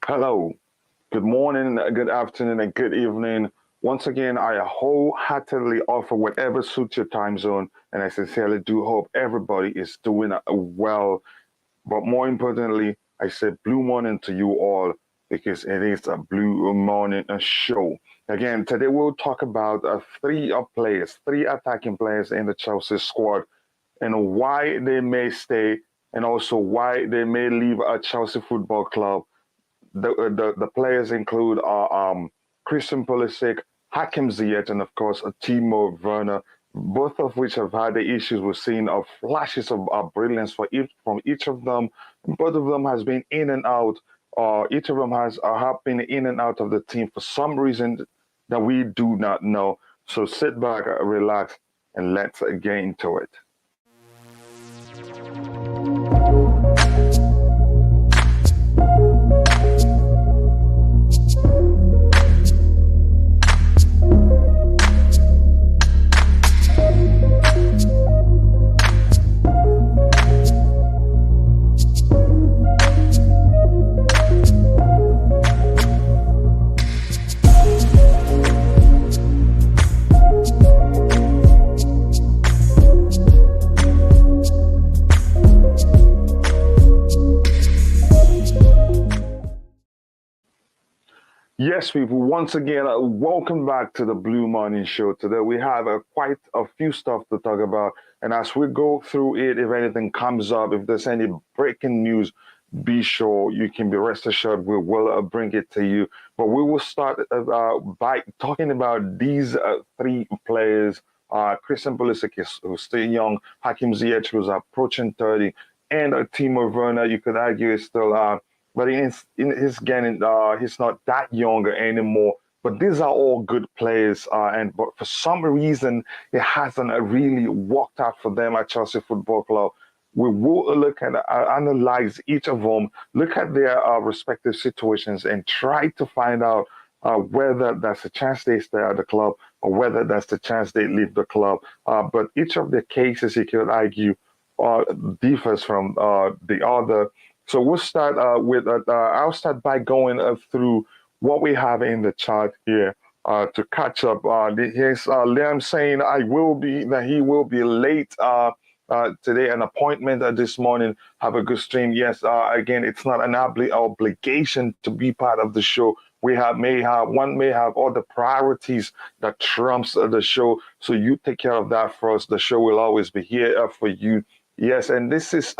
Hello, good morning, good afternoon, and good evening. Once again, I wholeheartedly offer whatever suits your time zone, and I sincerely do hope everybody is doing well. But more importantly, I say blue morning to you all because it is a blue morning show. Again, today we'll talk about three attacking players in the Chelsea squad, and why they may stay, and also why they may leave a Chelsea Football Club. The players include Christian Pulisic, Hakim Ziyech, and of course Timo Werner, both of which have had the issues we've seen of flashes of brilliance from each of them. Both of them has been in and out. Each of them has have been in and out of the team for some reason that we do not know. So sit back, relax, and let's get into it. Yes, people, once again, welcome back to the Blue Morning Show. Today we have quite a few stuff to talk about. And as we go through it, if anything comes up, if there's any breaking news, be sure you can be rest assured we will bring it to you. But we will start by talking about these three players. Christian Pulisic who's still young, Hakim Ziyech, who's approaching 30, and Timo Werner, you could argue, is still but he's getting he's not that younger anymore. But these are all good players, and but for some reason it hasn't really worked out for them at Chelsea Football Club. We will look at analyze each of them, look at their respective situations, and try to find out whether that's a chance they stay at the club or whether that's the chance they leave the club. But each of the cases, you could argue, differs from the other. So we'll start I'll start by going through what we have in the chart here to catch up. Here's Liam saying that he will be late today, an appointment this morning. Have a good stream. Yes, again, it's not an obligation to be part of the show. One may have other priorities that trumps the show. So you take care of that first. The show will always be here for you. Yes, and this is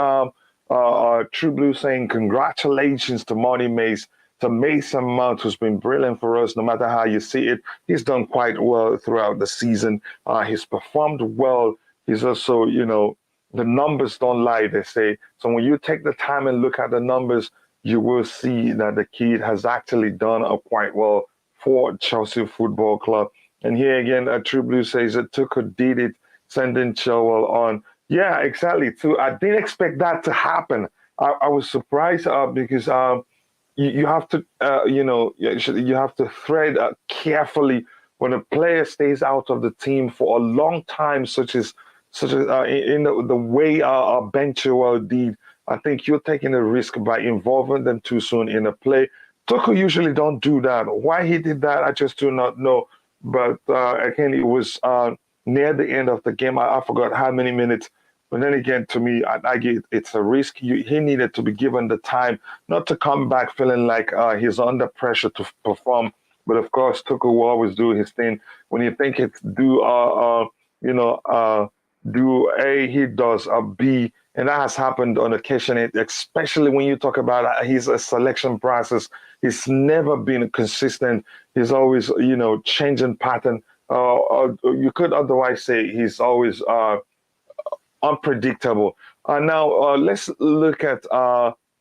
True Blue saying congratulations to Money Mace, to Mason Mount, who's been brilliant for us no matter how you see it. He's done quite well throughout the season. He's performed well. He's also, the numbers don't lie, they say. So when you take the time and look at the numbers, you will see that the kid has actually done quite well for Chelsea Football Club. And here again, True Blue says that Tuchel did it, sending Chilwell on. Yeah, exactly. Too. I didn't expect that to happen. I was surprised because you have to, you have to thread carefully when a player stays out of the team for a long time, such as in the way Ben Chilwell did. I think you're taking a risk by involving them too soon in a play. Tuchel usually don't do that. Why he did that, I just do not know. But again, it was near the end of the game. I forgot how many minutes. But then again, to me, it's a risk. He needed to be given the time, not to come back feeling like he's under pressure to perform. But of course, Tuchel will always do his thing. When you think it's do A, he does a B. And that has happened on occasion, especially when you talk about his selection process. He's never been consistent. He's always, changing pattern. You could otherwise say he's always unpredictable. Now, let's look at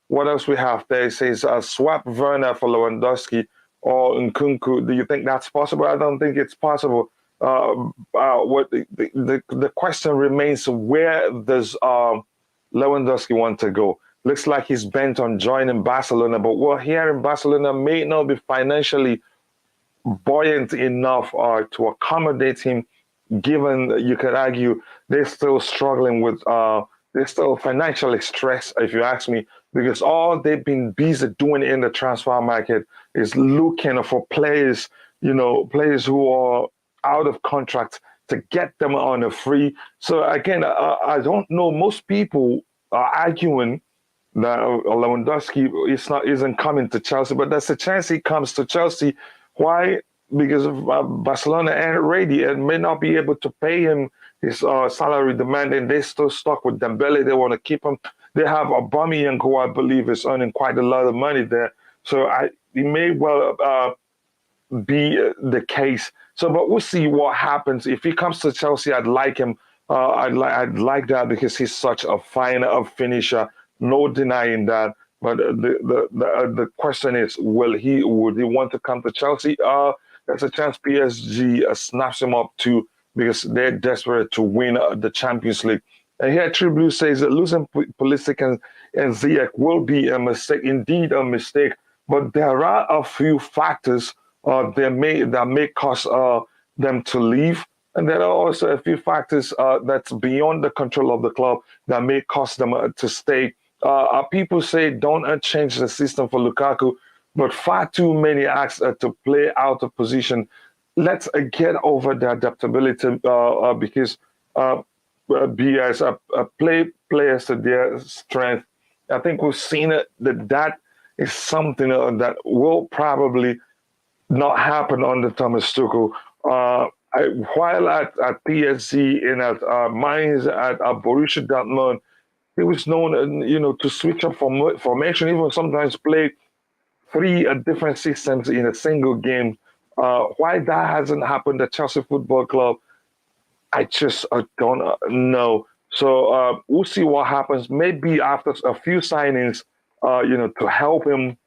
what else we have there. It says swap Werner for Lewandowski or Nkunku. Do you think that's possible? I don't think it's possible. What the question remains: where does Lewandowski want to go? Looks like he's bent on joining Barcelona, but we're here in Barcelona may not be financially buoyant enough to accommodate him, given you could argue they're still struggling with, they're still financially stressed, if you ask me. because all they've been busy doing in the transfer market is looking for players, players who are out of contract to get them on a free. So again, I don't know. Most people are arguing that Lewandowski isn't coming to Chelsea, but there's a chance he comes to Chelsea. Why? Because of Barcelona and ready and may not be able to pay him his salary demand, and they're still stuck with Dembele. They want to keep him. They have Aubameyang, who I believe is earning quite a lot of money there. So it may well be the case. So, but we'll see what happens. If he comes to Chelsea, I'd like him. I'd like that because he's such a fine finisher. No denying that. But the question is, would he want to come to Chelsea? There's a chance PSG snaps him up too because they're desperate to win the Champions League. And here, True Blue says that losing Pulisic and Ziyech will be a mistake, indeed a mistake. But there are a few factors that may cause them to leave. And there are also a few factors that's beyond the control of the club that may cause them to stay. People say don't change the system for Lukaku, but far too many ask to play out of position. Let's get over the adaptability because BS play players to their strength. I think we've seen it that is something that will probably not happen under Thomas Tuchel. While at PSG and at Mainz, at Borussia Dortmund, he was known, to switch up formation, even sometimes play three different systems in a single game. Why that hasn't happened at Chelsea Football Club, I just don't know. So we'll see what happens. Maybe after a few signings, to help him,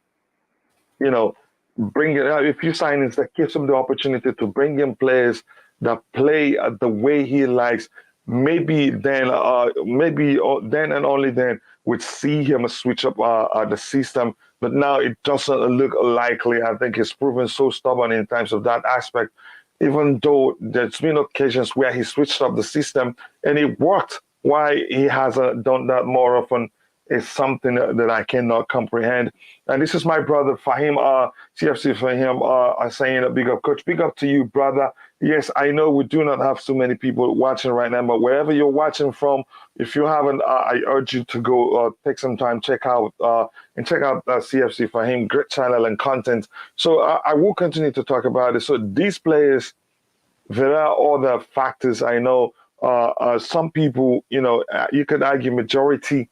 bring it out. A few signings that gives him the opportunity to bring in players that play the way he likes. Maybe then and only then would see him switch up the system. But now it doesn't look likely. I think he's proven so stubborn in terms of that aspect. Even though there's been occasions where he switched up the system and it worked, why he hasn't done that more often is something that I cannot comprehend. And this is my brother Fahim, CFC Fahim, saying a big up, coach. Big up to you, brother. Yes, I know we do not have so many people watching right now, but wherever you're watching from, if you haven't, I urge you to go take some time, check out CFC Fahim, great channel and content. So I will continue to talk about it. So these players, there are other factors. I know some people, you could argue majority,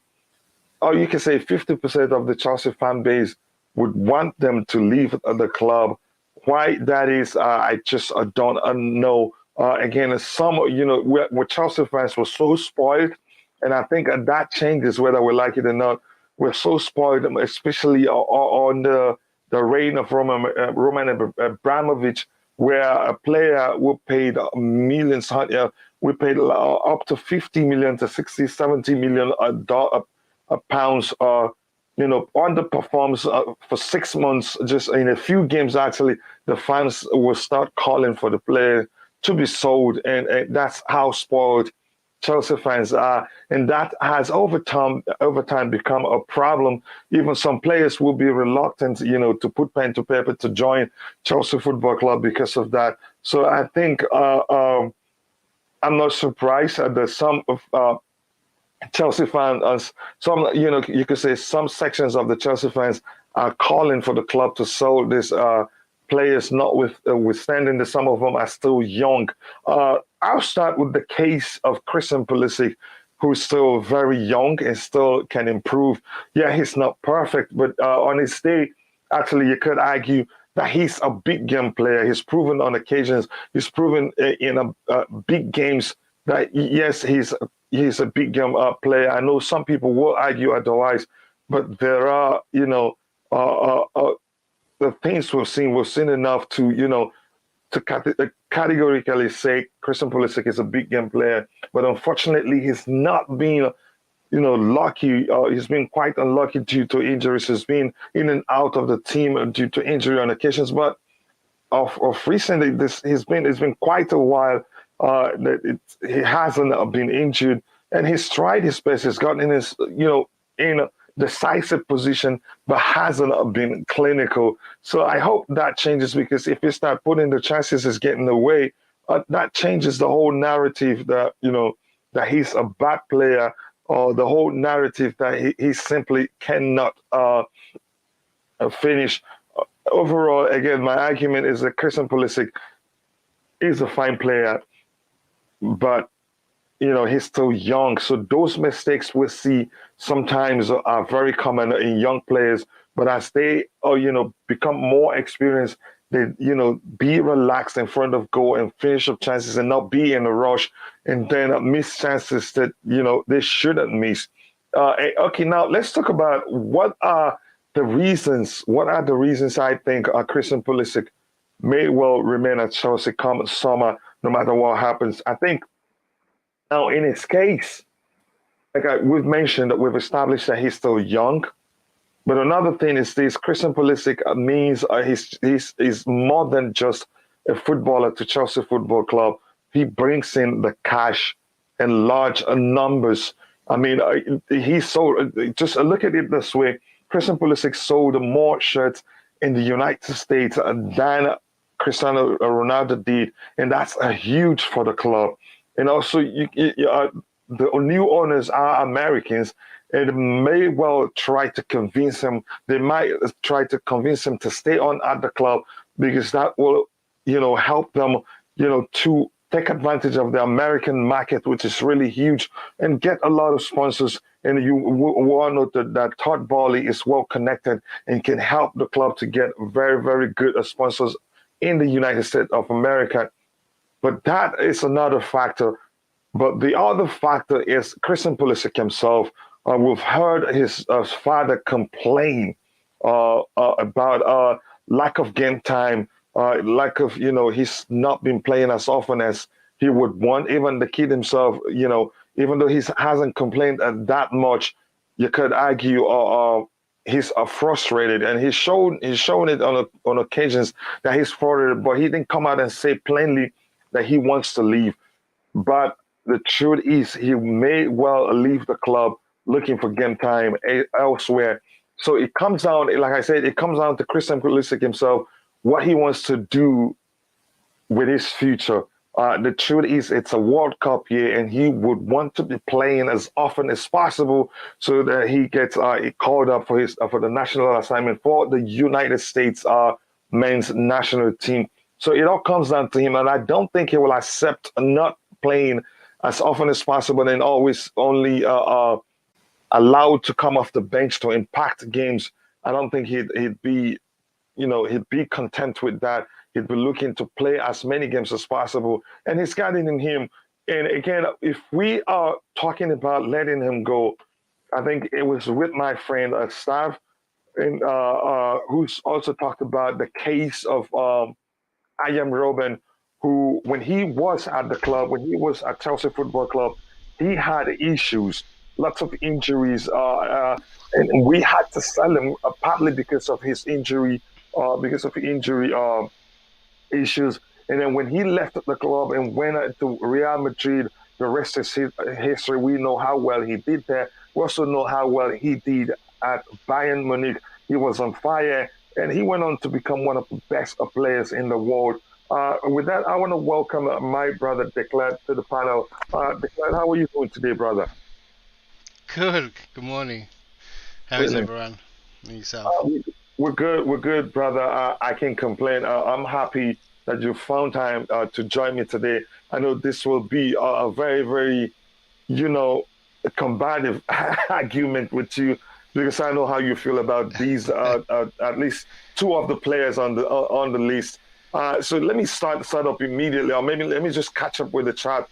or you can say 50% of the Chelsea fan base would want them to leave the club. Why that is, I just don't know. Again, some, we're Chelsea fans were so spoiled, and I think that changes whether we like it or not. We're so spoiled, especially on the reign of Roman Abramovich, where a player we paid millions, we paid up to 50 million to 60, 70 million pounds, underperforms for 6 months, just in a few games, actually, the fans will start calling for the player to be sold. And that's how spoiled Chelsea fans are. And that has over time become a problem. Even some players will be reluctant, to put pen to paper to join Chelsea Football Club because of that. So I think I'm not surprised that some of Chelsea fans, some, you could say some sections of the Chelsea fans are calling for the club to sell these players, notwithstanding that some of them are still young. I'll start with the case of Christian Pulisic, who's still very young and still can improve. Yeah, he's not perfect, but on his day, actually, you could argue that he's a big game player. He's proven on occasions, he's proven in big games that, yes, he's a big game player. I know some people will argue otherwise, but there are, the things we've seen enough to, to categorically say Christian Pulisic is a big game player. But unfortunately, he's not been, lucky. He's been quite unlucky due to injuries. He's been in and out of the team due to injury on occasions. But of recently, it's been quite a while that he hasn't been injured, and he's tried his best. He's gotten in his, in decisive position, but hasn't been clinical. So I hope that changes, because if you start putting the chances as getting away, that changes the whole narrative that, that he's a bad player, or the whole narrative that he simply cannot finish. Overall, again, my argument is that Christian Pulisic is a fine player, but he's still young. So those mistakes we see sometimes are very common in young players. But as they, become more experienced, they, be relaxed in front of goal and finish up chances and not be in a rush and then miss chances that, they shouldn't miss. Okay, now let's talk about what are the reasons. What are the reasons I think Christian Pulisic may well remain at Chelsea come summer, no matter what happens. I think now, in his case, we've mentioned that we've established that he's still young. But another thing is this: Christian Pulisic means he's more than just a footballer to Chelsea Football Club. He brings in the cash in large numbers. I mean, he sold. Just look at it this way: Christian Pulisic sold more shirts in the United States than Cristiano Ronaldo did, and that's a huge for the club. And also, the new owners are Americans, and may well try to convince him. They might try to convince him to stay on at the club, because that will, help them, to take advantage of the American market, which is really huge, and get a lot of sponsors. And you all know that Todd Boehly is well connected and can help the club to get very, very good sponsors in the United States of America. But that is another factor. But the other factor is Christian Pulisic himself. We've heard his father complain about lack of game time, lack of, he's not been playing as often as he would want. Even the kid himself, even though he hasn't complained that much, you could argue he's frustrated, and he's shown it on occasions that he's frustrated, but he didn't come out and say plainly that he wants to leave. But the truth is, he may well leave the club looking for game time elsewhere. So it comes down, like I said, it comes down to Christian Pulisic himself, what he wants to do with his future. The truth is, it's a World Cup year, and he would want to be playing as often as possible so that he gets called up for the national assignment for the United States men's national team. So it all comes down to him, and I don't think he will accept not playing as often as possible and always only allowed to come off the bench to impact games. I don't think he'd be content with that. He'd be looking to play as many games as possible, and he's got it in him. And again, if we are talking about letting him go, I think it was with my friend Stav, and who's also talked about the case of Ayam Robin, who, when he was at the club, when he was at Chelsea Football Club, he had issues, lots of injuries, and we had to sell him partly because of his injury, issues. And then when he left the club and went to Real Madrid, the rest is history. We know how well he did there. We also know how well he did at Bayern Munich. He was on fire, and he went on to become one of the best players in the world. With that, I want to welcome my brother Declan to the panel. Declan, how are you doing today, brother? Good. Good morning. How is Brilliant. everyone? And yourself? We're good. We're good, brother. I can't complain. I'm happy that you found time to join me today. I know this will be a very, very, you know, combative argument with you, because I know how you feel about these at least two of the players on the list. So let me start up immediately, or maybe let me just catch up with the chat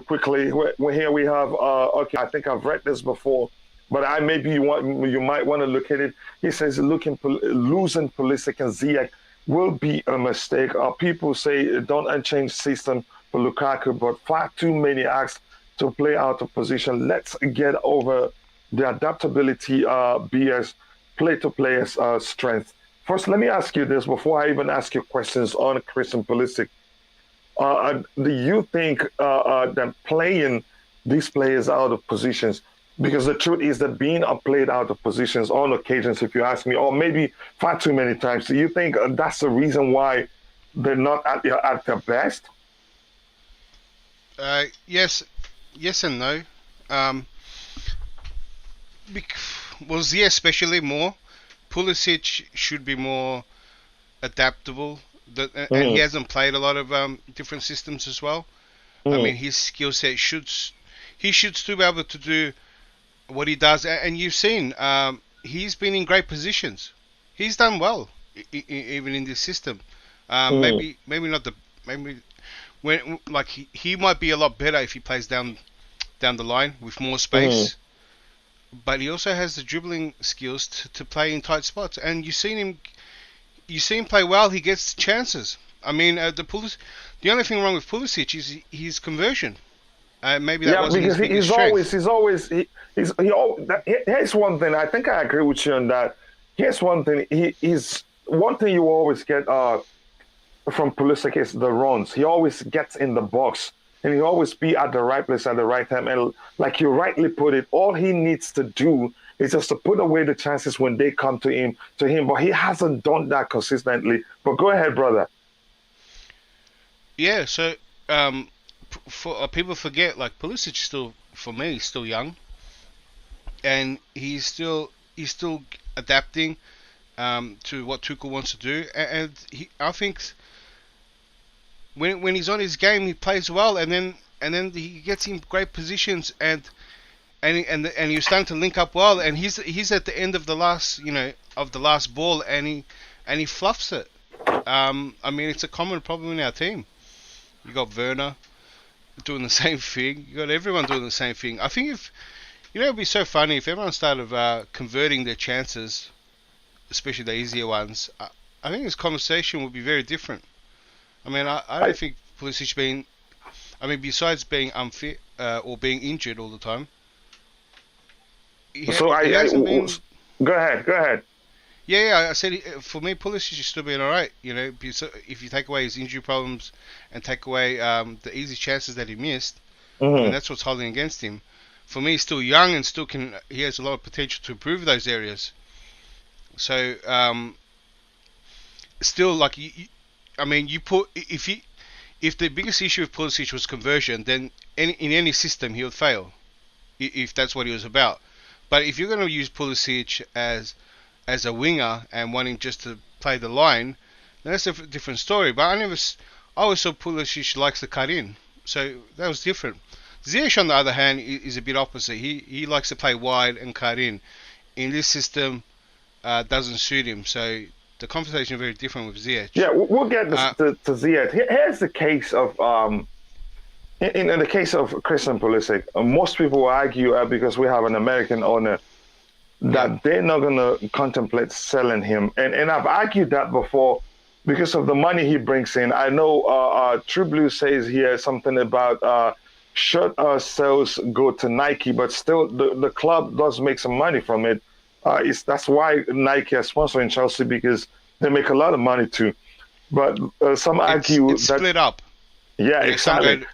quickly. Here we have. Okay, I think I've read this before, but you might want to look at it. He says losing Pulisic and Ziyech will be a mistake. People say don't unchange system for Lukaku, but far too many acts to play out of position. Let's get over the adaptability BS play to players strength. First, let me ask you this before I even ask you questions on Christian Pulisic. Do you think that playing these players out of positions Because the truth is that being played out of positions on occasions, if you ask me, or maybe far too many times, do you think that's the reason why they're not at their best? Yes, yes and no. Um, well, Ziyech especially more. Pulisic should be more adaptable. And he Mm, hasn't played a lot of different systems as well. I mm, mean, his skill set he should still be able to do what he does. And you've seen he's been in great positions. He's done well, even in this system. mm, Maybe not the maybe when like he might be a lot better if he plays down the line with more mm. space. But he also has the dribbling skills to play in tight spots. And you see him play well. He gets chances. I mean, the only thing wrong with Pulisic is his conversion. Maybe that Yeah, wasn't his because biggest strength. here's one thing. I think I agree with you on that. Here's one thing. He's one thing you always get from Pulisic is the runs. He always gets in the box and he always be at the right place at the right time. And like you rightly put it, all he needs to do is just to put away the chances when they come to him. But he hasn't done that consistently. But go ahead, brother. Yeah. So um, people forget like Pulisic still for me is still young, and he's still adapting to what Tuchel wants to do. And I think when he's on his game, he plays well, and then he gets in great positions, and you're starting to link up well, and he's at the end of the last of the last ball, and he fluffs it. I mean, it's a common problem in our team. You got Werner doing the same thing. You got everyone doing the same thing. I think if it'd be so funny if everyone started converting their chances, especially the easier ones. I think this conversation would be very different. I mean, I I, don't think Pulisic being, I mean, besides being unfit or being injured all the time, so he I hasn't been. go ahead, go ahead. Yeah, I said for me, Pulisic is still being alright. If you take away his injury problems and take away the easy chances that he missed, I mean Mm-hmm. that's what's holding against him. For me, he's still young and still can. He has a lot of potential to improve those areas. So still, like I mean, you put if the biggest issue with Pulisic was conversion, then in any system he would fail if that's what he was about. But if you're going to use Pulisic as a winger and wanting just to play the line, then that's a different story. But I always saw Pulisic likes to cut in, so that was different. Ziyech, on the other hand, is a bit opposite. He likes to play wide and cut in. In this system, doesn't suit him. So the conversation is very different with Ziyech. Yeah, we'll get Uh, to Ziyech. Here's the case of in the case of Christian Pulisic. Most people argue because we have an American owner yeah, that they're not going to contemplate selling him, and I've argued that before because of the money he brings in. I know True Blue says here something about shirt sales go to Nike, but still the club does make some money from it. That's why Nike is sponsoring Chelsea because they make a lot of money too. But some argue it's that split up. yeah, Some exactly. go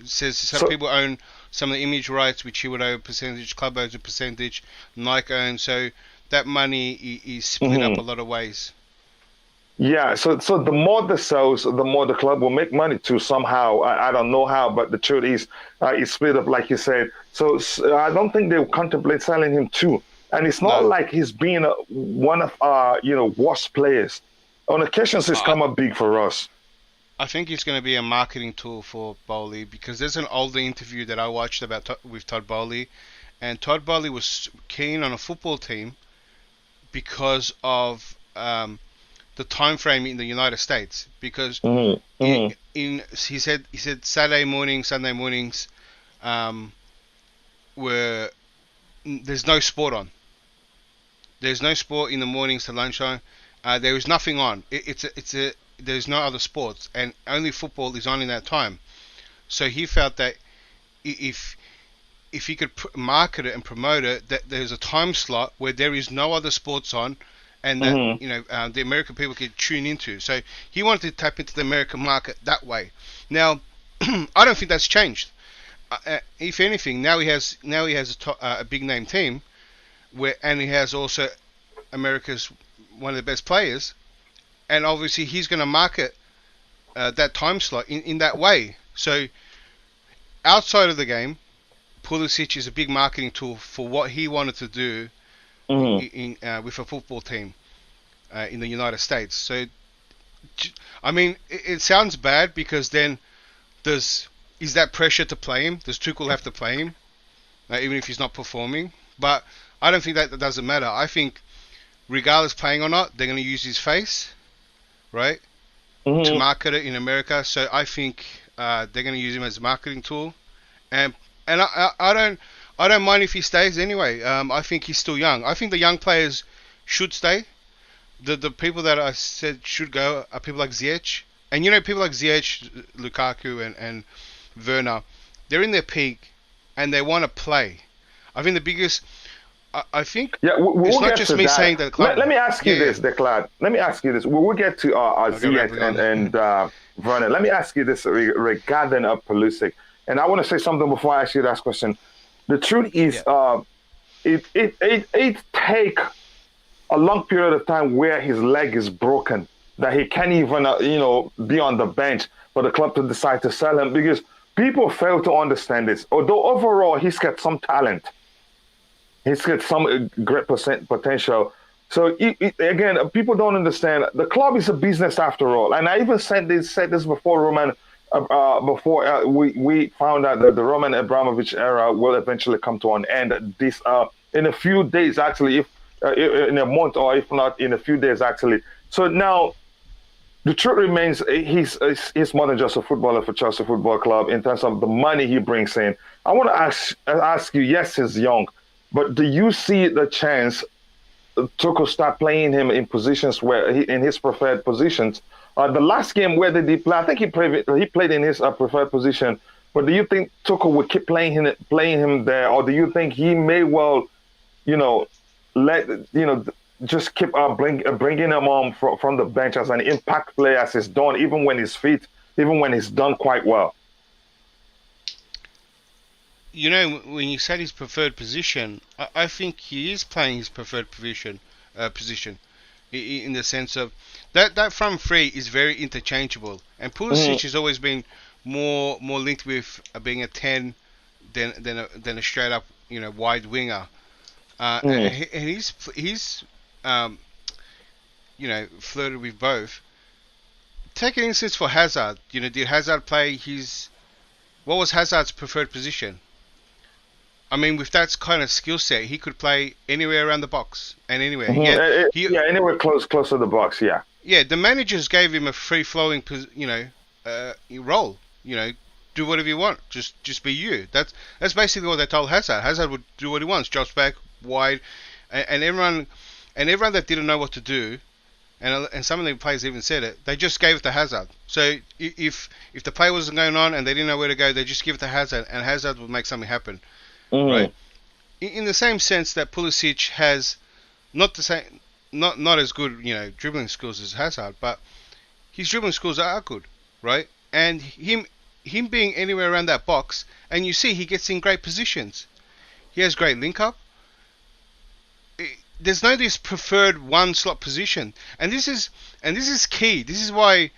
says some So people own some of the image rights, which he would own a percentage. Club owns a percentage. Nike owns. So that money is split up a mhm. lot of ways. Yeah, so the more the sales, the more the club will make money too somehow. I don't know how, but the truth is, it's split up like you said. So I don't think they'll contemplate selling him too. And it's not No, like he's been one of worst players. On occasions, he's I come up big for us. I think it's going to be a marketing tool for Bowley because there's an older interview that I watched with Todd Bowley, and Todd Bowley was keen on a football team because of the time frame in the United States. Because Hmm. Hmm. he said Saturday mornings, Sunday mornings, um, were there's no sport on. There's no sport in the mornings to lunchtime. There is nothing on. It's a there's no other sports, and only football is on in that time. So he felt that if he could market it and promote it, that there's a time slot where there is no other sports on, and that Hmm. the American people could tune into. So he wanted to tap into the American market that way. Now, I don't think that's changed. if anything, now he has a big name team, and he has also America's one of the best players, and obviously he's going to market that time slot in that way. So outside of the game, Pulisic is a big marketing tool for what he wanted to do with a football team in the United States. So, I mean, it sounds bad because then is that pressure to play him? Does Tuchel have to play him, even if he's not performing? But I don't think that doesn't matter. I think regardless playing or not, they're going to use his face, right, to market it in America. So I think they're going to use him as a marketing tool, and I don't mind if he stays anyway. I think he's still young. I think the young players should stay. The people that I said should go are people like Ziyech, and people like Ziyech, Lukaku, and Werner. They're in their peak, and they want to play. I think the biggest. I think it's not just me saying that. Let me ask you this, Declan. Let me ask you this. We'll get to Ziyech and Werner. Let me ask you this regarding Pulisic. And I want to say something before I ask you that question. The truth is, it take a long period of time where his leg is broken, that he can't even, be on the bench for the club to decide to sell him, because people fail to understand this. Although overall he's got some talent, he's got some great potential. So again, people don't understand. The club is a business after all. And I even said this before, Roman. Before we found out that the Roman Abramovich era will eventually come to an end. This in a few days, actually, if in a month or if not in a few days, actually. So now, the truth remains, he's more than just a footballer for Chelsea Football Club in terms of the money he brings in. I want to ask you. Yes, he's young, but do you see the chance Tuchel start playing him in positions where in his preferred positions? The last game, where did he play? I think he played in his preferred position. But do you think Tuchel would keep playing him there, or do you think he may well, just keep bringing him on from the bench as an impact player as he's done, even when he's fit, even when he's done quite well? When you said his preferred position, I think he is playing his preferred position, in the sense of that front three is very interchangeable, and Pulisic has always been more linked with being a 10 than a straight up wide winger, and he's flirted with both. Take an instance for Hazard. Did Hazard play what was Hazard's preferred position? I mean, with that kind of skill set, he could play anywhere around the box and anywhere. Anywhere close to the box. Yeah. Yeah, the managers gave him a free-flowing, role. Do whatever you want. Just be you. That's basically what they told Hazard. Hazard would do what he wants. Drops back wide, and everyone that didn't know what to do, and some of the players even said it. They just gave it to Hazard. So if the play wasn't going on and they didn't know where to go, they just give it to Hazard, and Hazard would make something happen. Right. In the same sense that Pulisic has not as good, dribbling skills as Hazard, but his dribbling skills are good, right? And him being anywhere around that box, and you see he gets in great positions. He has great link up. There's no this preferred one slot position, and this is key. This is why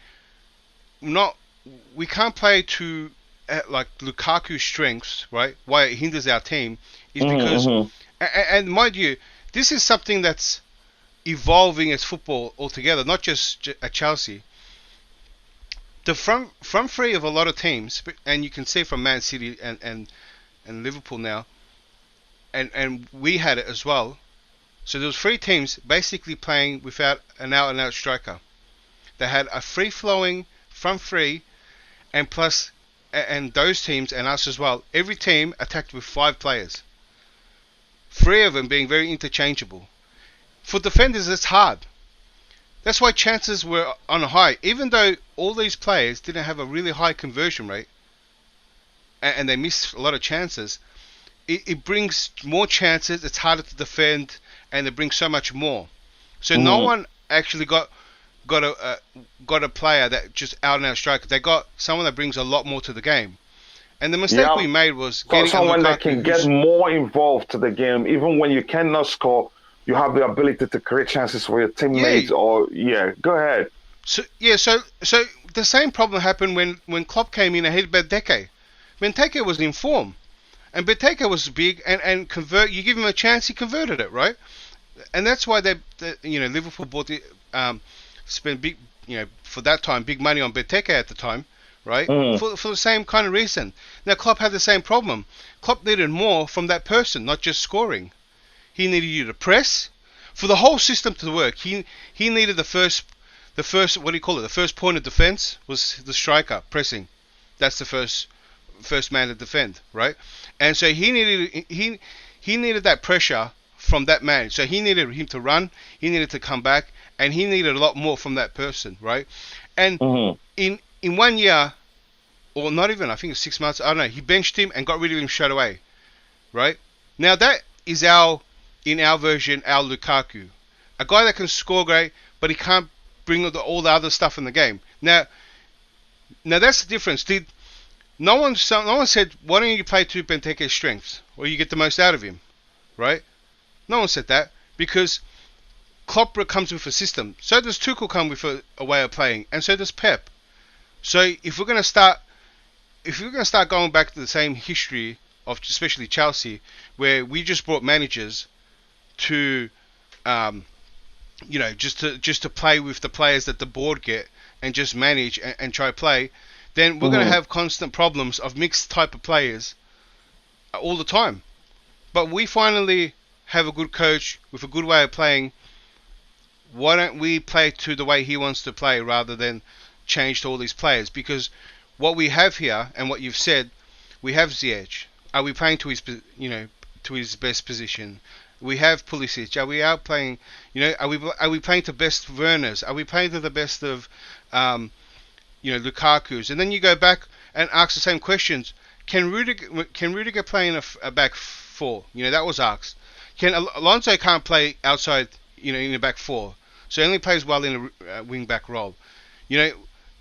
we can't play to like Lukaku's strengths, right? Why it hinders our team is because, and mind you, this is something that's evolving as football altogether, not just at Chelsea. The front three of a lot of teams, and you can see from Man City and Liverpool now, and we had it as well. So there was 3 teams basically playing without an out-and-out striker. They had a free-flowing front three, and plus. And those teams and us as well, every team attacked with 5 players. 3 of them being very interchangeable. For defenders, it's hard. That's why chances were on a high. Even though all these players didn't have a really high conversion rate, and they missed a lot of chances, it brings more chances, it's harder to defend, and it brings so much more. So no one actually got a player that just out and out striker. They got someone that brings a lot more to the game, And the mistake Yeah. we made was So getting a someone that Lukaku can get who's more involved to the game, even when you cannot score, you have the ability to create chances for your yeah. teammates. Or yeah, go ahead. So the same problem happened when Klopp came in ahead of Benteke. Benteke was in form, and Benteke was big and convert. You give him a chance, he converted it, right? And that's why Liverpool bought the spent big for that time big money on Benteke at the time, right? Mm. For the same kind of reason. Now Klopp had the same problem. Klopp needed more from that person, not just scoring. He needed you to press for the whole system to work. He needed the first what do you call it? The first point of defense was the striker pressing. That's the first man to defend, right? And so he needed that pressure from that man. So he needed him to run. He needed to come back, and he needed a lot more from that person, right? And Mm-hmm. in 1 year, or not even, I think it's 6 months. I don't know. He benched him and got rid of him straight away, right? Now that is in our version, our Lukaku, a guy that can score great, but he can't bring all the other stuff in the game. Now that's the difference. No one said, why don't you play to Benteke's strengths, or you get the most out of him, right? No one said that, because Klopp comes with a system. So does Tuchel come with a way of playing, and so does Pep. So if we're gonna start going back to the same history of especially Chelsea, where we just brought managers to just to play with the players that the board get and just manage and try play, then we're going to have constant problems of mixed type of players all the time. But we finally have a good coach with a good way of playing. Why don't we play to the way he wants to play rather than change to all these players? Because what we have here, and what you've said, we have Ziyech. Are we playing to his best position? We have Pulisic. Are we out playing? Are we playing to best Werners? Are we playing to the best of Lukaku's? And then you go back and ask the same questions. Can Rudiger play in a back four? That was asked. Alonso can't play outside? In a back four, so he only plays well in a wing back role.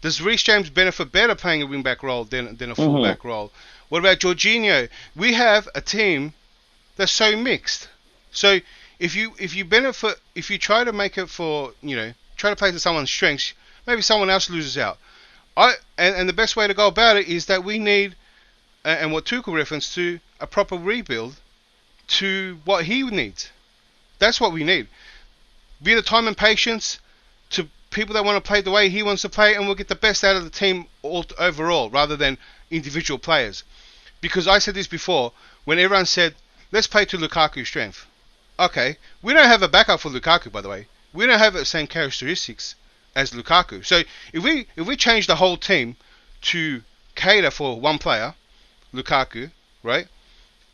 Does Reece James benefit better playing a wing back role than a full back role? What about Jorginho? We have a team that's so mixed. So if you try to make it try to play to someone's strengths, maybe someone else loses out. And the best way to go about it is that we need, and what Tuchel referenced to, a proper rebuild to what he needs. That's what we need. Be the time and patience to people that want to play the way he wants to play, and we'll get the best out of the team overall, rather than individual players. Because I said this before, when everyone said, let's play to Lukaku's strength. Okay, we don't have a backup for Lukaku, by the way. We don't have the same characteristics as Lukaku. So if we change the whole team to cater for one player, Lukaku, right?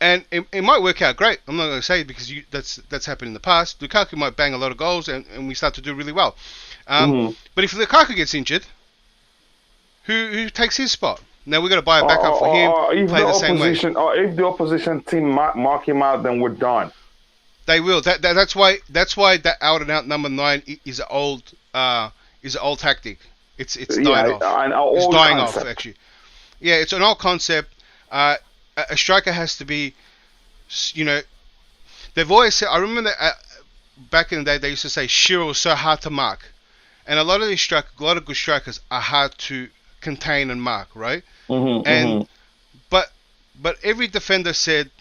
And it might work out great. I'm not going to say it because that's happened in the past. Lukaku might bang a lot of goals and we start to do really well. But if Lukaku gets injured, who takes his spot? Now we've got to buy a backup for him, play the same way. Or if the opposition team mark him out, then we're done. They will. That's why that out and out number 9 is an old tactic. It's dying off. It's dying off actually. Yeah, it's an old concept. A striker has to be, they've always said. I remember that back in the day they used to say Shearer was so hard to mark, and a lot of good strikers are hard to contain and mark, right? But every defender said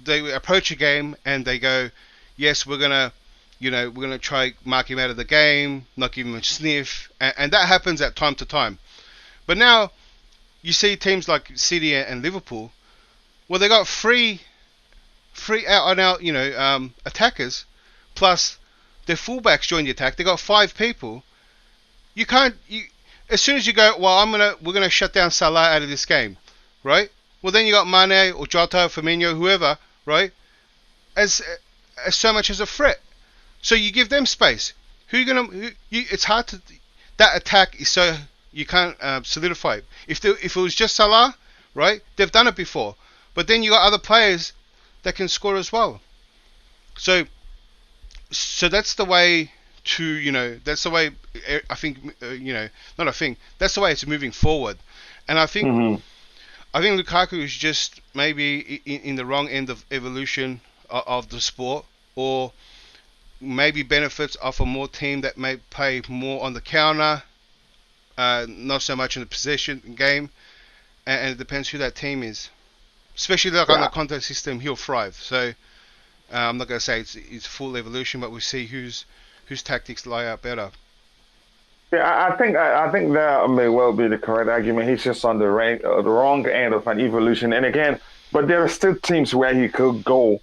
they approach a game and they go, yes, we're gonna try mark him out of the game, not give him a sniff, and that happens at time to time. But now you see teams like City and Liverpool, well, they got three out and out attackers, plus their fullbacks join the attack. They got 5 people. You can't. As soon as you go, well, we're gonna shut down Salah out of this game, right? Well, then you got Mane or Jota, Firmino, whoever, right? As so much as a threat. So you give them space. It's hard to. That attack is so you can't solidify. If it was just Salah, right? They've done it before. But then you got other players that can score as well. So that's the way to, that's the way I think, not I think, that's the way it's moving forward. And I think I think Lukaku is just maybe in the wrong end of evolution of the sport, or maybe benefits off a more team that may play more on the counter, not so much in the possession game, and it depends who that team is. Especially like on the Yeah, contact system, he'll thrive. So I'm not going to say it's full evolution, but we see whose tactics lie out better. yeah. I think that may well be the correct argument. He's just on the wrong end of an evolution. And again, but there are still teams where he could go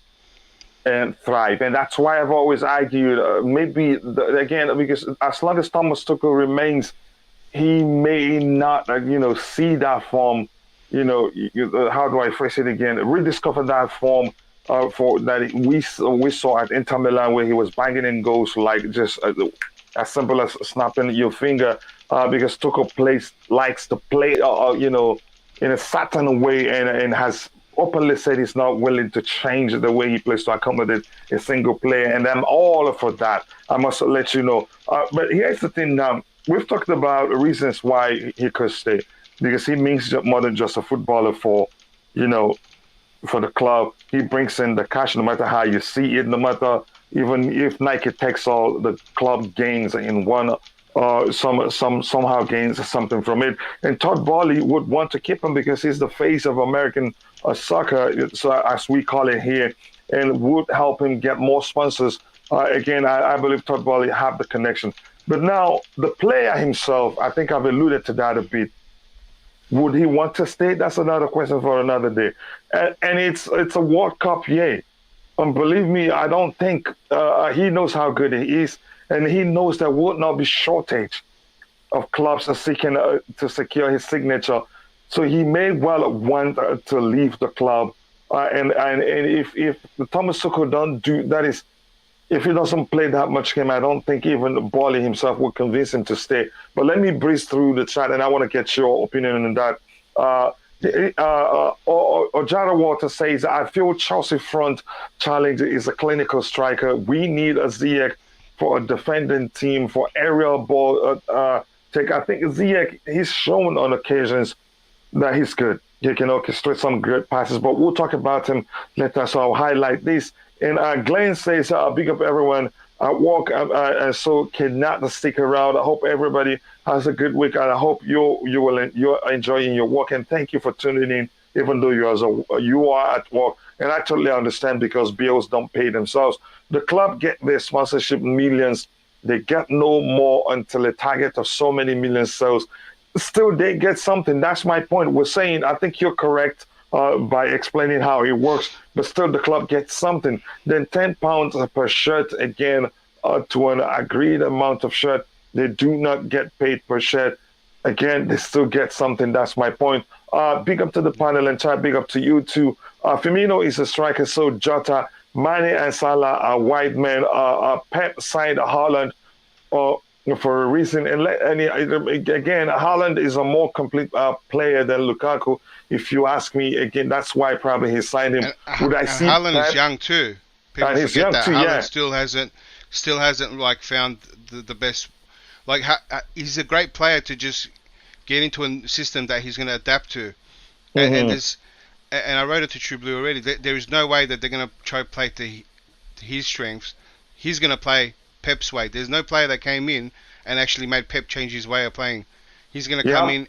and thrive. And that's why I've always argued, maybe again, because as long as Thomas Tuchel remains, he may not, see that form. How do I phrase it again? Rediscover that form for that we saw at Inter Milan, where he was banging in goals like just as simple as snapping your finger. Because Tuchel likes to play, in a certain way, and has openly said he's not willing to change the way he plays to accommodate a single player, and I'm all for that. I must let you know. But here's the thing now. We've talked about reasons why he could stay, because he means more than just a footballer you know, for the club. He brings in the cash, no matter how you see it, no matter even if Nike takes all the club gains in one. Somehow gains something from it, and Todd Bowley would want to keep him because he's the face of American soccer, so as we call it here, and would help him get more sponsors. Again, I believe Todd Bowley have the connection, but now the player himself, I think I've alluded to that a bit. Would he want to stay? That's another question for another day. And it's a World Cup year. And believe me, I don't think he knows how good he is, and he knows there would not be shortage of clubs seeking to secure his signature. So he may well want to leave the club. And if Thomas Tuchel don't do that, is if he doesn't play that much game, I don't think even Bolly himself would convince him to stay. But let me breeze through the chat, and I want to get your opinion on that. Ojara Water says, I feel Chelsea front challenge is a clinical striker. We need a Ziyech for a defending team, for aerial ball take. I think Ziyech, he's shown on occasions that he's good. He can orchestrate some great passes, but we'll talk about him later, so I'll highlight this. And Glenn says, big up everyone at work, so cannot stick around. I hope everybody has a good week, and I hope you're enjoying your work. And thank you for tuning in, even though you are at work. And I totally understand, because bills don't pay themselves. The club get their sponsorship millions. They get no more until a target of so many million sales. Still, they get something. That's my point. We're saying, I think you're correct by explaining how it works, but still the club gets something. Then £10 per shirt, again, to an agreed amount of shirt. They do not get paid per shirt. Again, they still get something. That's my point. Big up to the panel and chat. Big up to you too. Firmino is a striker, so Jota, Mane and Salah are wide men. Pep signed Haaland for a reason. And again, Haaland is a more complete player than Lukaku. If you ask me, again, that's why probably he signed him. Would I see Haaland Pep? is young too. People And he's forget young that too, Haaland yeah. still hasn't like found the best. Like he's a great player to just get into a system that he's going to adapt to. And there's, and I wrote it to True Blue already. There is no way that they're going to try to play to his strengths. He's going to play Pep's way. There's no player that came in and actually made Pep change his way of playing. He's going to come in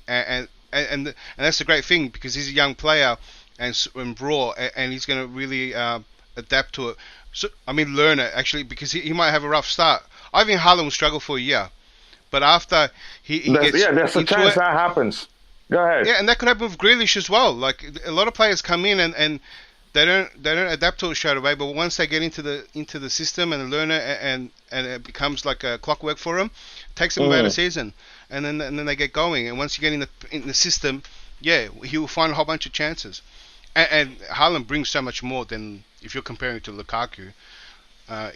and that's the great thing, because he's a young player and raw, and he's going to really adapt to it. So I mean, learn it actually, because he might have a rough start. I think Haaland will struggle for a year, but after he gets there's a chance that happens. Go ahead. Yeah, and that could happen with Grealish as well. Like a lot of players come in and they don't adapt to it straight away, but once they get into the system and learn it, and it becomes like a clockwork for them, it takes them about a season, and then they get going. And once you get in the system, yeah, he will find a whole bunch of chances. And Haaland brings so much more than if you're comparing it to Lukaku.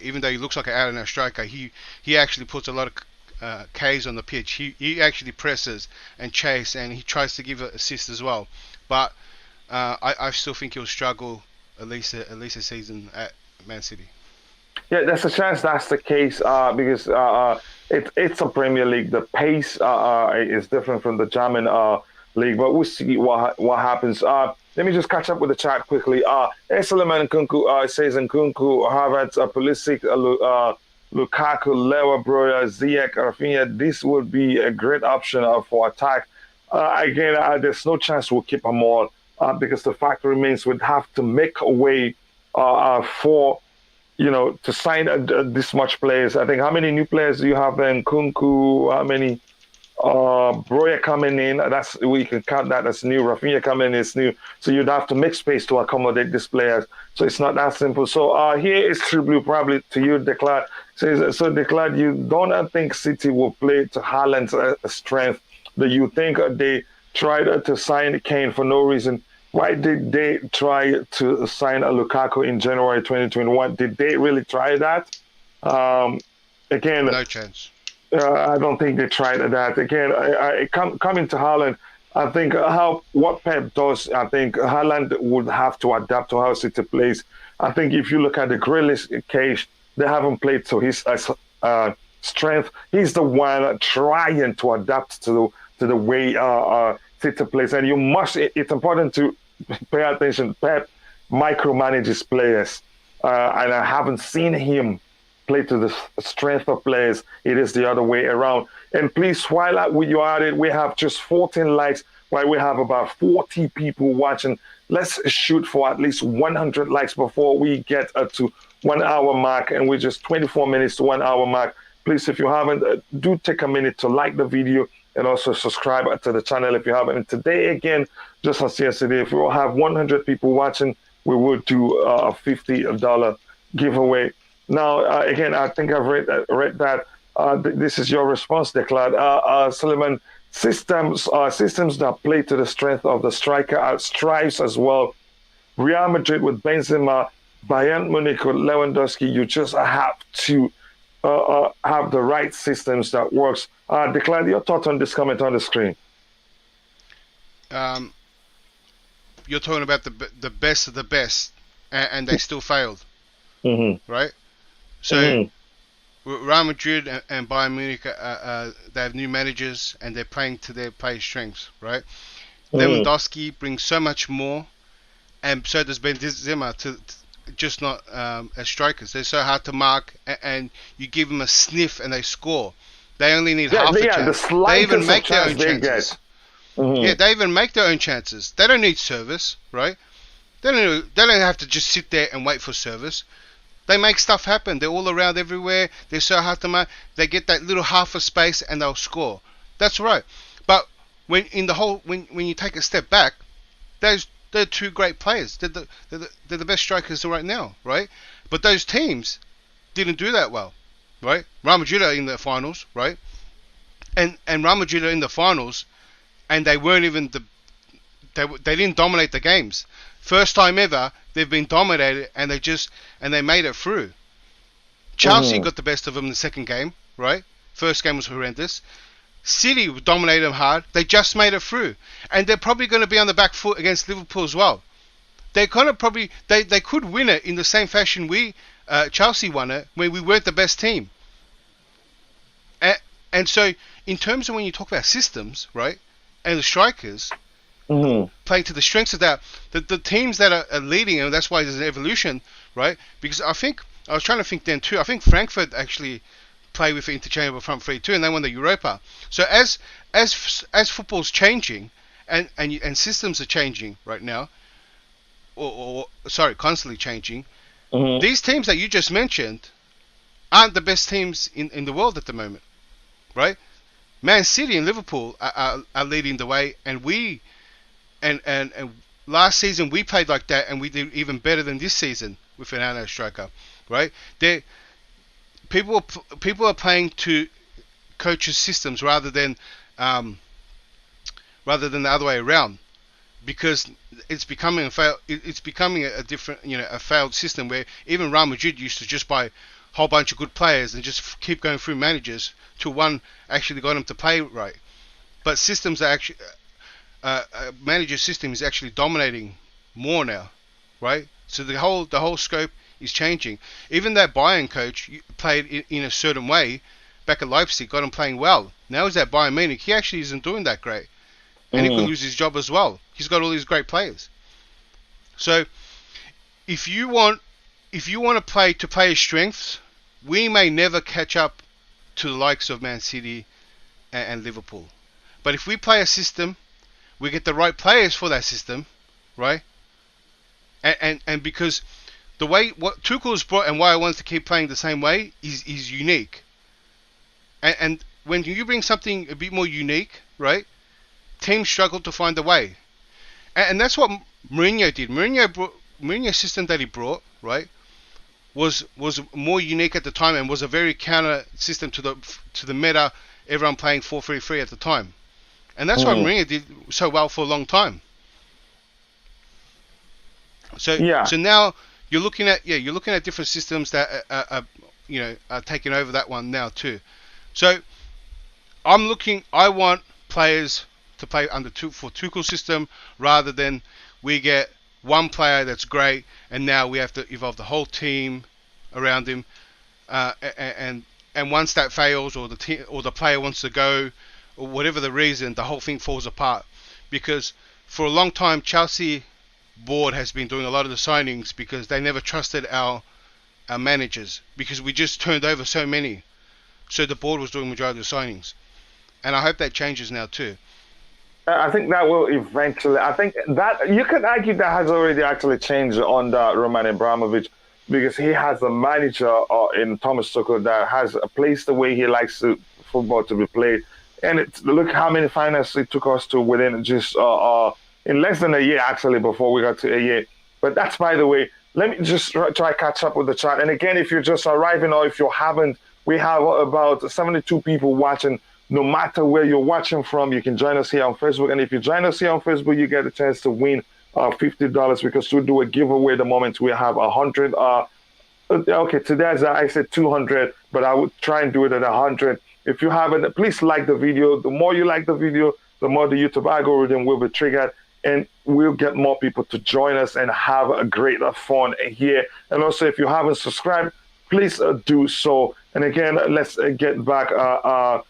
Even though he looks like an out-and-out striker, he actually puts a lot of K's on the pitch. He actually presses and chase, and he tries to give an assist as well. But I still think he'll struggle at least a season at Man City. Yeah, there's a chance that's the case, because it's a Premier League. The pace is different from the German league. But we'll see what happens. Let me just catch up with the chat quickly. Suleiman Nkunku says Nkunku, Havertz, Pulisic, Lukaku, Lewa, Broya, Ziyech, Rafinha. This would be a great option for attack. Again, there's no chance we'll keep them all because the fact remains we'd have to make a way for to sign this much players. I think how many new players do you have then? Kunku, how many? Broya coming in, we can count that as new. Rafinha coming in is new. So you'd have to make space to accommodate these players. So it's not that simple. So here is True Blue, probably to you, Declan. Says, so Declan, you don't think City will play to Haaland's strength? Do you think they tried to sign Kane for no reason? Why did they try to sign a Lukaku in January 2021? Did they really try that? Again, no chance. I don't think they tried that. Again, coming to Haaland, I think what Pep does, I think Haaland would have to adapt to how City plays. I think if you look at the Grealish case, they haven't played to his strength. He's the one trying to adapt to the way City plays. And it's important to pay attention. Pep micromanages players. And I haven't seen him play to the strength of players. It is the other way around. And please, while you are at it, we have just 14 likes, while we have about 40 people watching. Let's shoot for at least 100 likes before we get to 1 hour mark, and we're just 24 minutes to 1 hour mark. Please, if you haven't, do take a minute to like the video and also subscribe to the channel if you haven't. And today, again, just as yesterday, if we will have 100 people watching, we will do a $50 giveaway. Now, again, I think I've read that. This is your response, Declan. Suleiman, systems that play to the strength of the striker strives as well. Real Madrid with Benzema, Bayern Munich with Lewandowski, you just have to have the right systems that works. Declan, your thoughts on this comment on the screen? You're talking about the best of the best, and they still failed, right? So Real Madrid and Bayern Munich, they have new managers and they're playing to their players' strengths, right? Lewandowski brings so much more, and so does Benzema, to just not as strikers. They're so hard to mark, and you give them a sniff and they score. They only need half a chance. They even make their own chances. Yeah, they even make their own chances. They don't need service, right? They don't have to just sit there and wait for service. They make stuff happen. They're all around everywhere. They're so hard to mark. They get that little half a space and they'll score. That's right. But when you take a step back, they're two great players. They're the best strikers right now, right? But those teams didn't do that well, right? Real Madrid are in the finals, right? And Real Madrid are in the finals, and they weren't even they didn't dominate the games. First time ever they've been dominated, and they made it through. Chelsea got the best of them in the second game, right? First game was horrendous. City dominated them hard. They just made it through, and they're probably going to be on the back foot against Liverpool as well. They could win it in the same fashion Chelsea won it when we weren't the best team. And so, in terms of when you talk about systems, right, and the strikers play to the strengths of that, the teams that are leading, and that's why there's an evolution, right? Because I was trying to think then too. I think Frankfurt actually play with interchangeable front three too, and they won the Europa. So as football's changing and systems are changing right now, constantly changing. These teams that you just mentioned aren't the best teams in the world at the moment, right? Man City and Liverpool are leading the way, and last season we played like that, and we did even better than this season with an out striker, right? People are playing to coaches' systems rather than the other way around, because it's becoming a different, a failed system where even Real Madrid used to just buy a whole bunch of good players and just keep going through managers till one actually got them to play right. But systems are actually manager system is actually dominating more now, right? So the whole scope is changing. Even that Bayern coach played in a certain way back at Leipzig, got him playing well. Now he's at Bayern Munich. He actually isn't doing that great. and he could lose his job as well. He's got all these great players. So if you want to play his strengths, we may never catch up to the likes of Man City and Liverpool. But if we play a system, we get the right players for that system, right? And because the way what Tuchel's brought and why I want to keep playing the same way is unique. And when you bring something a bit more unique, right? Teams struggle to find a way, and that's what Mourinho did. Mourinho's system that he brought, right, was more unique at the time and was a very counter system to the meta. Everyone playing 4-3-3 at the time, and that's why Mourinho did so well for a long time. So now you're looking at different systems that are taking over that one now too. So I want players to play for Tuchel's system rather than we get one player that's great and now we have to evolve the whole team around him, and once that fails or the player wants to go or whatever the reason, the whole thing falls apart. Because for a long time Chelsea board has been doing a lot of the signings because they never trusted our managers, because we just turned over so many. So the board was doing the majority of the signings, and I hope that changes now too. I think that will eventually. I think that you could argue that has already actually changed under Roman Abramovich, because he has a manager in Thomas Tuchel that has placed the way he likes football to be played. And look how many finals it took us to within just in less than a year, actually, before we got to a year. But that's by the way. Let me just try catch up with the chat. And again, if you're just arriving or if you haven't, we have about 72 people watching. No matter where you're watching from, you can join us here on Facebook. And if you join us here on Facebook, you get a chance to win $50 because we'll do a giveaway the moment we have 100. Okay, today I said 200, but I would try and do it at 100. If you haven't, please like the video. The more you like the video, the more the YouTube algorithm will be triggered, and we'll get more people to join us and have a great fun here. And also, if you haven't subscribed, please do so. And again, let's get back. I'll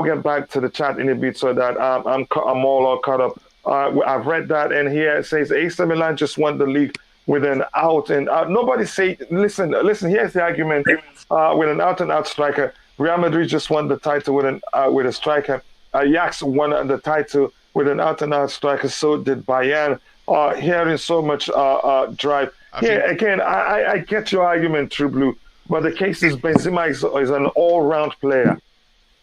get back to the chat in a bit so that I'm all caught up. I've read that, and here it says AC Milan just won the league with an out and out. Nobody say, listen. Here's the argument with an out and out striker. Real Madrid just won the title with a striker. Ajax won the title with an out and out striker. So did Bayern. Hearing so much drive. Again, I get your argument, True Blue, but the case is Benzema is an all-round player.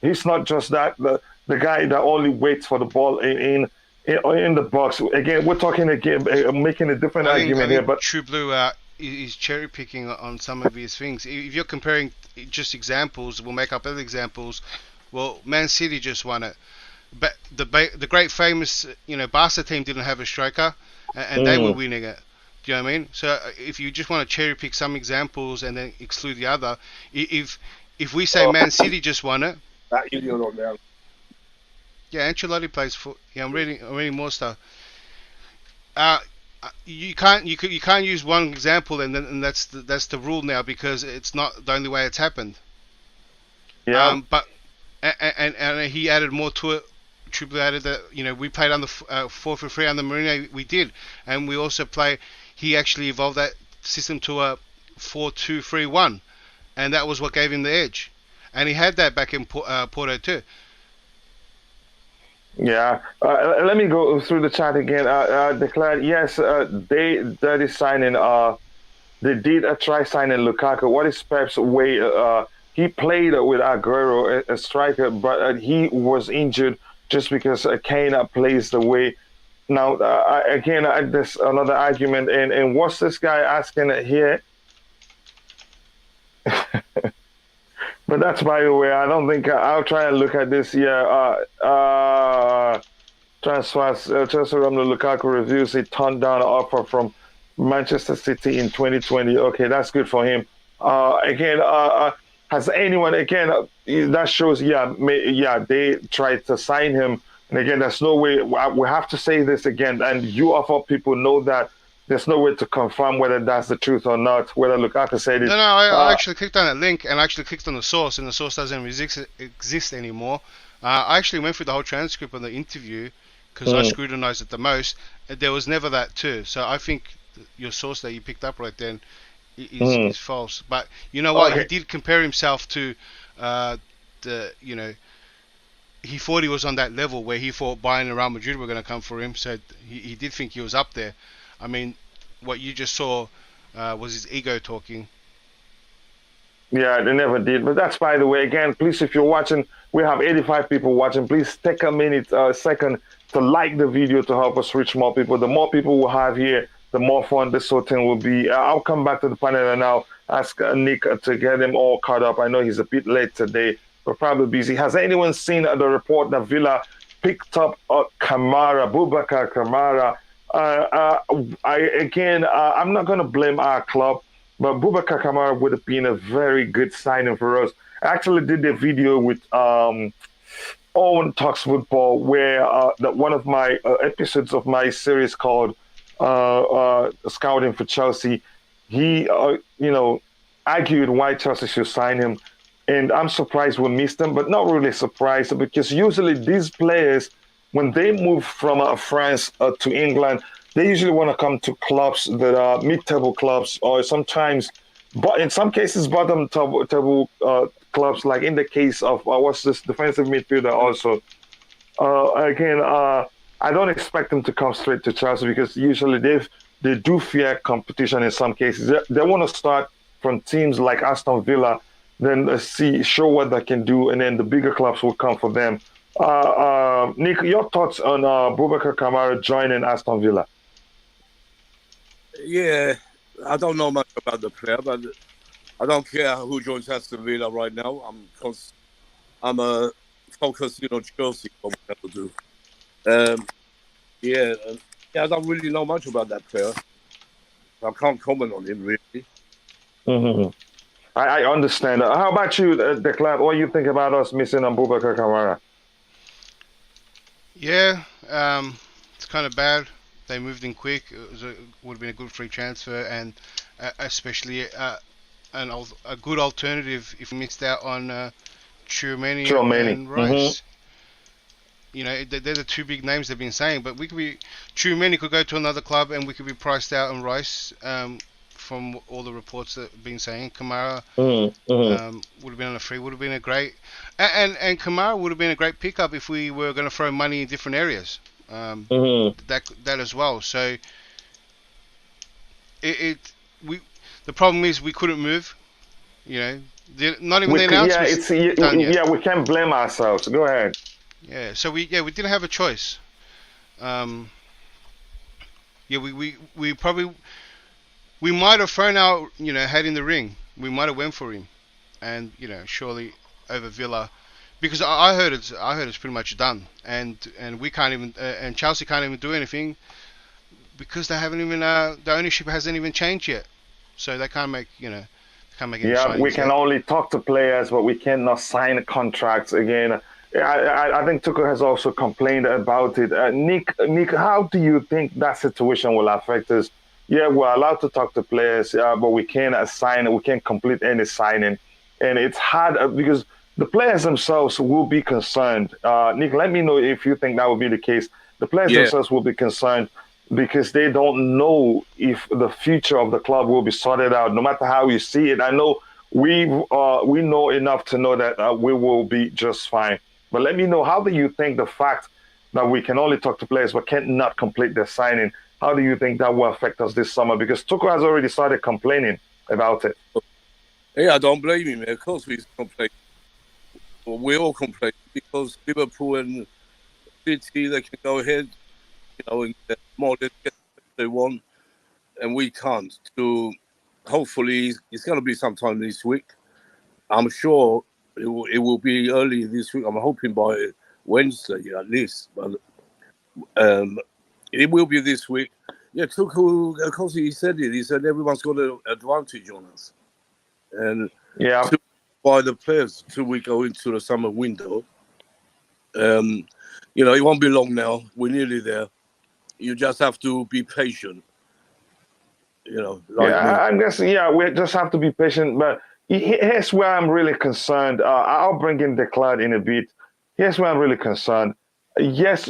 He's not just that the guy that only waits for the ball in the box. Again, we're talking again, making a different argument here. But True Blue is cherry picking on some of his things. If you're comparing just examples, we'll make up other examples. Well, Man City just won it, but the great famous Barca team didn't have a striker, and they were winning it. Do you know what I mean? So if you just want to cherry pick some examples and then exclude the other, if we say Man City just won it. Yeah, Ancelotti plays for. Yeah, I'm reading more stuff. You can't use one example and that's the rule now, because it's not the only way it's happened. Yeah. But and he added more to it. Triple added that we played on the 4-3 on the Mourinho. We did, and we also play. He actually evolved that system to a 4-2-3-1, and that was what gave him the edge. And he had that back in Porto too. Yeah. Let me go through the chat again. Declared, yes, they did signing. They did try signing Lukaku. What is Pep's way? He played with Aguero, a striker, but he was injured just because Kane plays the way. Now, again, there's another argument. And what's this guy asking here? But that's by the way. I don't think I'll try and look at this here. Transfer from the Lukaku reviews. He turned down an offer from Manchester City in 2020. Okay, that's good for him. Again, has anyone? Again, that shows. They tried to sign him. And again, there's no way. We have to say this again. And you of all people know that there's no way to confirm whether that's the truth or not, whether Lukaku said it. No, I actually clicked on that link and actually clicked on the source, and the source doesn't exist anymore. I actually went through the whole transcript of the interview because I scrutinized it the most. And there was never that too. So I think your source that you picked up right then is false. But you know what? Okay. He did compare himself to he thought he was on that level where he thought Bayern and Real Madrid were going to come for him. So he did think he was up there. I mean, what you just saw was his ego talking. Yeah, they never did. But that's, by the way, again, please, if you're watching, we have 85 people watching. Please take a minute, second to like the video to help us reach more people. The more people we have here, the more fun this whole thing will be. I'll come back to the panel and I'll ask Nick to get him all caught up. I know he's a bit late today. We're probably busy. Has anyone seen the report that Villa picked up Kamara, Boubacar Kamara? I'm not going to blame our club, but Boubacar Kamara would have been a very good signing for us. I actually did a video with Owen Talks Football, where one of my episodes of my series called Scouting for Chelsea, he, argued why Chelsea should sign him. And I'm surprised we missed him, but not really surprised, because usually these players, when they move from France to England, they usually want to come to clubs that are mid-table clubs, or sometimes, but in some cases, bottom-table clubs, like in the case of, what's this defensive midfielder also. I don't expect them to come straight to Chelsea, because usually they do fear competition in some cases. They want to start from teams like Aston Villa, then show what they can do, and then the bigger clubs will come for them. Nick, your thoughts on Boubacar Kamara joining Aston Villa? Yeah, I don't know much about the player, but I don't care who joins Aston Villa right now. I'm focusing on Chelsea, what we have to do. I don't really know much about that player. I can't comment on him, really. Mm-hmm. I understand. How about you, Declan? What do you think about us missing on Boubacar Kamara? Yeah, it's kind of bad. They moved in quick. It would have been a good free transfer, and especially a good alternative if we missed out on Tchouameni and Rice. Mm-hmm. You know, they're the two big names they've been saying, but Tchouameni could go to another club and we could be priced out on Rice. From all the reports that have been saying, Kamara would have been on a free, would have been a great, and Kamara would have been a great pickup if we were going to throw money in different areas. That as well. So the problem is we couldn't move. You know, not even the announcements. We can't blame ourselves. Go ahead. Yeah. So we didn't have a choice. We probably. We might have thrown our, head in the ring. We might have went for him, and surely over Villa, because I heard it's pretty much done, and we can't even, and Chelsea can't even do anything because they haven't even the ownership hasn't even changed yet, so they can't make any signings we can only talk to players, but we cannot sign contracts again. I think Tuchel has also complained about it. Nick, how do you think that situation will affect us? Yeah, we're allowed to talk to players, but we can't we can't complete any signing. And it's hard because the players themselves will be concerned. Nick, let me know if you think that will be the case. The players themselves will be concerned because they don't know if the future of the club will be sorted out, no matter how you see it. I know we know enough to know that we will be just fine. But let me know, how do you think the fact that we can only talk to players but cannot complete their signing, how do you think that will affect us this summer? Because Tuchel has already started complaining about it. Yeah, I don't blame him. Of course we complain. Well, we all complain because Liverpool and City, they can go ahead, and more or less get what they want, and we can't. So hopefully it's going to be sometime this week. I'm sure it will be early this week. I'm hoping by Wednesday at least, but it will be this week. Yeah, Tuchel, of course, he said it. He said everyone's got an advantage on us. And by the players till we go into the summer window, it won't be long now. We're nearly there. You just have to be patient. like Yeah, me. I guess, yeah, we just have to be patient. But here's where I'm really concerned. I'll bring in Declan in a bit. Here's where I'm really concerned. Yes,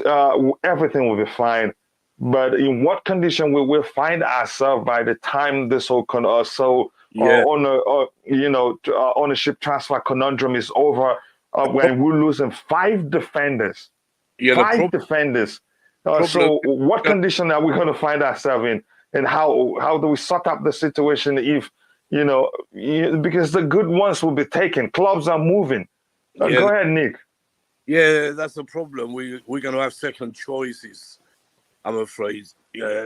everything will be fine. But in what condition we will find ourselves by the time this whole Yeah, ownership transfer conundrum is over, when we're losing five defenders, yeah. The five defenders. problem, So what condition are we going to find ourselves in, and how do we sort out the situation if because the good ones will be taken, clubs are moving. yeah, Go ahead, Nick. yeah. That's the problem. We're going to have second choices. I'm afraid. Yeah,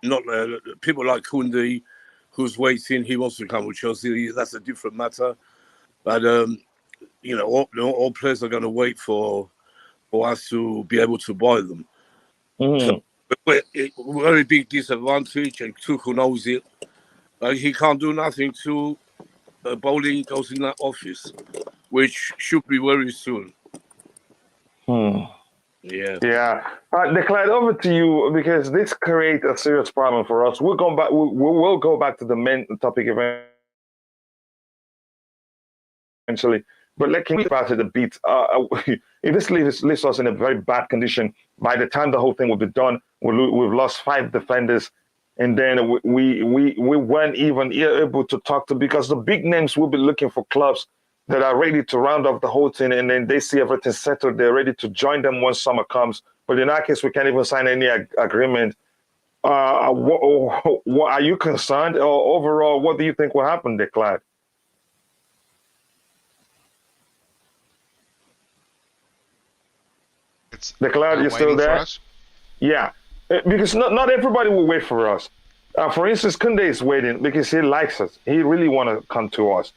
not people like Kundi, who's waiting. He wants to come with Chelsea. That's a different matter. But all players are going to wait for us to be able to buy them. So Mhm. we're very big disadvantage, and Tuchel knows it. He can't do nothing till Bowling goes in that office, which should be very soon. Hmm. Yeah. Yeah, Declan, over to you because this creates a serious problem for us. We'll go back. We'll go back to the main topic eventually, but let's think about it a bit. If this leaves us in a very bad condition, by the time the whole thing will be done, we've lost five defenders, and then we weren't even able to talk to, because the big names will be looking for clubs that are ready to round off the whole thing, and then they see everything settled. They're ready to join them once summer comes. But in our case, we can't even sign any agreement. What are you concerned? Or overall, what do you think will happen, Declan? It's Declan, you still waiting for there? us. Yeah, because not everybody will wait for us. For instance, Kunde is waiting because he likes us. He really want to come to us.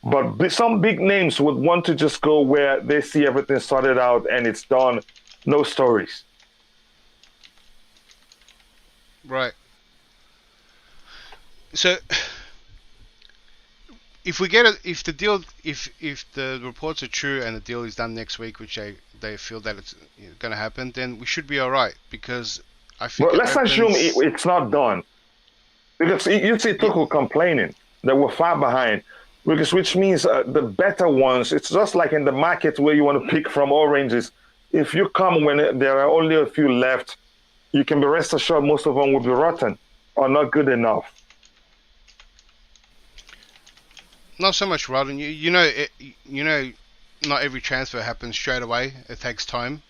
But some big names would want to just go where they see everything sorted out and it's done. No stories. Right. So if we get it, if the deal, if the reports are true and the deal is done next week, which they feel that it's going to happen, then we should be all right, because I think But it let's assume opens. it's not done. Because you see Yeah, Tuchel complaining that we're far behind. Because which means the better ones, it's just like in the market where you want to pick from oranges. If you come when there are only a few left, you can be rest assured most of them will be rotten or not good enough. not so much rotten. You know, not every transfer happens straight away. It takes time.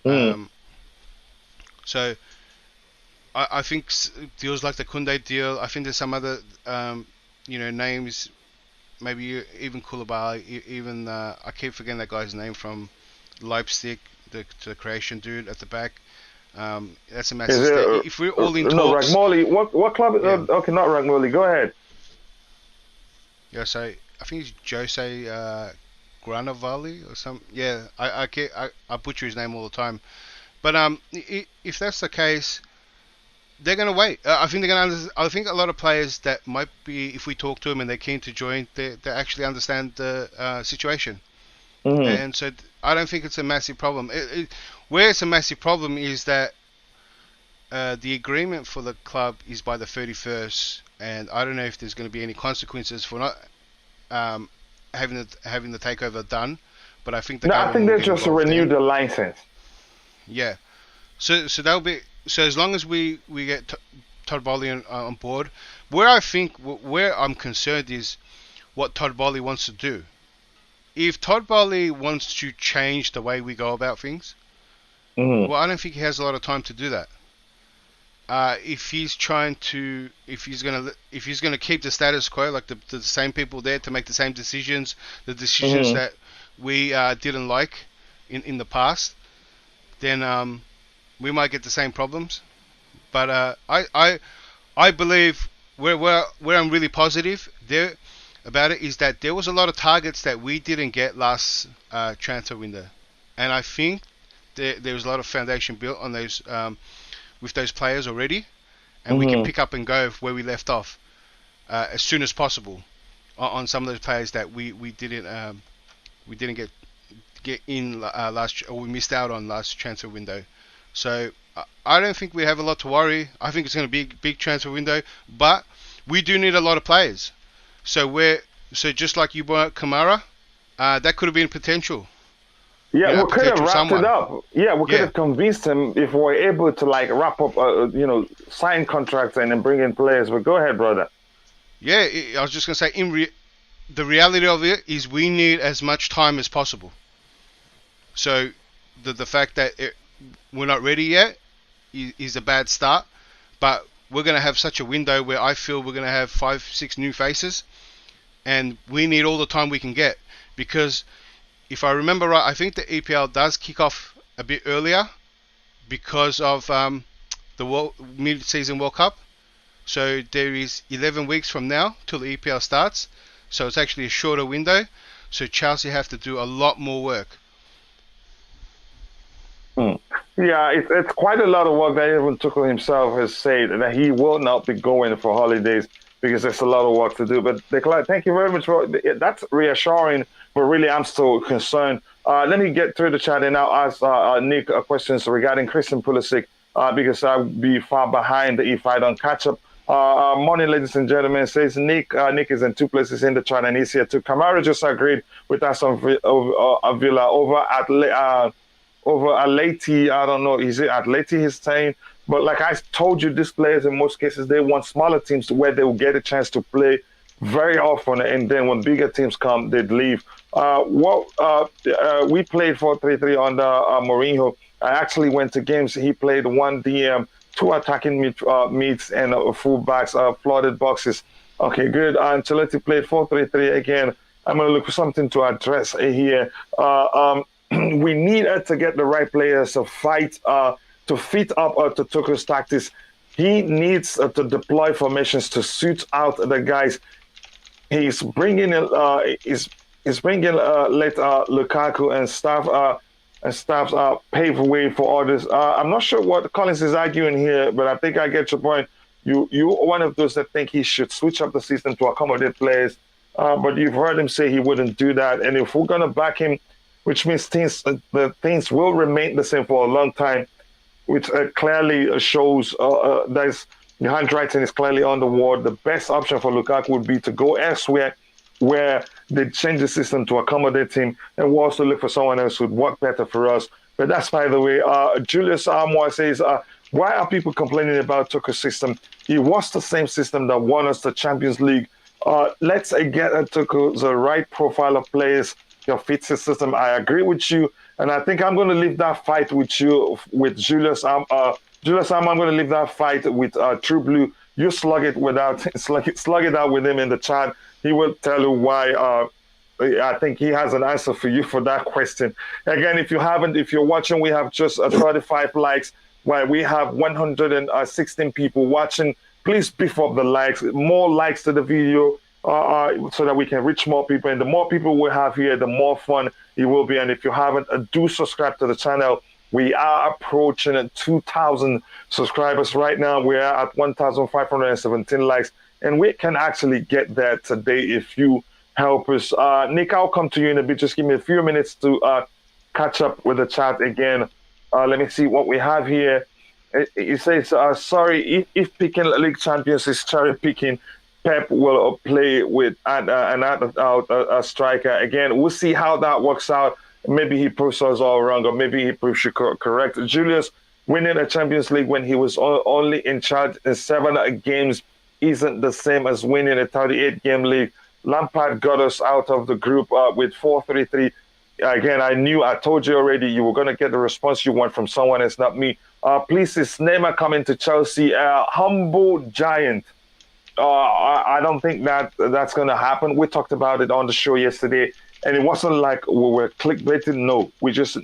Mm. Um, so I think deals like the Kunde deal. I think there's some other names. Maybe even Koulibaly, even I keep forgetting that guy's name from Leipzig, the Croatian dude at the back. That's a Is massive it step. If we're all in no talks, Ragmoli? What club? yeah, Okay, not Ragmoli. Go ahead. yeah. So I think it's Jose Granavali or some. Yeah, I butcher his name all the time. But if that's the case, they're going to wait. I think they're going to. I think a lot of players that might be, if we talk to them and they're keen to join, they actually understand the situation. Mm-hmm. And so I don't think it's a massive problem. Where it's a massive problem is that the agreement for the club is by the 31st, and I don't know if there's going to be any consequences for not um, having the takeover done. But I think the No, I think government will they get just involved renewed then. the license. Yeah. So that'll be, so as long as we get Todd Bowley on board. Where I'm concerned is what Todd Bowley wants to do. If Todd Bowley wants to change the way we go about things, Mm-hmm. well, I don't think he has a lot of time to do that. If he's trying to, if he's gonna keep the status quo, like the same people there to make the same decisions, the decisions Mm-hmm. that we didn't like in the past, then we might get the same problems. But I believe where I'm really positive there about it is that there was a lot of targets that we didn't get last transfer window, and I think there was a lot of foundation built on those with those players already, and we can Mm-hmm. pick up and go where we left off as soon as possible on some of those players that we didn't get in last, or we missed out on last transfer window. So I don't think we have a lot to worry. I think it's going to be a big transfer window, but we do need a lot of players. So just like you brought Kamara, that could have been potential. Yeah, we could have Potential wrapped someone. it up. Yeah, we could have convinced him if we were able to like wrap up, sign contracts and then bring in players. But go ahead, brother. Yeah, I was just going to say, the reality of it is we need as much time as possible. So the fact that we're not ready yet is a bad start, but we're going to have such a window where I feel we're going to have 5-6 new faces, and we need all the time we can get, because if I remember right, I think the EPL does kick off a bit earlier because of the mid-season World Cup. So there is 11 weeks from now till the EPL starts. So it's actually a shorter window. So Chelsea have to do a lot more work. Yeah, it's quite a lot of work that even Tuchel himself has said that he will not be going for holidays because there's a lot of work to do. But Declan, thank you very much for that's reassuring. But really, I'm still concerned. Let me get through the chat and now ask Nick questions regarding Christian Pulisic because I'll be far behind if I don't catch up. Morning, ladies and gentlemen, says Nick. Nick is in two places in the chat and he's here too. Kamara just agreed with us on Villa over Atleti. I don't know, is it Atleti he's saying? But like I told you, these players in most cases, they want smaller teams where they will get a chance to play very often, and then when bigger teams come, they'd leave. We played 4-3-3 under Mourinho. I actually went to games. He played one DM, two attacking mids, and fullbacks, flooded boxes. Okay, good. Ancelotti played 4-3-3 again. I'm going to look for something to address here. We need to get the right players to fight, to fit up to Tuchel's tactics. He needs to deploy formations to suit out the guys. He's bringing let Lukaku and staff pave the way for others. I'm not sure what Collins is arguing here, but I think I get your point. You one of those that think he should switch up the system to accommodate players, but you've heard him say he wouldn't do that. And if we're gonna back him, which means things will remain the same for a long time, which clearly shows the handwriting is clearly on the wall. The best option for Lukaku would be to go elsewhere where they change the system to accommodate him, and we'll also look for someone else who would work better for us. But that's by the way. Julius Armour says, why are people complaining about Tuchel's system? It was the same system that won us the Champions League. Let's get Tuchel the right profile of players that fits his system. I agree with you, and I think I'm going to leave that fight with you, with Julius Julius, I'm going to leave that fight with True Blue. You slug it out with him in the chat. He will tell you why. I think he has an answer for you for that question. Again, if you're watching, we have just 35 likes. While we have 116 people watching. Please beef up the likes. More likes to the video so that we can reach more people. And the more people we have here, the more fun it will be. And if you haven't, do subscribe to the channel. We are approaching 2,000 subscribers right now. We are at 1,517 likes, and we can actually get there today if you help us. Nick, I'll come to you in a bit. Just give me a few minutes to catch up with the chat again. Let me see what we have here. It says, sorry, if picking league champions is cherry picking, Pep will play with an out striker. Again, we'll see how that works out. Maybe he proves us all wrong, or maybe he proves you correct. Julius winning a Champions League when he was only in charge in 7 games isn't the same as winning a 38-game league. Lampard got us out of the group with 4-3-3. Again, I told you already, you were going to get the response you want from someone else, not me. Please, is Neymar coming to Chelsea? Humble giant. I don't think that's going to happen. We talked about it on the show yesterday. And it wasn't like we were clickbaiting. No, we just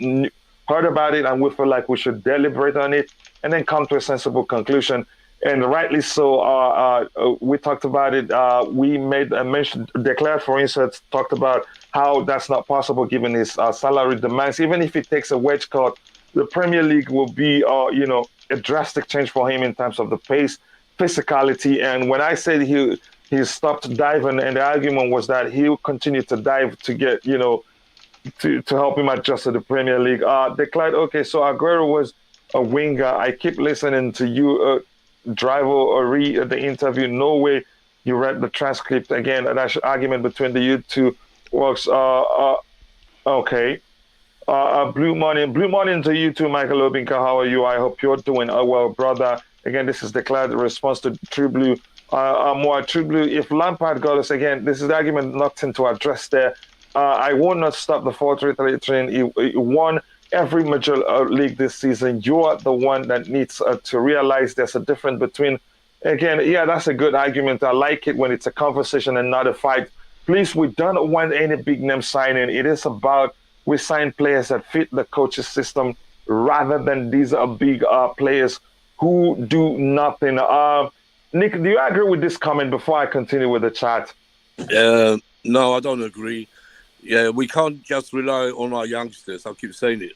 heard about it and we feel like we should deliberate on it and then come to a sensible conclusion. And rightly so, we talked about it. We made a mention, Declared, for instance, talked about how that's not possible given his salary demands. Even if he takes a wedge cut, the Premier League will be, a drastic change for him in terms of the pace, physicality. And when I said he stopped diving, and the argument was that he'll continue to dive to get, to help him adjust to the Premier League. Declared, okay, so Aguero was a winger. I keep listening to you, drive or read the interview. No way you read the transcript again. That argument between the you two works. Okay. Blue morning to you too, Michael Obinka. How are you? I hope you're doing well, brother. Again, this is declared response to True Blue. More True Blue. If Lampard got us again, this is the argument, nothing to address there. I will not stop the 4-3-3 train. He won every major league this season. You are the one that needs to realize there's a difference between. Again, yeah, that's a good argument. I like it when it's a conversation and not a fight. Please, we don't want any big name signing. It is about we sign players that fit the coach's system rather than these big players who do nothing. Nick, do you agree with this comment before I continue with the chat? No, I don't agree. Yeah, we can't just rely on our youngsters. I keep saying it.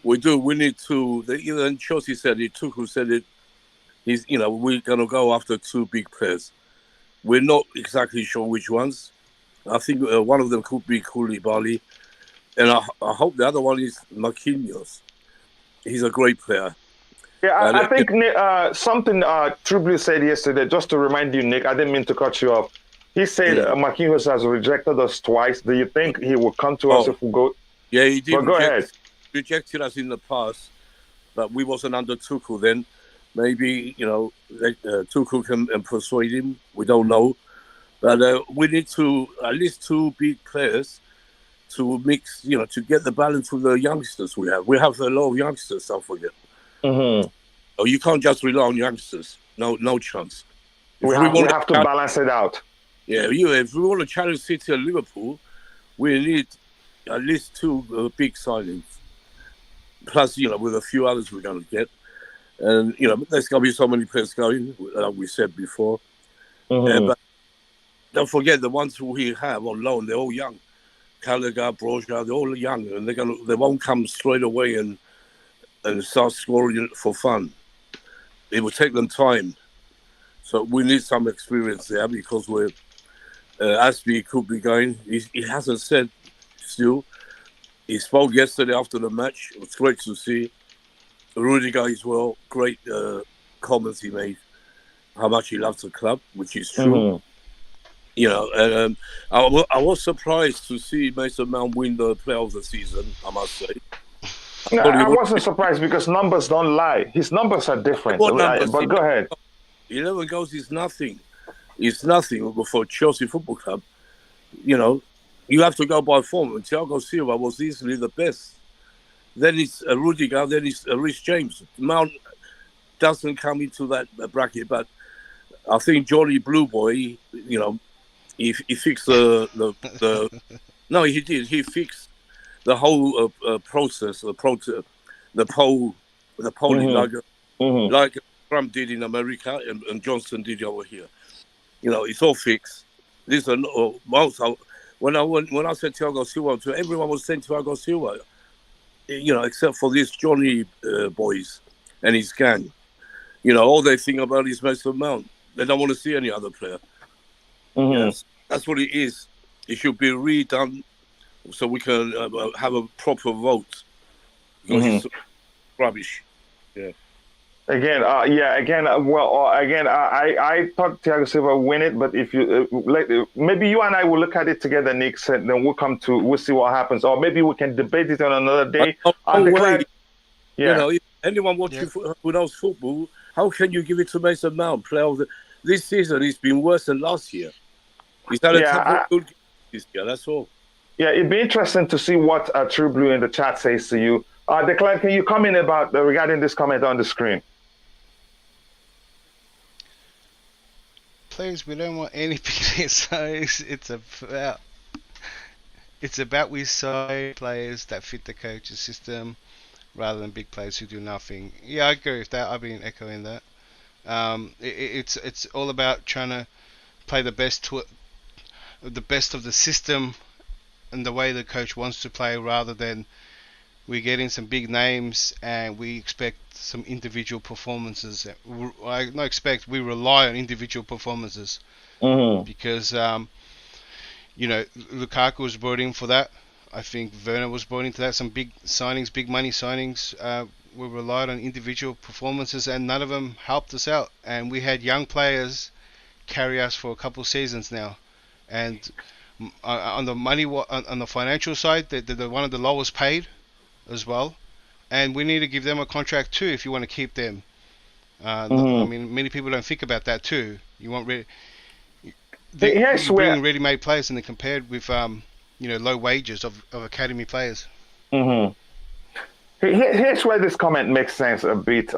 We do. We need to. Even Chelsea said it. Tuchel said it. We're going to go after two big players. We're not exactly sure which ones. I think one of them could be Koulibaly. And I hope the other one is Marquinhos. He's a great player. Yeah, I think something True Blue said yesterday, just to remind you, Nick, I didn't mean to cut you off. He said Marquinhos has rejected us twice. Do you think he will come to us if we go? Yeah, he did. Well, go ahead. Rejected us in the past, but we wasn't under Tuchel then. Maybe, Tuchel can persuade him. We don't know. But we need to, at least two big players to mix, to get the balance with the youngsters we have. We have a lot of youngsters, don't forget. Mm-hmm. Oh, you can't just rely on youngsters. No chance. We have to balance it out. Yeah, if we want to challenge City and Liverpool, we need at least two big signings. Plus, with a few others we're going to get. And, there's going to be so many players going, like we said before. Mm-hmm. But don't forget, the ones who we have on loan, they're all young. Gallagher, Broja, they're all young. And they won't come straight away and start scoring for fun. It will take them time. So we need some experience there because Aspie could be going. He hasn't said still. He spoke yesterday after the match. It was great to see. Rudiger as well. Great comments he made. How much he loves the club, which is true. Mm-hmm. I was surprised to see Mason Mount win the Player of the Season, I must say. I wasn't surprised because numbers don't lie. His numbers are different. But go ahead. 11 goals is nothing. It's nothing for Chelsea Football Club. You have to go by form. Thiago Silva was easily the best. Then it's Rudiger, then it's Rhys James. Mount doesn't come into that bracket, but I think Johnny Blue Boy, he fixed the no, he did. He fixed the whole process, the polling, like Trump did in America and Johnson did over here. It's all fixed. Listen, when I said Thiago Silva, everyone was saying Thiago Silva, except for these Johnny boys and his gang. All they think about is Mason Mount. They don't want to see any other player. Mm-hmm. Yes, that's what it is. It should be redone so we can have a proper vote. Because it's rubbish. Yeah. Again, I thought Thiago Silva win it, but if you maybe you and I will look at it together, Nick, and then we'll see what happens, or maybe we can debate it on another day. If anyone watching who knows football, how can you give it to Mason Mount? This season, he's been worse than last year. He's had a couple of good games this year. That's all. Yeah, it'd be interesting to see what True Blue in the chat says to you. Declan, can you comment about regarding this comment on the screen? Please, we don't want any big size. It's about we sign players that fit the coach's system rather than big players who do nothing. Yeah, I agree with that. I've been echoing that. It's all about trying to play the best of the system and the way the coach wants to play, rather than we get in some big names and we expect some individual performances. We rely on individual performances because Lukaku was brought in for that. I think Werner was brought into that. Some big signings, big money signings we relied on individual performances, and none of them helped us out. And we had young players carry us for a couple of seasons now. And on the on the financial side, they're one of the lowest paid as well. And we need to give them a contract too if you want to keep them. I mean, many people don't think about that too. You want you bring in ready-made players, and they're compared with low wages of academy players. Here's where this comment makes sense a bit.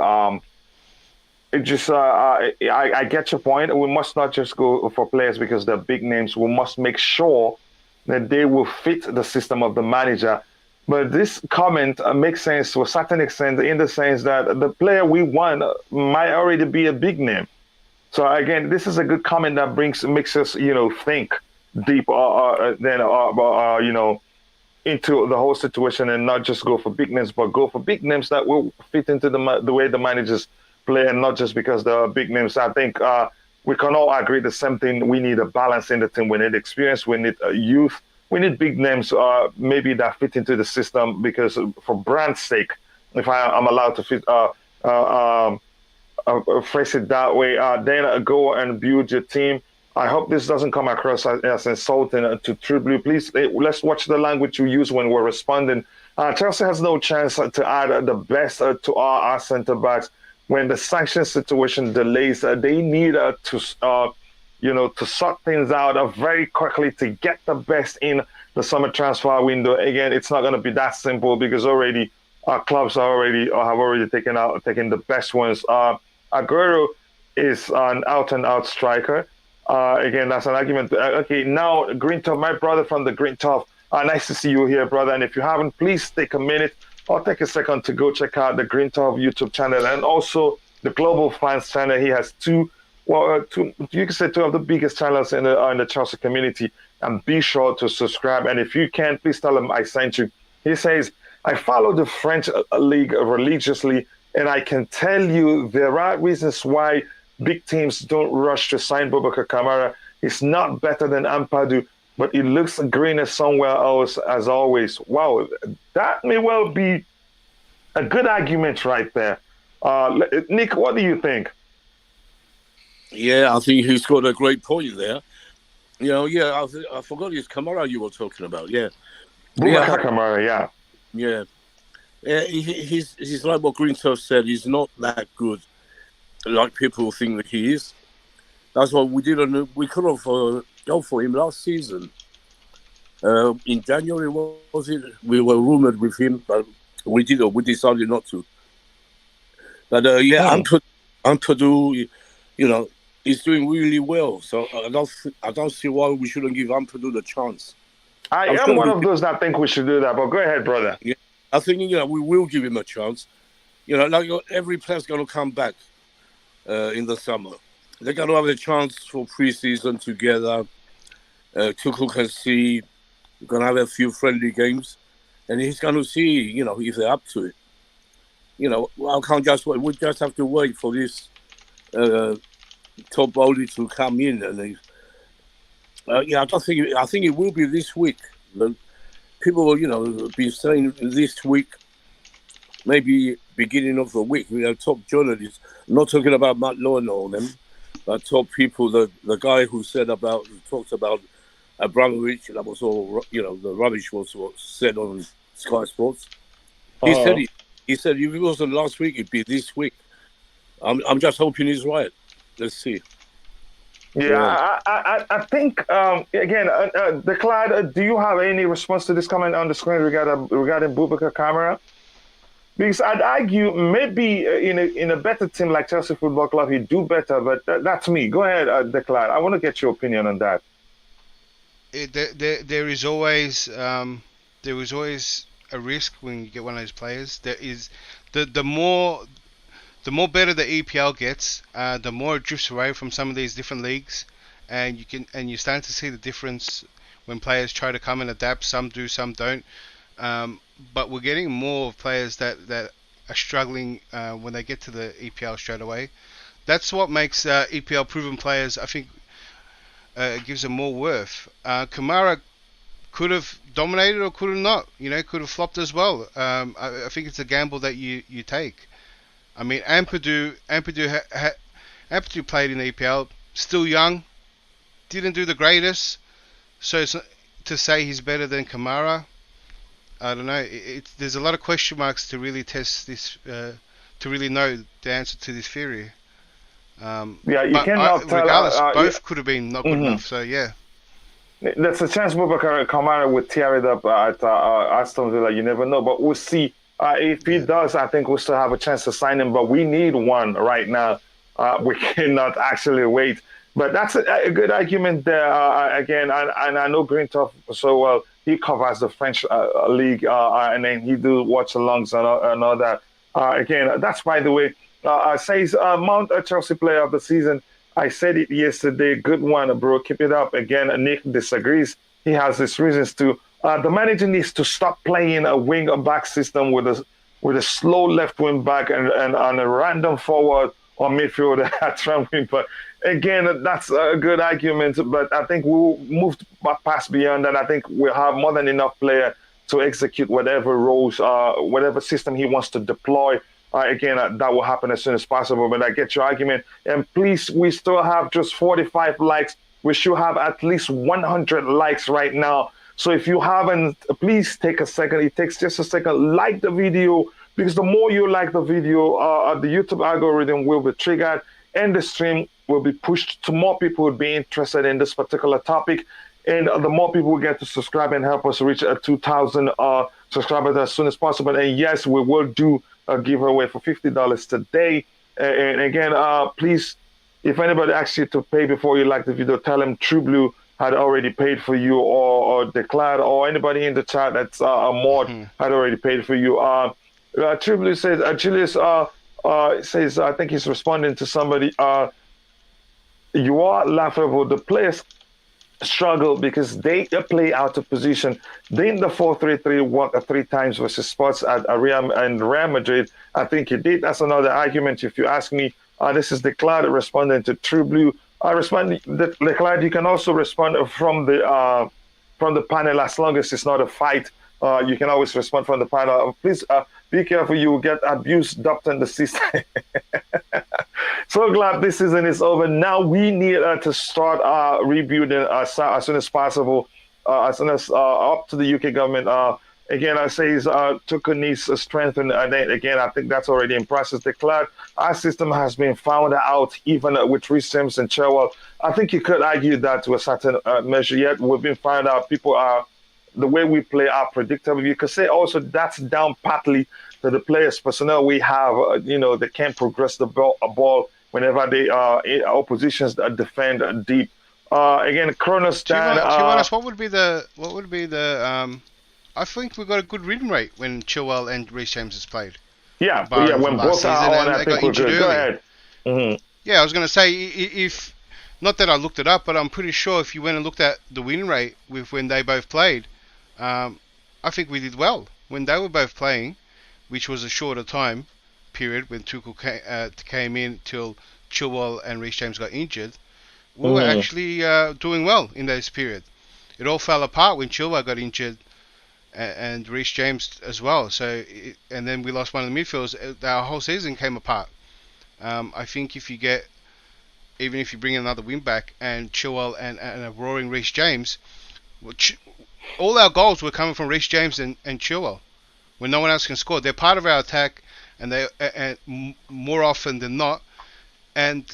It just I get your point. We must not just go for players because they're big names. We must make sure that they will fit the system of the manager. But this comment makes sense to a certain extent, in the sense that the player we want might already be a big name. So again, this is a good comment that makes us think deep into the whole situation, and not just go for big names, but go for big names that will fit into the way the managers play, and not just because they're big names. I think we can all agree the same thing. We need a balance in the team. We need experience. We need youth. We need big names, maybe that fit into the system, because for brand's sake, if I'm allowed to phrase it that way, then go and build your team. I hope this doesn't come across as insulting to True Blue. Please, let's watch the language we use when we're responding. Chelsea has no chance to add the best to our centre backs when the sanction situation delays. They need to sort things out very quickly to get the best in the summer transfer window. Again, it's not going to be that simple, because already our clubs have already taken the best ones. Aguero is an out-and-out striker. Again, that's an argument. Okay, now Greentop, my brother from the Greentop. Nice to see you here, brother. And if you haven't, please take a minute or take a second to go check out the Greentop YouTube channel, and also the Global Fans channel. He has two of the biggest channels in the Chelsea community. And be sure to subscribe. And if you can, please tell him I sent you. He says, I follow the French league religiously, and I can tell you there are reasons why big teams don't rush to sign Boubacar Kamara. He's not better than Ampadu, but he looks greener somewhere else, as always. Wow, that may well be a good argument right there. Nick, what do you think? Yeah, I think he's got a great point there. I forgot it's Kamara you were talking about. Yeah, Boubacar Kamara. Yeah. He's like what Greentop said. He's not that good, like people think that he is. That's why we didn't. We could have gone for him last season. In January, was it? We were rumored with him, but we didn't. We decided not to. But Ampadu, he's doing really well. So I don't see why we shouldn't give Ampadu the chance. I am one of those that think we should do that. But go ahead, brother. Yeah, I think we will give him a chance. Every player's going to come back in the summer. They're going to have a chance for pre-season together. Tuchel can see. We're going to have a few friendly games, and he's going to see, if they're up to it. I can't just wait. We just have to wait for this top body to come in, and I think it will be this week. People will, be saying this week, maybe beginning of the week. We have top journalists, not talking about Matt Lowe and all them, but top people. The guy who talked about Abramovich, that was all, the rubbish was said on Sky Sports. He said if it wasn't last week, it'd be this week. I'm just hoping he's right. Let's see. Yeah, I think again, Declan, do you have any response to this comment on the screen regarding Boubacar Kamara? Because I'd argue maybe in a better team like Chelsea Football Club, he'd do better. But that's me. Go ahead, Declan. I want to get your opinion on that. There is always a risk when you get one of those players. There is the more better the EPL gets, the more it drifts away from some of these different leagues, and you're starting to see the difference when players try to come and adapt. Some do, some don't. But we're getting more players that are struggling when they get to the EPL straight away. That's what makes EPL proven players, I think, gives them more worth. Kamara could have dominated or could have not. Could have flopped as well. I think it's a gamble that you take. I mean, Ampadu played in the EPL, still young, didn't do the greatest. So to say he's better than Kamara, I don't know. There's a lot of question marks to really test this, to really know the answer to this theory. You cannot tell. Regardless, both could have been not good enough. So yeah. There's a chance Boubacar Kamara would tear it up at Aston Villa. You never know, but we'll see. If he does, I think we'll still have a chance to sign him. But we need one right now. We cannot actually wait. But that's a good argument there. Again, and I know Greentuff so well. He covers the French league, and then he do watch-alongs and all that. Again, that's, by the way, says Mount a Chelsea player of the season. I said it yesterday. Good one, bro. Keep it up. Again, Nick disagrees. He has his reasons too. The manager needs to stop playing a wing-back system with a slow left wing back and a random forward or midfielder at right wing. But again, that's a good argument. But I think we'll move past beyond that. I think we'll have more than enough player to execute whatever roles, whatever system he wants to deploy. Again, that will happen as soon as possible. But I get your argument. And please, we still have just 45 likes. We should have at least 100 likes right now. So if you haven't, please take a second. It takes just a second. Like the video, because the more you like the video, the YouTube algorithm will be triggered and the stream will be pushed to more people who would be interested in this particular topic. And the more people will get to subscribe and help us reach 2,000 subscribers as soon as possible. And yes, we will do a giveaway for $50 today. And again, please, if anybody asks you to pay before you like the video, tell them True Blue had already paid for you, or declared, or anybody in the chat that's a mod had already paid for you. True Blue says, Julius says, I think he's responding to somebody. You are laughable. The players struggle because they play out of position. Didn't the 4-3-3 work 3 times versus Sports at Real Madrid? I think it did. That's another argument, if you ask me. This is Declared responding to True Blue. Declared, you can also respond from the panel as long as it's not a fight. You can always respond from the panel. Please be careful, you will get abused, dumped in the system. So glad this season is over. Now we need to start rebuilding as soon as possible, as soon as up to the UK government. Again, I say Tuchel needs to strengthen. Again, I think that's already in process. Declared, our system has been found out, even with Reece James and Chilwell. I think you could argue that to a certain measure. Yet we've been found out. People are, the way we play are predictable. You could say also that's down partly to the players' personnel we have. They can't progress the ball whenever they oppositions defend deep. Again, Kronos Dan. What would be the I think we got a good win rate when Chilwell and Reece James has played. Yeah, when both are on, I think we're good. Go ahead. Mm-hmm. Yeah, I was going to say, if not that I looked it up, but I'm pretty sure if you went and looked at the win rate with when they both played, I think we did well when they were both playing, which was a shorter time period when Tuchel came in till Chilwell and Reece James got injured. We were actually doing well in those period. It all fell apart when Chilwell got injured and Reece James as well. So, and then we lost one of the midfielders. Our whole season came apart. I think even if you bring another win back and Chilwell and a roaring Reece James, all our goals were coming from Reece James and Chilwell. When no one else can score, they're part of our attack, and more often than not, and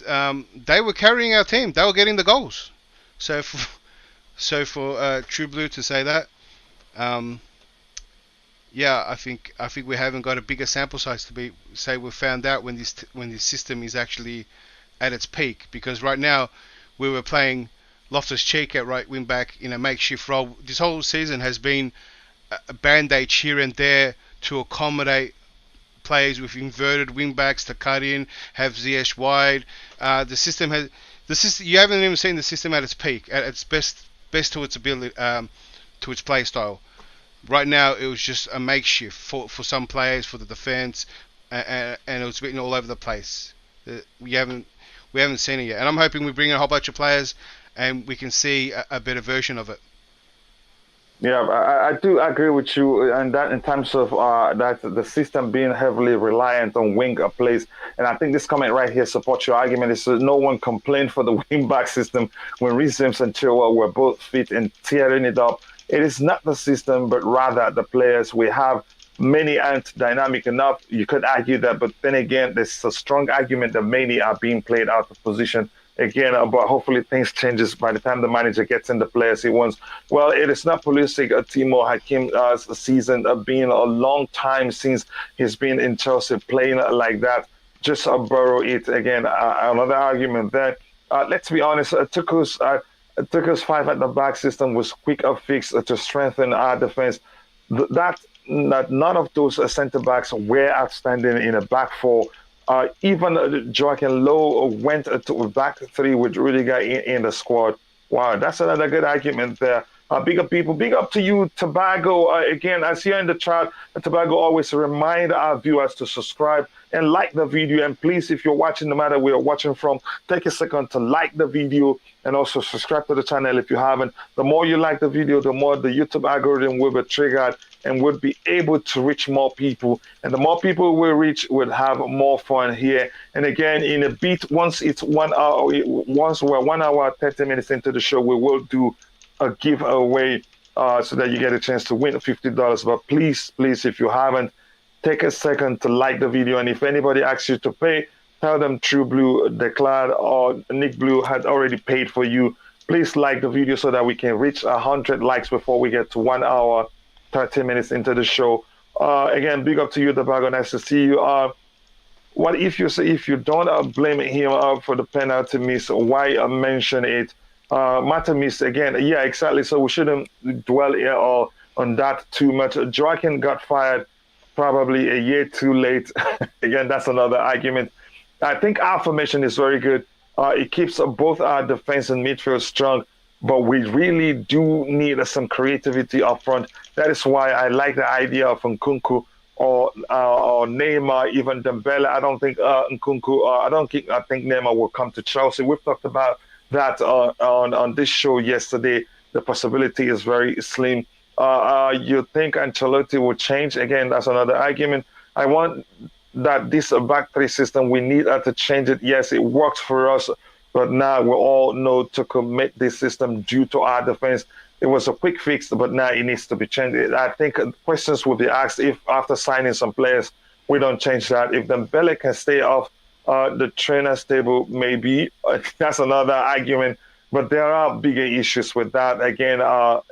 they were carrying our team. They were getting the goals. So for True Blue to say that, I think we haven't got a bigger sample size to say we've found out when this system is actually at its peak. Because right now we were playing Loftus-Cheek at right wing back in a makeshift role. This whole season has been a bandage here and there to accommodate players with inverted wing backs to cut in, have Ziyech wide. You haven't even seen the system at its peak, at its best to its ability, to its play style. Right now, it was just a makeshift for some players, for the defense, and it was written all over the place. We haven't seen it yet, and I'm hoping we bring in a whole bunch of players and we can see a better version of it. Yeah, I do agree with you, and that in terms of that the system being heavily reliant on wing plays, and I think this comment right here supports your argument. Is no one complained for the wing back system when Reece James and Chilwell were both fit and tearing it up. It is not the system, but rather the players we have. Many aren't dynamic enough. You could argue that, but then again, there's a strong argument that many are being played out of position again. But hopefully things changes by the time the manager gets in the players he wants. Well, it is not Pulisic, Timo Hakim season. Being a long time since he's been in Chelsea playing like that. Just borrow it again. Another argument there. Let's be honest. Tuchel's five at the back system was quick a fix to strengthen our defense. That none of those centre backs were outstanding in a back four. Even Joachim Low went to a back three with Rudiger in the squad. Wow, that's another good argument there. Big up people, big up to you, Tobago. Again, as here in the chat, Tobago always remind our viewers to subscribe and like the video. And please, if you're watching, no matter where you're watching from, take a second to like the video and also subscribe to the channel if you haven't. The more you like the video, the more the YouTube algorithm will be triggered and would be able to reach more people. And the more people we reach, we'll have more fun here. And again, in a bit, once it's 1 hour, once we're 1 hour, 30 minutes into the show, we will do a giveaway so that you get a chance to win $50. But please, if you haven't, take a second to like the video. And if anybody asks you to pay, tell them True Blue declared or Nick Blue had already paid for you. Please like the video so that we can reach 100 likes before we get to 1 hour, 30 minutes into the show. Again, big up to you, Tobago. Nice to see you. What if you say if you don't blame him for the penalty miss? Why mention it? Mata miss again. Yeah, exactly. So we shouldn't dwell here on that too much. Joaquin got fired probably a year too late. Again, that's another argument. I think our formation is very good. It keeps both our defense and midfield strong, but we really do need some creativity up front. That is why I like the idea of Nkunku or Neymar, even Dembele. I don't think Nkunku. I think Neymar will come to Chelsea. We've talked about that on this show yesterday. The possibility is very slim. You think Ancelotti will change? Again, that's another argument. I want that this back three system, we need to change it. Yes, it works for us, but now we all know to commit this system due to our defense. It was a quick fix, but now it needs to be changed. I think questions will be asked if after signing some players, we don't change that. If Dembele can stay off the trainer's table, maybe. That's another argument. But there are bigger issues with that. Again,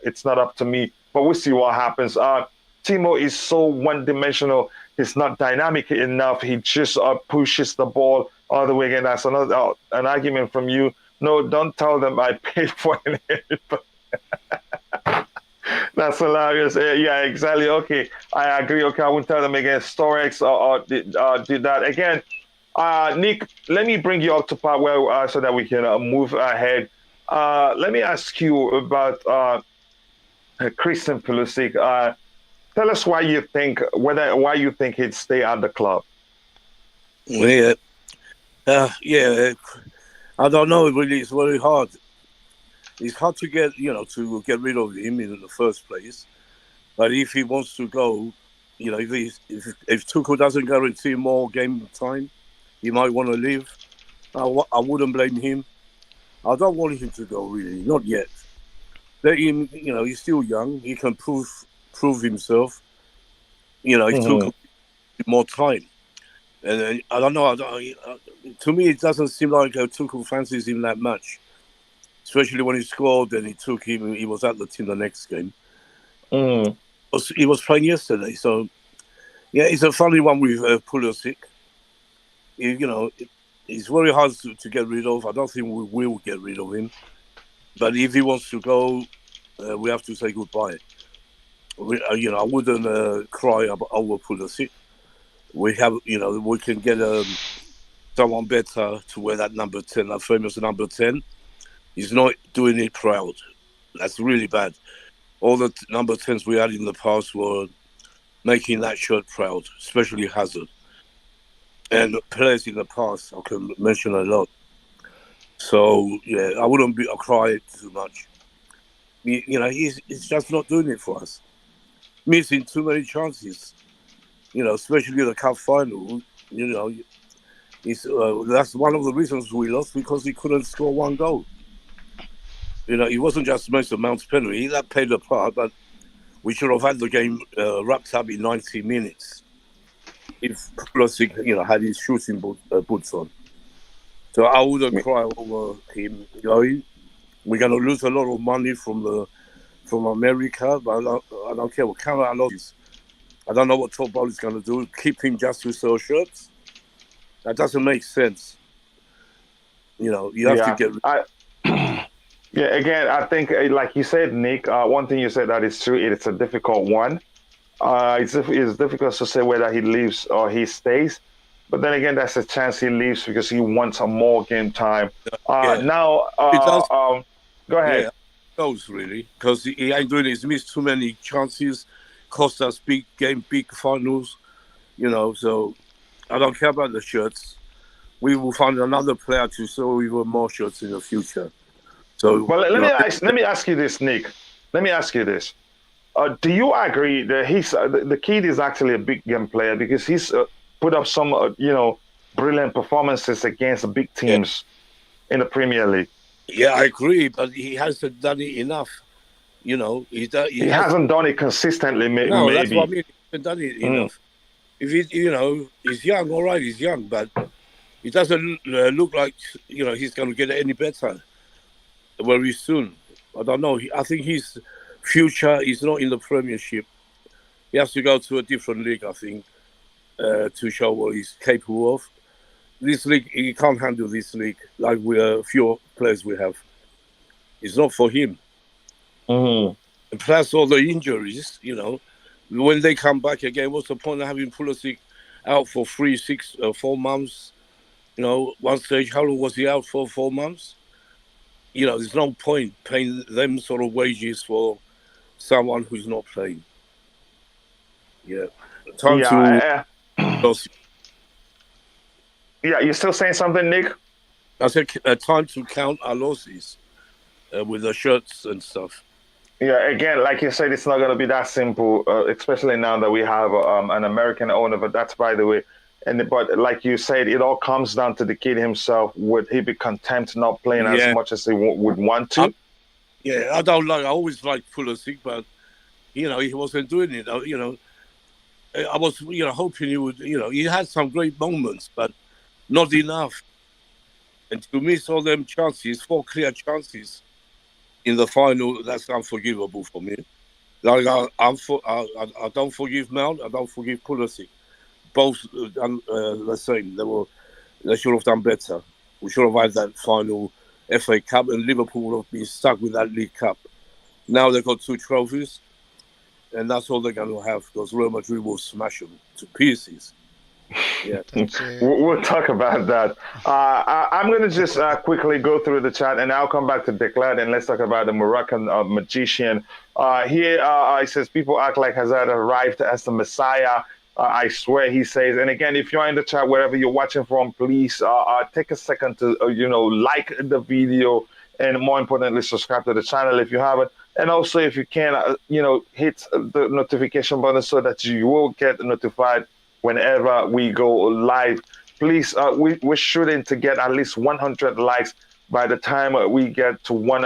it's not up to me. But we'll see what happens. Timo is so one-dimensional. He's not dynamic enough. He just pushes the ball all the way. Again, that's another an argument from you. No, don't tell them I paid for it. That's hilarious. Yeah, exactly. Okay, I agree. Okay, I won't tell them again. Storex did that again. Nick, let me bring you up to part where so that we can move ahead. Let me ask you about Christian Pulisic. Tell us why you think he'd stay at the club. Yeah, I don't know. Really, it's very hard. It's hard to get rid of him in the first place. But if he wants to go, if Tuchel doesn't guarantee more game time, he might want to leave. I wouldn't blame him. I don't want him to go, really, not yet. Let him, he's still young. He can prove himself. It took more time. And I don't know. To me, it doesn't seem like Tuchel fancies him that much. Especially when he scored and he was at the team the next game. He was playing yesterday. So, yeah, it's a funny one with Pulisic. It's very hard to get rid of. I don't think we will get rid of him. But if he wants to go, we have to say goodbye. I wouldn't cry over Pulisic. We have, we can get someone better to wear that number 10, that famous number 10. He's not doing it proud. That's really bad. All the number 10s we had in the past were making that shirt proud, especially Hazard. And players in the past, I can mention a lot. So, yeah, I wouldn't cry too much. He's just not doing it for us. Missing too many chances. Especially the cup final. That's one of the reasons we lost, because he couldn't score one goal. It wasn't just Mason Mount's penalty that played a part, but we should have had the game wrapped up in 90 minutes if Pulisic, had his shooting boots on. So I wouldn't cry over him going. We're going to lose a lot of money from America, but I don't care what count our losses. I don't know what Top Ball is going to do. Keep him just to sell shirts? That doesn't make sense. You have to get. Yeah, again, I think, like you said, Nick, one thing you said that is true. It's a difficult one. It's difficult to say whether he leaves or he stays. But then again, that's a chance he leaves because he wants some more game time. Now, go ahead. Yeah, goes really, because he ain't doing it. He's missed too many chances, cost us big finals. So I don't care about the shirts. We will find another player to sell even more shirts in the future. So, well, let me ask you this, Nick. Let me ask you this. Do you agree that the kid is actually a big game player because he's put up some brilliant performances against big teams in the Premier League? Yeah, I agree, but he hasn't done it enough. He hasn't done it consistently. No, maybe. That's what I mean. He hasn't done it enough. If he's young, all right, he's young, but he doesn't look like he's going to get any better very soon. I don't know. I think his future is not in the Premiership. He has to go to a different league, I think, to show what he's capable of. This league, he can't handle this league like a few players we have. It's not for him. Mm-hmm. And plus all the injuries, when they come back again, what's the point of having Pulisic out for 3, 6, 4 months? One stage, how long was he out for? 4 months? There's no point paying them sort of wages for someone who's not playing. Yeah. Yeah, you're still saying something, Nick? I said time to count our losses with the shirts and stuff. Yeah, again, like you said, it's not going to be that simple, especially now that we have an American owner, but that's by the way. But like you said, it all comes down to the kid himself. Would he be content not playing as much as he would want to? I always liked Pulisic, but, he wasn't doing it. I was, hoping he would, he had some great moments, but not enough. And to miss all them chances, 4 clear chances in the final, that's unforgivable for me. Like, I don't forgive Mount, I don't forgive Pulisic. Both done the same. They should have done better. We should have had that final FA Cup, and Liverpool would have been stuck with that League Cup. Now they've got 2 trophies, and that's all they're going to have, because Real Madrid will smash them to pieces. Yeah, we'll talk about that. I'm going to just quickly go through the chat, and I'll come back to Declan, and let's talk about the Moroccan magician. Here it says, people act like Hazard arrived as the Messiah. I swear, he says. And again, if you're in the chat, wherever you're watching from, please take a second to, like the video, and more importantly, subscribe to the channel if you haven't. And also, if you can, hit the notification button so that you will get notified whenever we go live. Please, we're shooting to get at least 100 likes by the time we get to 1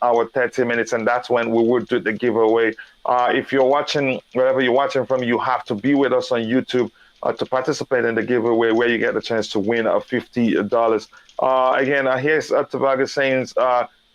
hour 30 minutes, and that's when we will do the giveaway. If you're watching, wherever you're watching from, you have to be with us on YouTube to participate in the giveaway, where you get the chance to win $50. Again, here's Tobago saying,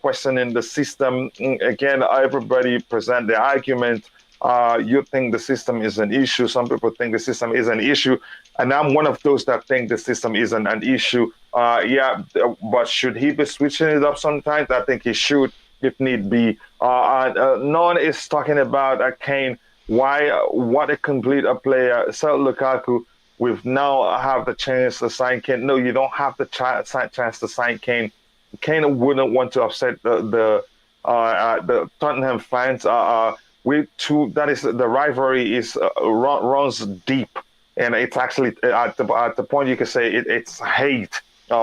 questioning the system. Again, everybody present their argument. You think the system is an issue. Some people think the system is an issue. And I'm one of those that think the system isn't an issue. But should he be switching it up sometimes? I think he should, if need be. None is talking about Kane. What a complete player. Sell Lukaku. We've now have the chance to sign Kane. No, you don't have the chance to sign Kane. Kane wouldn't want to upset the Tottenham fans. That is, the rivalry runs deep, and it's actually at the point you can say it's hate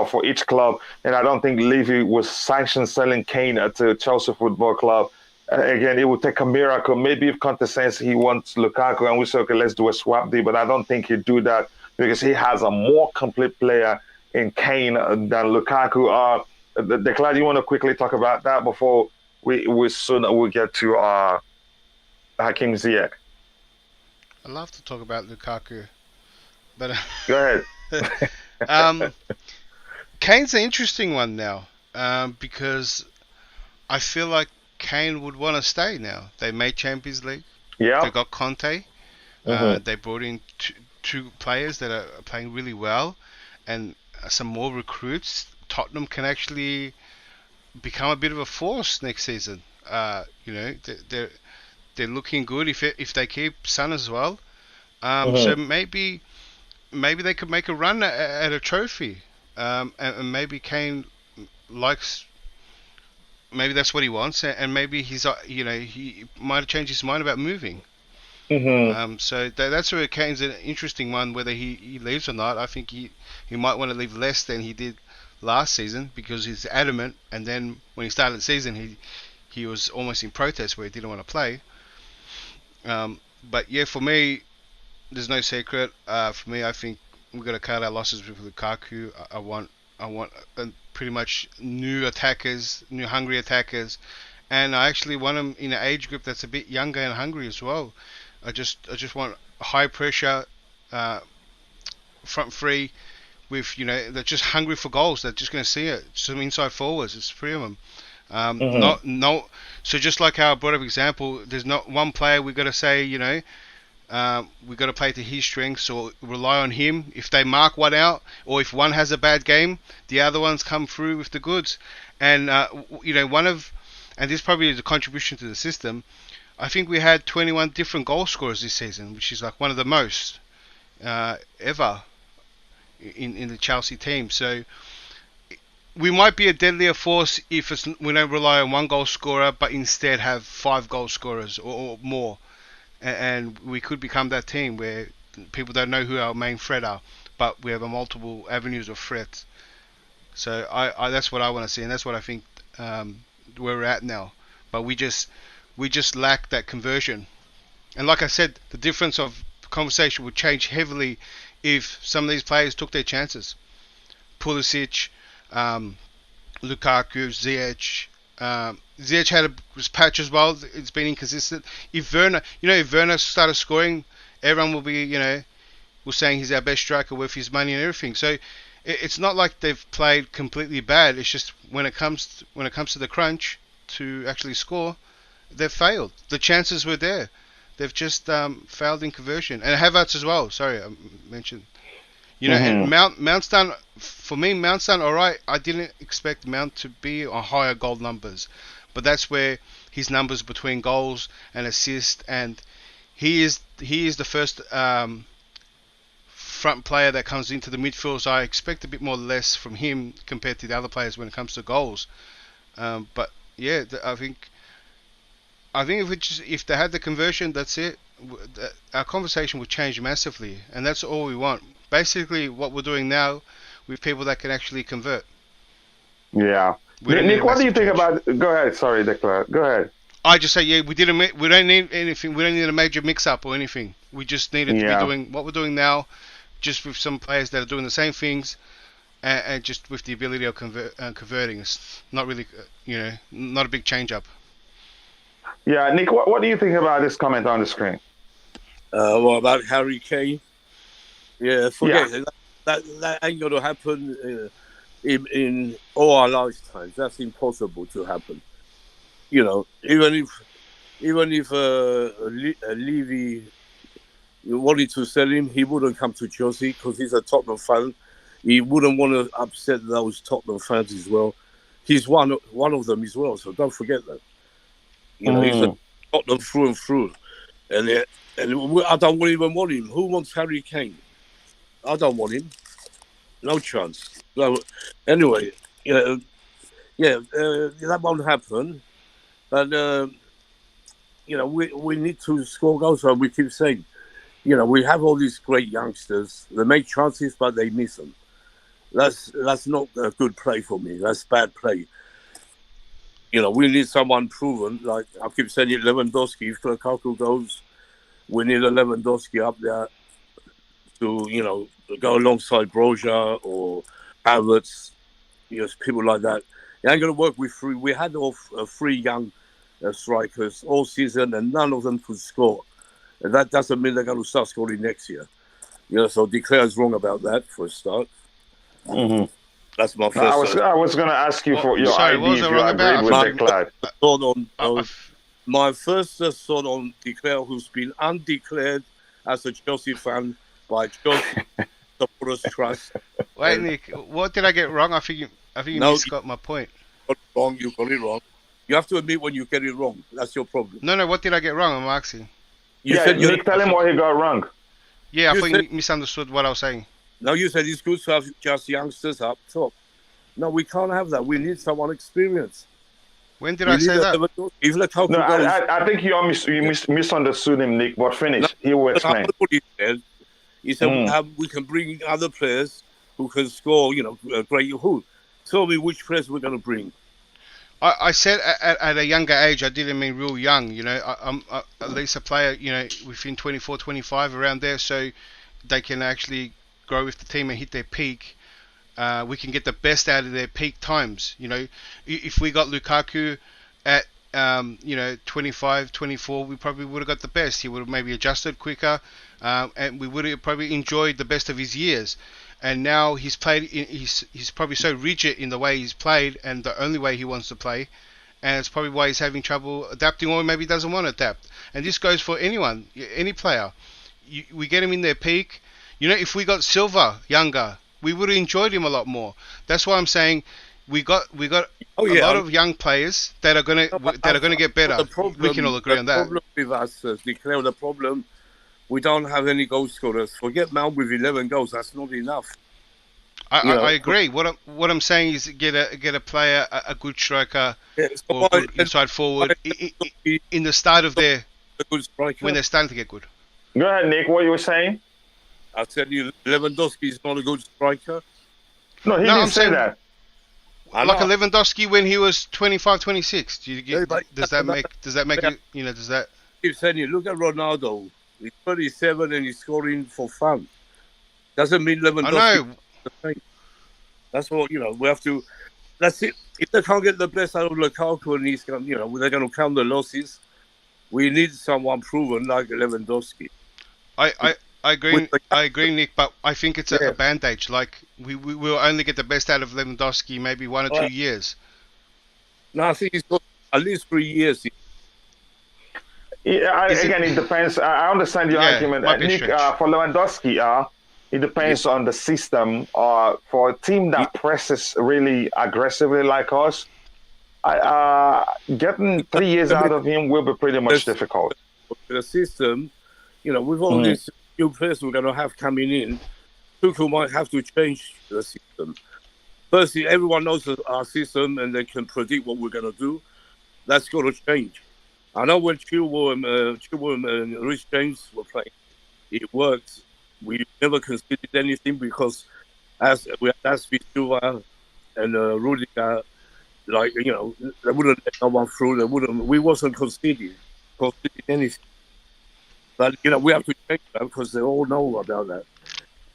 for each club. And I don't think Levy was sanctioned selling Kane to Chelsea Football Club. again, it would take a miracle. Maybe if Conte says he wants Lukaku and we say, okay, let's do a swap deal, but I don't think he'd do that because he has a more complete player in Kane than Lukaku. Declan, you want to quickly talk about that before we soon will get to Hakim Ziyech? I love to talk about Lukaku, but Go ahead. Kane's an interesting one now because I feel like Kane would want to stay now. They made Champions League. Yeah. They got Conte. They brought in two players that are playing really well, and some more recruits. Tottenham can actually become a bit of a force next season. They're looking good if they keep Son as well. So maybe they could make a run at a trophy. And maybe Kane likes. Maybe that's what he wants, and maybe he might have changed his mind about moving. So that's where Kane's an interesting one, whether he leaves or not. I think he might want to leave less than he did last season because he's adamant. And then when he started the season, he was almost in protest where he didn't want to play. But yeah, for me, there's no secret. For me, I think we've got to cut our losses with Lukaku. I want pretty much new attackers, new hungry attackers, and I actually want them in an age group that's a bit younger and hungry as well. I just want high pressure, front three, with they're just hungry for goals. They're just going to see it. Some inside forwards. There's three of them. So just like how I brought up example, there's not one player we got to say we got to play to his strengths or rely on him. If they mark one out, or if one has a bad game, the other ones come through with the goods. And and this probably is a contribution to the system. I think we had 21 different goal scorers this season, which is like one of the most ever in the Chelsea team. So we might be a deadlier force if we don't rely on one goal scorer, but instead have 5 goal scorers or more. And we could become that team where people don't know who our main threat are, but we have multiple avenues of threats. So I that's what I want to see, and that's what I think where we're at now. But we just lack that conversion. And like I said, the difference of conversation would change heavily if some of these players took their chances. Pulisic, Lukaku, Ziyech. Ziyech was patch as well. It's been inconsistent. If Werner started scoring, everyone will be, was saying he's our best striker, worth his money and everything. So it's not like they've played completely bad. It's just when it comes to the crunch to actually score, they've failed. The chances were there. They've just failed in conversion. And Havertz as well. Sorry, I mentioned. And Mount's done, for me, Mount's done all right. I didn't expect Mount to be on higher goal numbers. But that's where his numbers between goals and assists, and he is the first front player that comes into the midfield, so I expect a bit more less from him compared to the other players when it comes to goals. But yeah, I think if they had the conversion, that's it. Our conversation would change massively, and that's all we want. Basically, what we're doing now with people that can actually convert. Yeah. Nick, what do you think about? Go ahead. Sorry, Declan. Go ahead. I just say, yeah, we don't need anything. We don't need a major mix-up or anything. We just needed to be doing what we're doing now, just with some players that are doing the same things, and just with the ability of converting. It's not really, not a big change-up. Yeah, Nick, what do you think about this comment on the screen? What about Harry Kane? Yeah, forget it. That ain't going to happen in all our lifetimes. That's impossible to happen. Even if Levy wanted to sell him, he wouldn't come to Chelsea because he's a Tottenham fan. He wouldn't want to upset those Tottenham fans as well. He's one of them as well, so don't forget that. He's a Tottenham through and through. And I don't even want him. Who wants Harry Kane? I don't want him. No chance. So, anyway, that won't happen. But, we need to score goals. So we keep saying, we have all these great youngsters. They make chances, but they miss them. That's not a good play for me. That's bad play. we need someone proven. Like I keep saying, Lewandowski. If Lukaku goes, we need a Lewandowski up there to go alongside Broja or Havertz. People like that. It ain't going to work with three. We had three young strikers all season, and none of them could score. And that doesn't mean they're going to start scoring next year. So De Kleer's wrong about that for a start. Mm-hmm. That's my first. I was going to ask you for your ID if you agreed with De Kleer. My first thought on De Kleer, who's been undeclared as a Chelsea fan by Chelsea supporters trust. Wait, Nick, what did I get wrong? I think you got my point. You got it wrong. You have to admit when you get it wrong. That's your problem. No, what did I get wrong? I'm asking. Nick, tell him what he got wrong. Yeah, I thought you misunderstood what I was saying. No, you said it's good to have just youngsters up top. No, we can't have that. We need someone experienced. When did I say that? I think you misunderstood him, Nick. But finish. He will explain. He said we can bring other players who can score, great. Who? Tell me which players we're going to bring. I said at a younger age. I didn't mean real young. I'm at least a player, within 24, 25, around there, so they can actually grow with the team and hit their peak. We can get the best out of their peak times. If we got Lukaku at 25, 24, we probably would have got the best. He would have maybe adjusted quicker, and we would have probably enjoyed the best of his years. And now he's probably so rigid in the way he's played and the only way he wants to play, and it's probably why he's having trouble adapting, or maybe doesn't want to adapt. And this goes for anyone, any player. We get him in their peak. If we got Silva younger, we would have enjoyed him a lot more. That's why I'm saying we got a lot of young players that are gonna get better. We can all agree on that. The problem with us, Declare, the problem, we don't have any goal scorers. Forget Mount with 11 goals. That's not enough. I agree. What I'm saying is get a player, a good striker, or good inside forward in the start of their when they're starting to get good. Go ahead, Nick. What you were saying? I said Lewandowski is not a good striker. No, he didn't say that. Like a Lewandowski when he was 25, 26. Does that make it? Does that? Keep saying you look at Ronaldo. He's 37 and he's scoring for fun. Doesn't mean Lewandowski. I know. That's what we have to. That's it. If they can't get the best out of Lukaku and he's going, they're going to count the losses. We need someone proven like Lewandowski. I agree, Nick, but I think it's a bandage. Like we will only get the best out of Lewandowski maybe 1 or 2 years. No, I think he's got at least 3 years. Yeah, again, it depends. I understand your argument, Nick. For Lewandowski, it depends on the system. For a team that presses really aggressively like us, getting 3 years out of him will be pretty much difficult. The system, with all these new players we're going to have coming in, Tuchel might have to change the system. Firstly, everyone knows our system and they can predict what we're going to do. That's got to change. I know when Chilwell and Rich James were playing, it worked. We never conceded anything because as we had Silva and Rudiger, they wouldn't let no one through. We wasn't conceding anything. But we have to change that because they all know about that.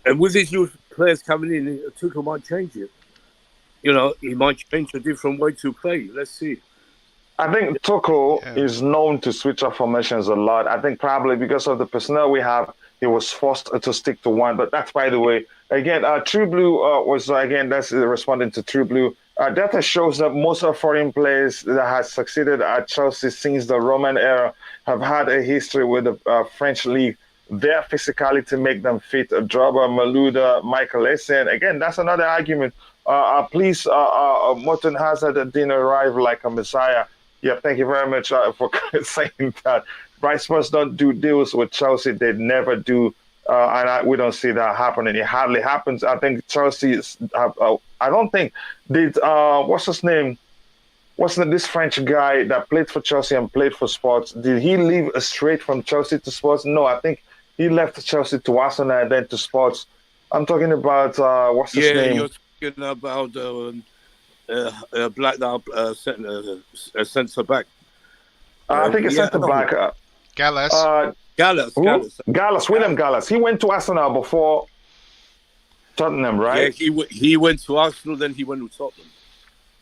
And with these new players coming in, Tuchel might change it. He might change a different way to play. Let's see. I think Tuchel is known to switch up formations a lot. I think probably because of the personnel we have, he was forced to stick to one. But that's, by the way, again, True Blue that's responding to True Blue. Data shows that most of foreign players that have succeeded at Chelsea since the Roman era have had a history with the French league. Their physicality make them fit. Drogba, Malouda, Michael Essien. Again, that's another argument. Please, Morton Hazard didn't arrive like a messiah. Yeah, thank you very much for saying that. Bright Spurs don't do deals with Chelsea. They never do. And we don't see that happening. It hardly happens. I think Chelsea I don't think did what's his name? Wasn't this French guy that played for Chelsea and played for Sports? Did he leave straight from Chelsea to Sports? No, I think he left Chelsea to Arsenal and then to Sports. I'm talking about what's his name? You're talking about black centre back. I think it's centre back. Gallas. Gallas. Gallas, William Gallas. He went to Arsenal before Tottenham, right? Yeah, he went to Arsenal, then he went to Tottenham.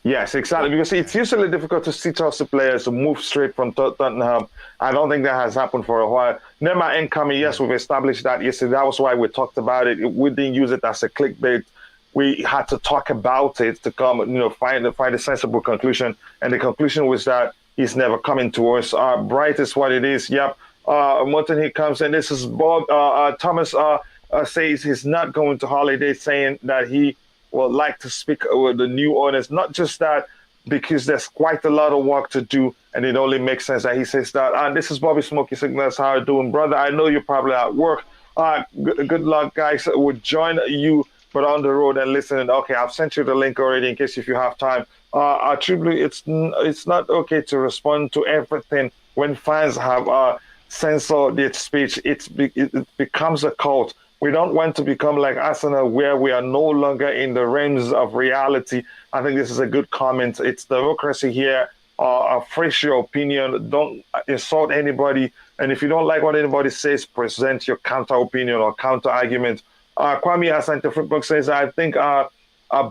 Yes, exactly. Because it's usually difficult to see Chelsea players to move straight from Tottenham. I don't think that has happened for a while. Neymar incoming, yes, we've established that yesterday. That was why we talked about it. We didn't use it as a clickbait. We had to talk about it to come, find a sensible conclusion. And the conclusion was that he's never coming to us. Bright is what it is. Yep. Morton, he comes, and this is Bob. Thomas says he's not going to holiday, saying that he would like to speak with the new owners. Not just that, because there's quite a lot of work to do, and it only makes sense that he says that. And this is Bobby Smoky Signals. How are you doing, brother? I know you're probably at work. Good luck, guys. We'll join you, but on the road and listening. Okay, I've sent you the link already in case if you have time. Truly, it's not okay to respond to everything when fans have censored their speech. It becomes a cult. We don't want to become like Arsenal, where we are no longer in the realms of reality. I think this is a good comment. It's democracy here. Fresh your opinion. Don't insult anybody. And if you don't like what anybody says, present your counter opinion or counter argument. Kwame Asante Football says, I think our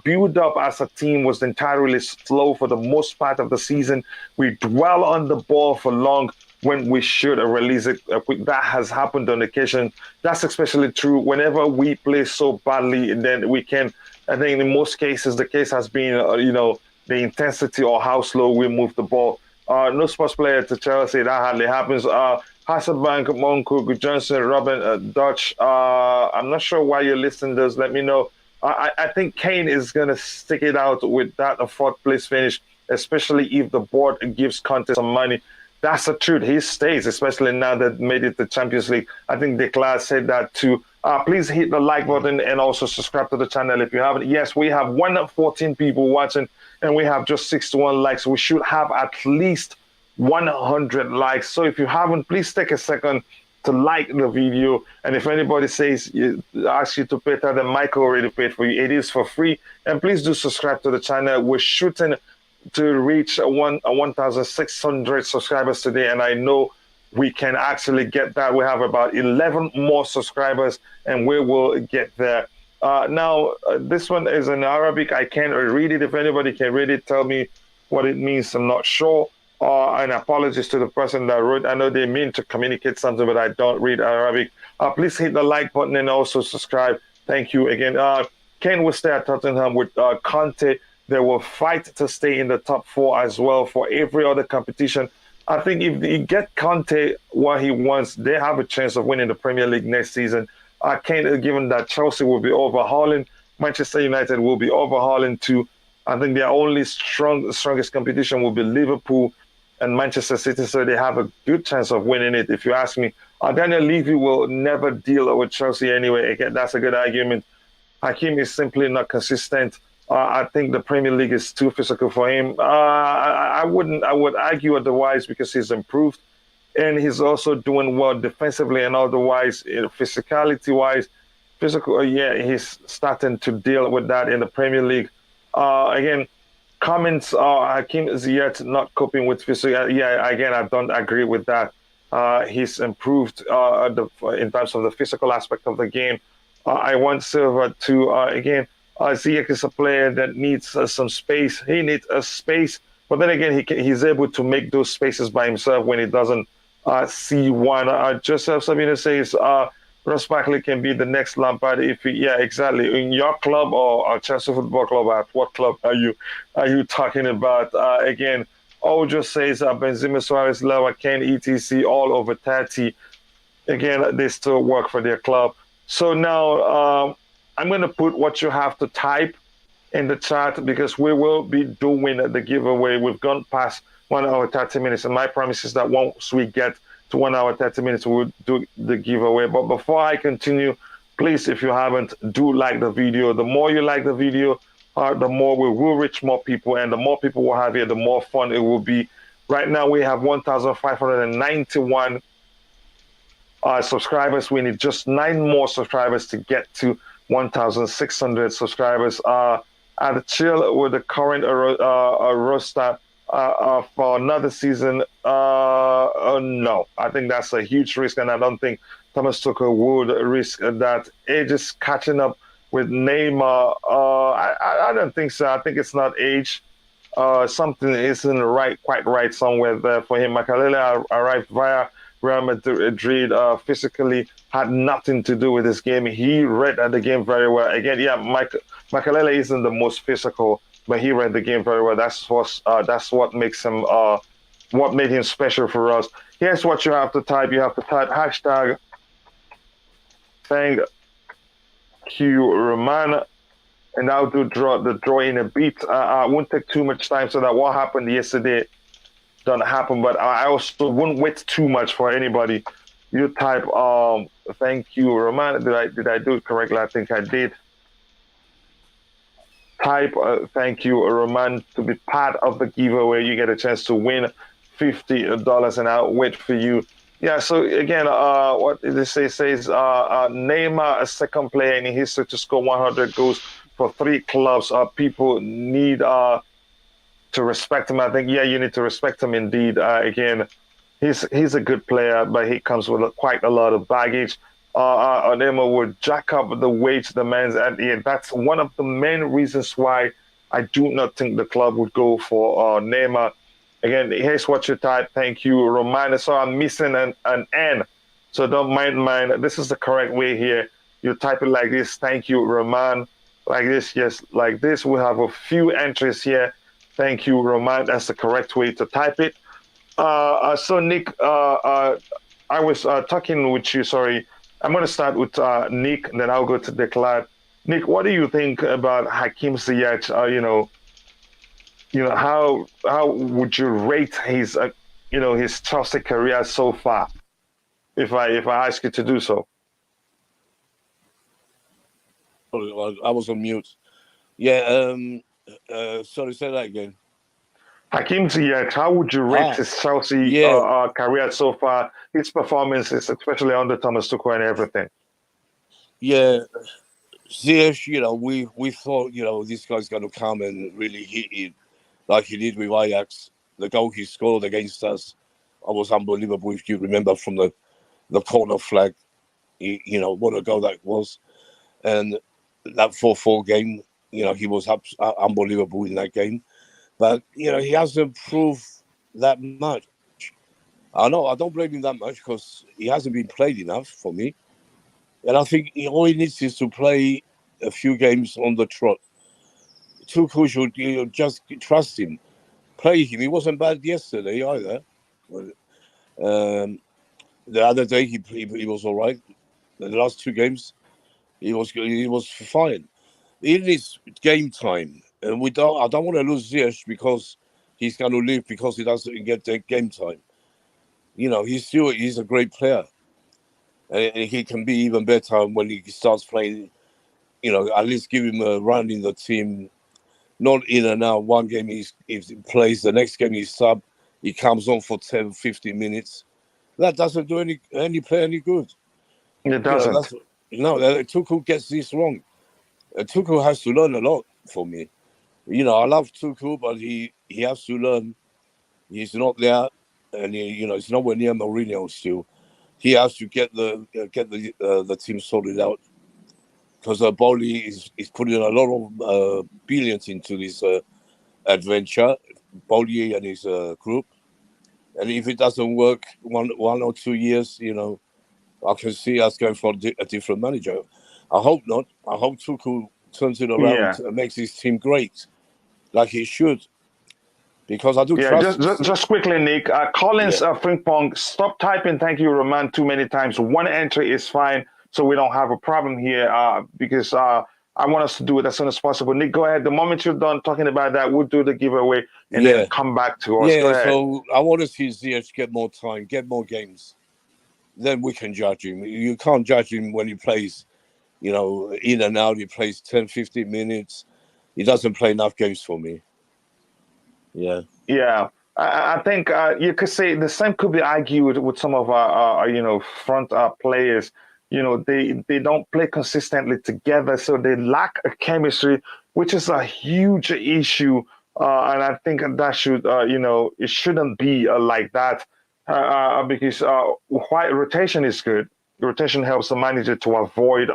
build-up as a team was entirely slow for the most part of the season. We dwell on the ball for long when we should release it. That has happened on occasion. That's especially true whenever we play so badly, and then we can. I think in most cases, the case has been, the intensity or how slow we move the ball. No sports player to Chelsea, that hardly happens. Hasselbank, Monku, Johnson, Robin, Dutch. I'm not sure why you're listening to this. Let me know. I think Kane is going to stick it out with that fourth place finish, especially if the board gives Conte some money. That's the truth. He stays, especially now that made it the Champions League. I think Declan said that too. Please hit the like button and also subscribe to the channel if you haven't. Yes, we have 114 people watching and we have just 61 likes. We should have at least 100 likes. So if you haven't, please take a second to like the video. And if anybody asks you to pay that, then Michael already paid for you. It is for free. And please do subscribe to the channel. We're shooting to reach 1,600 subscribers today, and I know we can actually get that. We have about 11 more subscribers, and we will get there. Now, this one is in Arabic. I can't read it. If anybody can read it, tell me what it means. I'm not sure. And apologies to the person that wrote. I know they mean to communicate something, but I don't read Arabic. Please hit the like button and also subscribe. Thank you again. Kane will stay at Tottenham with Conte. They will fight to stay in the top four as well for every other competition. I think if they get Conte what he wants, they have a chance of winning the Premier League next season. Given that Chelsea will be overhauling, Manchester United will be overhauling too. I think their only strongest competition will be Liverpool and Manchester City, so they have a good chance of winning it, if you ask me. Daniel Levy will never deal with Chelsea anyway. Again, that's a good argument. Hakim is simply not consistent. I think the Premier League is too physical for him. I would argue otherwise because he's improved and he's also doing well defensively and otherwise, physicality-wise. He's starting to deal with that in the Premier League. Again, comments are Hakim Ziyech not coping with physical. Again, I don't agree with that. He's improved in terms of the physical aspect of the game. I want Silva to, again, Ziyech is a player that needs some space. He needs a space, but then again, he's able to make those spaces by himself when he doesn't see one. Joseph Sabina says Ross Barkley can be the next Lampard exactly. In your club or Chelsea Football Club, at what club are you talking about? Again, Ojo says Benzema, Suarez, Lewa, Kane, etc. all over 30. Again, they still work for their club. So now I'm going to put what you have to type in the chat because we will be doing the giveaway. We've gone past 1 hour 30 minutes, and my promise is that once we get to 1 hour 30 minutes, we'll do the giveaway. But before I continue, please, if you haven't, do like the video. The more you like the video, the more we will reach more people, and the more people we'll have here, the more fun it will be. Right now, we have 1,591 subscribers. We need just 9 more subscribers to get to 1,600 subscribers. I'd chill with the current roster for another season. No, I think that's a huge risk, and I don't think Thomas Tuchel would risk that. Age is catching up with Neymar. I don't think so. I think it's not age. Something isn't quite right somewhere there for him. Makalele arrived via Real Madrid, physically had nothing to do with this game. He read the game very well. Again, yeah, Makalele isn't the most physical, but he read the game very well. That's what makes him what made him special for us. Here's what you have to type. You have to type hashtag thank you, Roman, and I'll do the draw in a bit. I won't take too much time so that what happened yesterday don't happen, but I also won't wait too much for anybody. You type thank you, Roman. Did I do it correctly? I think I did. Type thank you, Roman, to be part of the giveaway. You get a chance to win $50, and I'll wait for you. Yeah, so again, what did it say? It says Neymar, a second player in history to score 100 goals for 3 clubs. People need to respect him. I think, yeah, you need to respect him indeed. Again, he's a good player, but he comes with quite a lot of baggage. Neymar would jack up the wage demands, and that's one of the main reasons why I do not think the club would go for Neymar. Again, here's what you type. Thank you, Roman. So I'm missing an N, so don't mind mine. This is the correct way here. You type it like this. Thank you, Roman. Like this, yes, like this. We have a few entries here. Thank you, Roman. That's the correct way to type it. So Nick, I was talking with you. Sorry, I'm going to start with Nick, and then I'll go to Declan. Nick, what do you think about Hakim Ziyech? How would you rate his his Chelsea career so far? If I ask you to do so. I was on mute. Yeah. Sorry, say that again. Hakim Ziyech, how would you rate his Chelsea career so far? His performances, especially under Thomas Tuchel and everything. Yeah, Ziyech, we thought, this guy's going to come and really hit it like he did with Ajax. The goal he scored against us, was unbelievable. If you remember from the corner flag, what a goal that was. And that 4-4 game, he was unbelievable in that game. But, he hasn't proved that much. I know, I don't blame him that much because he hasn't been played enough for me. And I think all he needs is to play a few games on the trot. Tuchel should just trust him, play him. He wasn't bad yesterday either. The other day he was all right. The last 2 games he was fine. He needs game time, and I don't want to lose Ziyech because he's going to leave because he doesn't get the game time. He's a great player. And he can be even better when he starts playing. At least give him a run in the team. Not in and out. One game he plays, the next game he's sub. He comes on for 10, 15 minutes. That doesn't do any player any good. It doesn't. Tuchel gets this wrong. Tuchel has to learn a lot for me. I love Tuchel, but he has to learn. He's not there, and he's nowhere near Mourinho still. He has to get the team sorted out because Bowley is putting a lot of billions into this adventure, Bowley and his group. And if it doesn't work 1 or 2 years, I can see us going for a different manager. I hope not. I hope Tuchel turns it around and makes his team great, like he should. Because I do trust. Just quickly, Nick. Collins Frimpong, stop typing "thank you, Roman" too many times. One entry is fine, so we don't have a problem here. Because I want us to do it as soon as possible. Nick, go ahead. The moment you're done talking about that, we'll do the giveaway and then come back to us. Go ahead. So I want to see Ziyech get more time, get more games. Then we can judge him. You can't judge him when he plays, in and out. He plays 10, 15 minutes. He doesn't play enough games for me. Yeah. Yeah. I think you could say the same could be argued with some of our front players. They don't play consistently together, so they lack a chemistry. which is a huge issue. And I think that should, it shouldn't be like that because why rotation is good. Rotation helps the manager to avoid,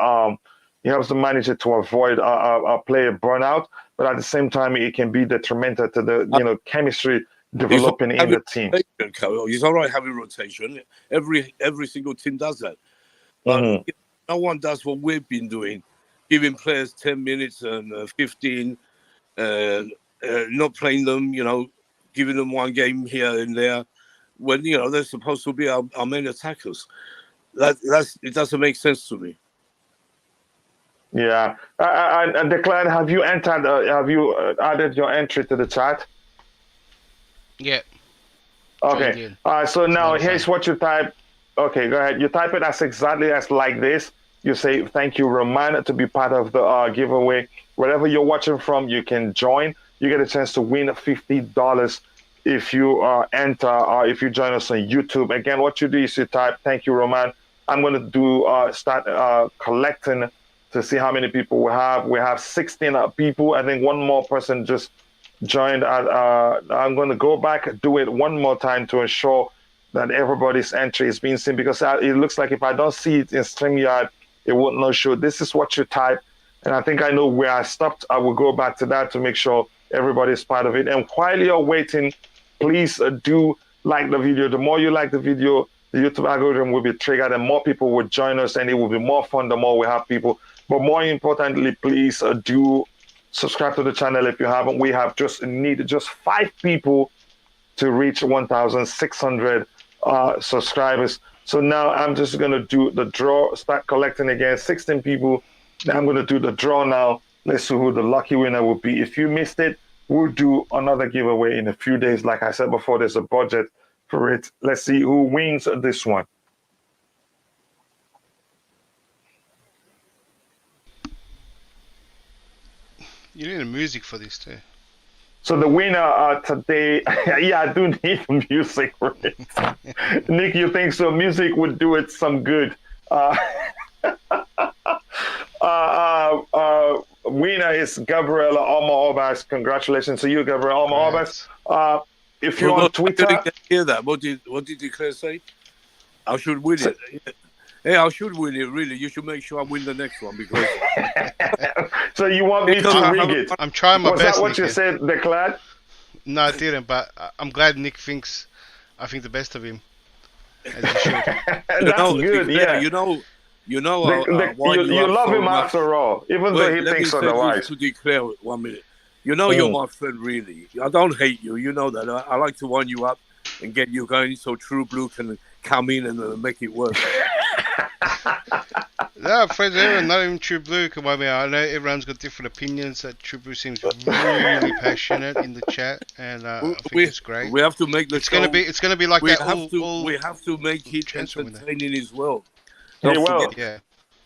it helps the manager to avoid a player burnout, but at the same time, it can be detrimental to the, chemistry developing in the team. It's all right having rotation. Every single team does that. But Mm-hmm. no one does what we've been doing, giving players 10 minutes and 15, not playing them, giving them one game here and there, when, they're supposed to be our main attackers. It doesn't make sense to me. Yeah. And Declan, have you entered? Have you added your entry to the chat? Yeah. Okay. So now here's what you type. Okay, go ahead. You type it as exactly as like this. You say, "Thank you, Roman, to be part of the giveaway." Wherever you're watching from, you can join. You get a chance to win $50 if you enter or if you join us on YouTube. Again, what you do is you type, "Thank you, Roman." I'm going to start collecting to see how many people we have. We have 16 people. I think one more person just joined. I'm going to go back, do it one more time to ensure that everybody's entry is being seen, because it looks like if I don't see it in StreamYard, it won't not show. This is what you type. And I think I know where I stopped. I will go back to that to make sure everybody's part of it. And while you're waiting, please do like the video. The more you like the video, the YouTube algorithm will be triggered and more people will join us, and it will be more fun the more we have people. But more importantly, please do subscribe to the channel if you haven't. We have need 5 people to reach 1,600 subscribers. So now I'm just going to do the draw, start collecting again, 16 people. I'm going to do the draw now. Let's see who the lucky winner will be. If you missed it, we'll do another giveaway in a few days. Like I said before, there's a budget for it. Let's see who wins this one. You need a music for this too. So the winner today, yeah, I do need music for it. Nick, you think so? Music would do it some good. Winner is Gabriela Alma-Obas. Congratulations to you, Gabriela Alma-Obas. If you're on Twitter, I didn't hear that. What did Declare say? I should win it. Yeah, I should win it. Really, you should make sure I win the next one because. So you want me to read it? I'm trying my best. Was that what Nick, you said, Declan? No, I didn't. But I'm glad Nick thinks I think the best of him. As you should. That's good. Yeah. You know. You love him after all, even though he thinks otherwise. To Declare 1 minute. You know you're my friend, really. I don't hate you. You know that. I like to wind you up and get you going so True Blue can come in and make it work. No, friends, everyone, not even True Blue can wind me out. I know everyone's got different opinions. That True Blue seems really passionate in the chat, and I think it's great. We have to make the It's going to be like that. We have to make it entertaining as well. He will. Yeah.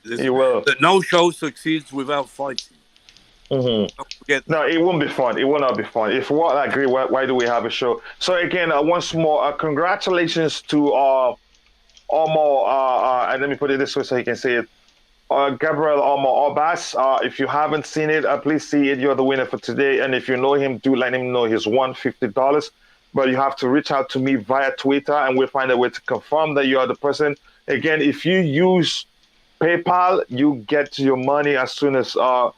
He will. No show succeeds without fighting. Mm-hmm. No, it won't be fun. It will not be fun. If we all agree, why do we have a show? So again, once more, congratulations to Omo, and let me put it this way so you can see it. Gabriel Omo-Obas. If you haven't seen it, please see it. You're the winner for today. And if you know him, do let him know he's won $50. But you have to reach out to me via Twitter, and we'll find a way to confirm that you are the person. Again, if you use PayPal, you get your money as soon as a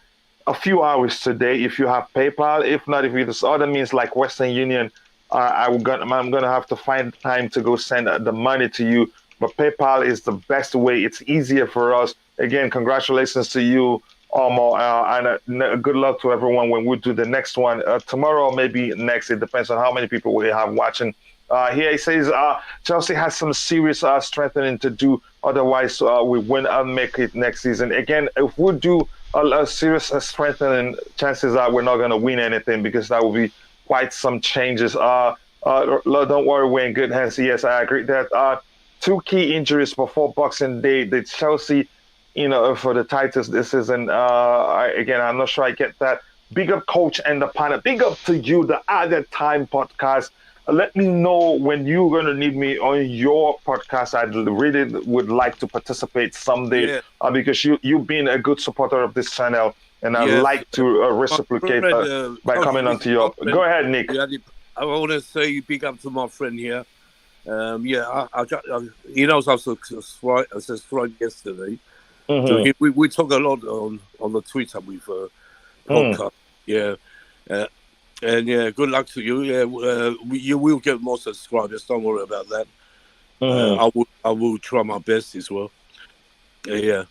few hours today. If you have PayPal, if not, if you use other means like Western Union, I'm gonna have to find time to go send the money to you. But PayPal is the best way. It's easier for us. Again, congratulations to you, Omo, and good luck to everyone when we do the next one tomorrow, or maybe next. It depends on how many people we have watching. Here he says Chelsea has some serious strengthening to do. Otherwise, we won't make it next season. Again, if we do a serious strengthening, chances are we're not going to win anything because that will be quite some changes. Don't worry, we're in good hands. Yes, I agree that 2 key injuries before Boxing Day. The Chelsea, for the titles this season. Again, I'm not sure I get that. Big up, coach and the panel. Big up to you, the Added Time podcast. Let me know when you're going to need me on your podcast. I really would like to participate someday because you've been a good supporter of this channel. and I'd Yes, like to reciprocate by Coach, coming this onto is my your. friend. Go ahead, Nick. I want to say big up to my friend here. He knows I subscribed yesterday. So we talk a lot on the Twitter with podcast. Yeah. And yeah, good luck to you. Yeah, you will get more subscribers. Don't worry about that. I will try my best as well. Yeah.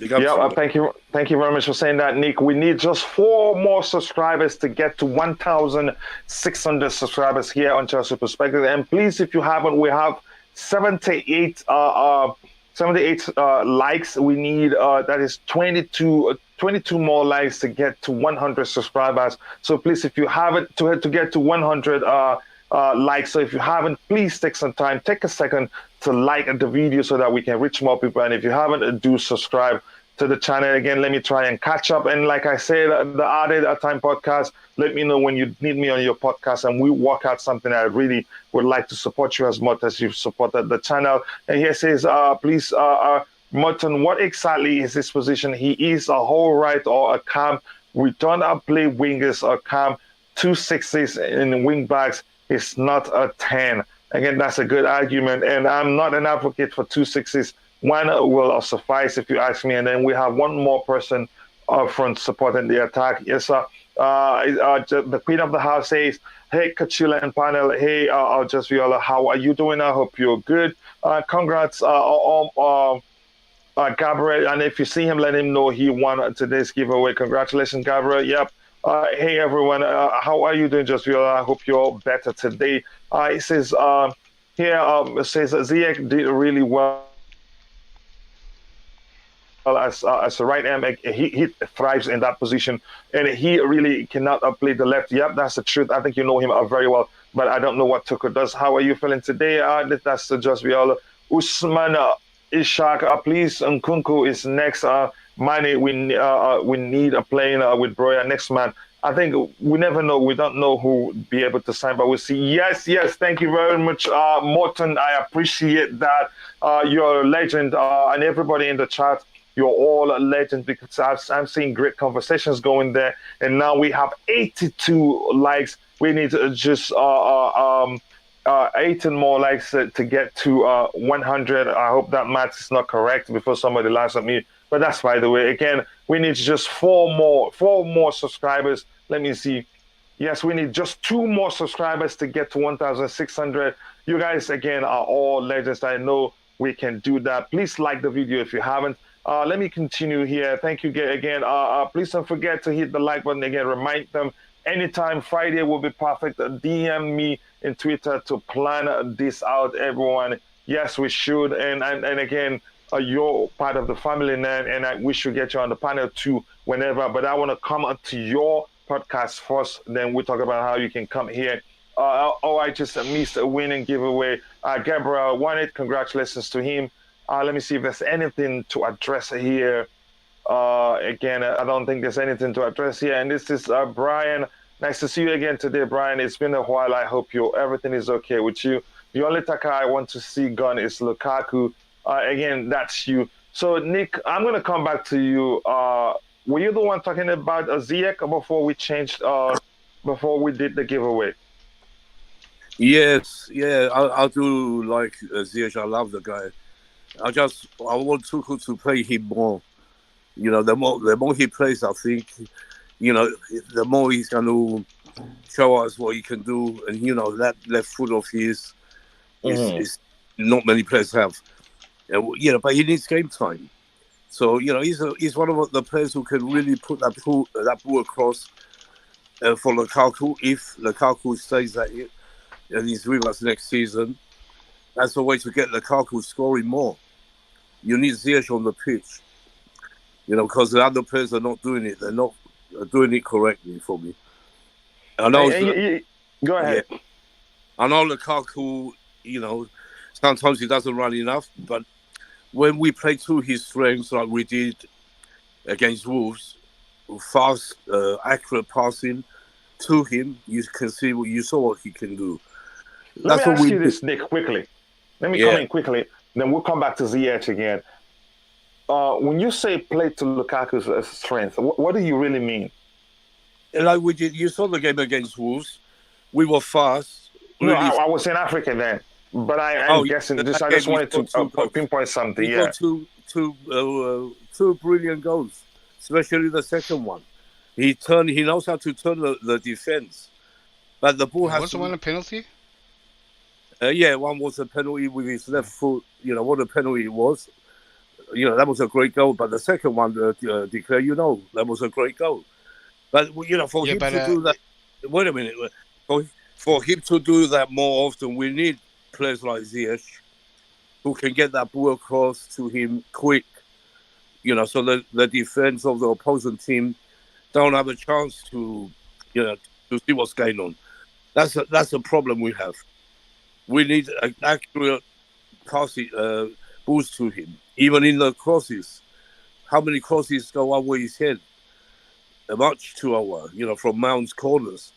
Yeah, thank you very much for saying that, Nick. We need just 4 more subscribers to get to 1,600 subscribers here on Chelsea Perspective. And please, if you haven't, we have 78 likes. We need that is 22 more likes to get to 100 subscribers. So please, if you haven't, to get to 100 likes, so if you haven't, please take some time, take a second to like the video so that we can reach more people. And if you haven't, do subscribe to the channel. Again, let me try and catch up. And like I said, the Added Time podcast, let me know when you need me on your podcast and we work out something. I really would like to support you as much as you've supported the channel. And here says, please, Morton, what exactly is his position? He is a whole right or a cam. We don't play wingers or cam. 2 6s in wing backs is not a 10. Again, that's a good argument. And I'm not an advocate for 2 6s. One will suffice if you ask me. And then we have one more person up front supporting the attack. Yes, sir. The Queen of the House says, hey, Coachila and panel. Hey, Just Viola, how are you doing? I hope you're good. Congrats Gabriel. And if you see him, let him know he won today's giveaway. Congratulations, Gabriel. Yep. Hey, everyone. How are you doing, Just Viola? I hope you're better today. It says, it says Ziyech did really well as a right hand. He thrives in that position, and he really cannot play the left. Yep, that's the truth. I think you know him very well, but I don't know what Tuchel does. How are you feeling today? That's Just Viola. Usman Ishak, please. Nkunku is next. Mane, we need a playing with Broya next man. I think we never know. We don't know who would be able to sign, but we'll see. Yes. Thank you very much, Morton. I appreciate that. You're a legend, and everybody in the chat. You're all a legend because I'm seeing great conversations going there. And now we have 82 likes. We need to just 18 more likes to get to 100. I hope that math is not correct before somebody laughs at me. But that's by the way. Again, we need just 4 more subscribers. Let me see. Yes, we need just 2 more subscribers to get to 1,600. You guys, again, are all legends. I know we can do that. Please like the video if you haven't. Let me continue here. Thank you again. Please don't forget to hit the like button again. Remind them anytime Friday will be perfect. DM me in Twitter to plan this out, everyone. Yes, we should. And again, you're part of the family now, and we should get you on the panel too whenever. But I want to come up to your podcast first. Then we talk about how you can come here. I just missed a winning giveaway. Gabriel won it. Congratulations to him. Let me see if there's anything to address here. Again, I don't think there's anything to address here. And this is Brian. Nice to see you again today, Brian. It's been a while. I hope everything is okay with you. The only Taka I want to see gone is Lukaku. Again, that's you. So, Nick, I'm going to come back to you. Were you the one talking about Ziyech before we changed, before we did the giveaway? Yes, yeah, I do like Ziyech. I love the guy. I want Tuchel to play him more. You know, the more he plays, I think, you know, the more he's going to show us what he can do. And, you know, that left foot of his is not many players have. You know, but he needs game time. So, you know, he's one of the players who can really put that ball across for Lukaku. If Lukaku stays at it and he's with us next season, that's a way to get Lukaku scoring more. You need Ziyech on the pitch, you know, because the other players are not doing it. They're not doing it correctly for me. I know. Go ahead. Yeah, I know Lukaku, you know, sometimes he doesn't run enough, but when we play to his strengths like we did against Wolves, fast, accurate passing to him, you can see you saw what he can do. Let me ask you this, Nick, quickly. Let me come in quickly. Then we'll come back to Ziyech again. when you say play to Lukaku's strength, what do you really mean? Like we did, you saw the game against Wolves. We were fast. No, Really. I was in Africa then, but I'm Oh, guessing. that I game just wanted to pinpoint something. we Yeah. got two brilliant goals, especially the second one. He knows how to turn the defense, but the ball has. Wasn't one a penalty? Yeah, one was a penalty with his left foot. You know what a penalty it was. You know that was a great goal, but the second one, declare, that was a great goal. But for him to do that, wait a minute, for him to do that more often, we need players like Ziyech who can get that ball across to him quick. So the defense of the opposing team don't have a chance to see what's going on. That's a problem we have. We need an accurate passing balls to him, even in the crosses. How many crosses go over his head? Much to our, from Mount's corners.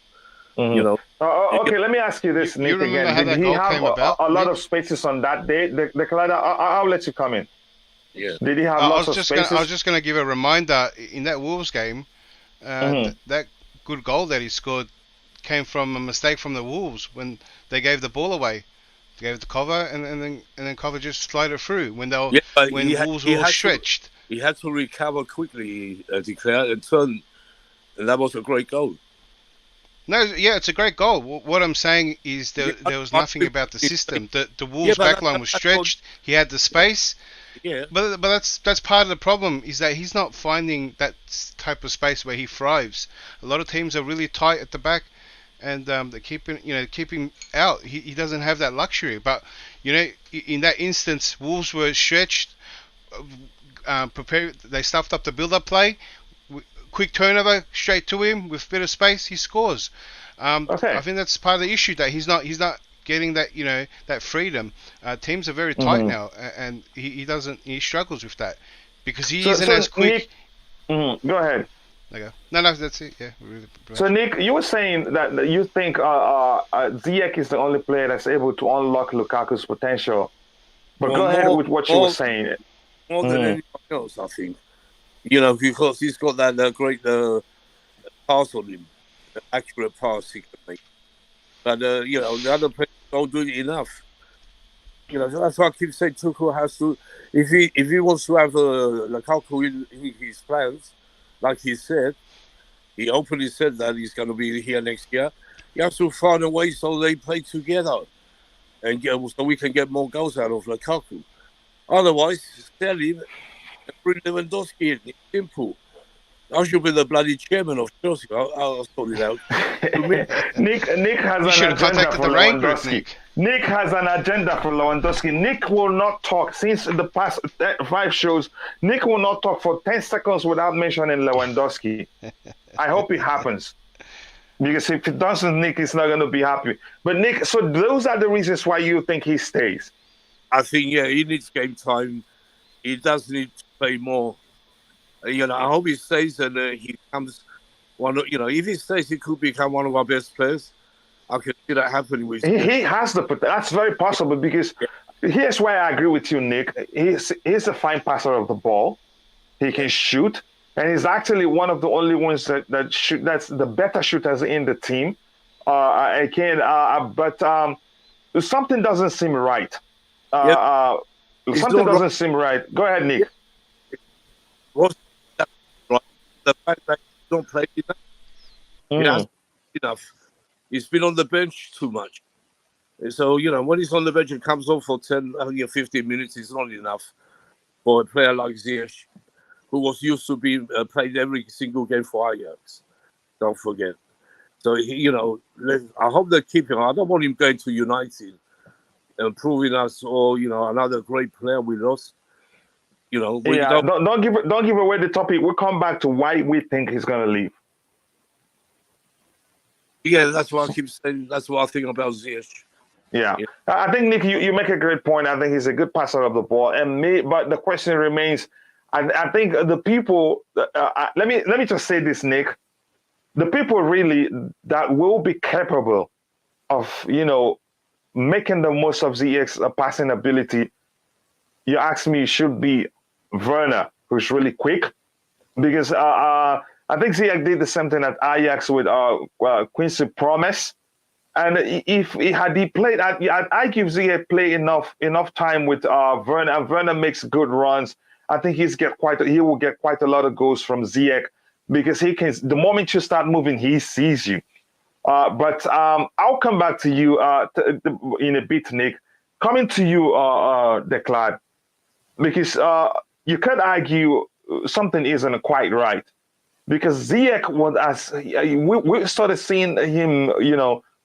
Okay, let me ask you this, Nick, again. Did he have a lot of spaces on that day? I'll let you come in. Yeah. Did he have lots of spaces? I was just going to give a reminder in that Wolves game. That good goal that he scored came from a mistake from the Wolves when they gave the ball away. They gave it to Cover, and then Cover just slid it through when Wolves were stretched. He had to recover quickly, declare, and turn, and that was a great goal. No, yeah, it's a great goal. What I'm saying is there was nothing about the system. The Wolves backline was stretched. He had the space. Yeah. But that's part of the problem is that he's not finding that type of space where he thrives. A lot of teams are really tight at the back, and they keep him out. He doesn't have that luxury. But in that instance, Wolves were stretched, prepared. They stuffed up the build-up play. Quick turnover straight to him with a bit of space, he scores. Okay. I think that's part of the issue that he's not getting that that freedom. Teams are very tight now, and he struggles with that because he isn't as quick. Nick, go ahead. Okay. No, that's it. Yeah. So Nick, you were saying that you think Ziyech is the only player that's able to unlock Lukaku's potential. But go ahead with what you were saying. More than anyone else, I think. Because he's got that great pass on him, the accurate pass he can make. But the other players don't do it enough. So that's why I keep saying Tuchel has to, if he wants to have Lukaku in his plans, like he said, he openly said that he's going to be here next year. He has to find a way so they play together, and so we can get more goals out of Lukaku. Otherwise, sell him. Bring Lewandowski in. It's simple. I should be the bloody chairman of Chelsea. I'll sort it out. Nick has an agenda for Lewandowski. Nick has an agenda for Lewandowski. Nick will not talk. Since the past 5 shows, Nick will not talk for 10 seconds without mentioning Lewandowski. I hope it happens. Because if it doesn't, Nick is not going to be happy. But Nick, so those are the reasons why you think he stays. I think, he needs game time. He does need to play more. I hope he stays and he becomes one. If he stays, he could become one of our best players. I can see that happening with him. He has the potential. That's very possible because here's why I agree with you, Nick. He's a fine passer of the ball. He can shoot, and he's actually one of the only ones that shoot. That's the better shooters in the team. But something doesn't seem right. Something doesn't seem right. Go ahead, Nick. What's that right? The fact that he don't play enough. He hasn't enough. He's been on the bench too much. So, when he's on the bench and comes off for 10 or 15 minutes, it's not enough for a player like Ziyech, who was used to be played every single game for Ajax. Don't forget. So, I hope they keep him. I don't want him going to United and proving us all, another great player we lost. Don't give away the topic. We'll come back to why we think he's going to leave. Yeah, that's what I keep saying. That's what I think about Ziyech. Yeah. I think, Nick, you make a great point. I think he's a good passer of the ball. But the question remains, I think the people, let me just say this, Nick. The people really that will be capable of, making the most of Ziyech's passing ability, you ask me, should be Werner, who's really quick. Because I think Ziyech did the same thing at Ajax with Quincy Promes. And if he played, I give Ziyech play enough time with Werner. And Werner makes good runs. I think he will get quite a lot of goals from Ziyech because he can. The moment you start moving, he sees you. But I'll come back to you in a bit, Nick. Coming to you, Declan, because you could argue something isn't quite right. Because Ziyech was we started seeing him,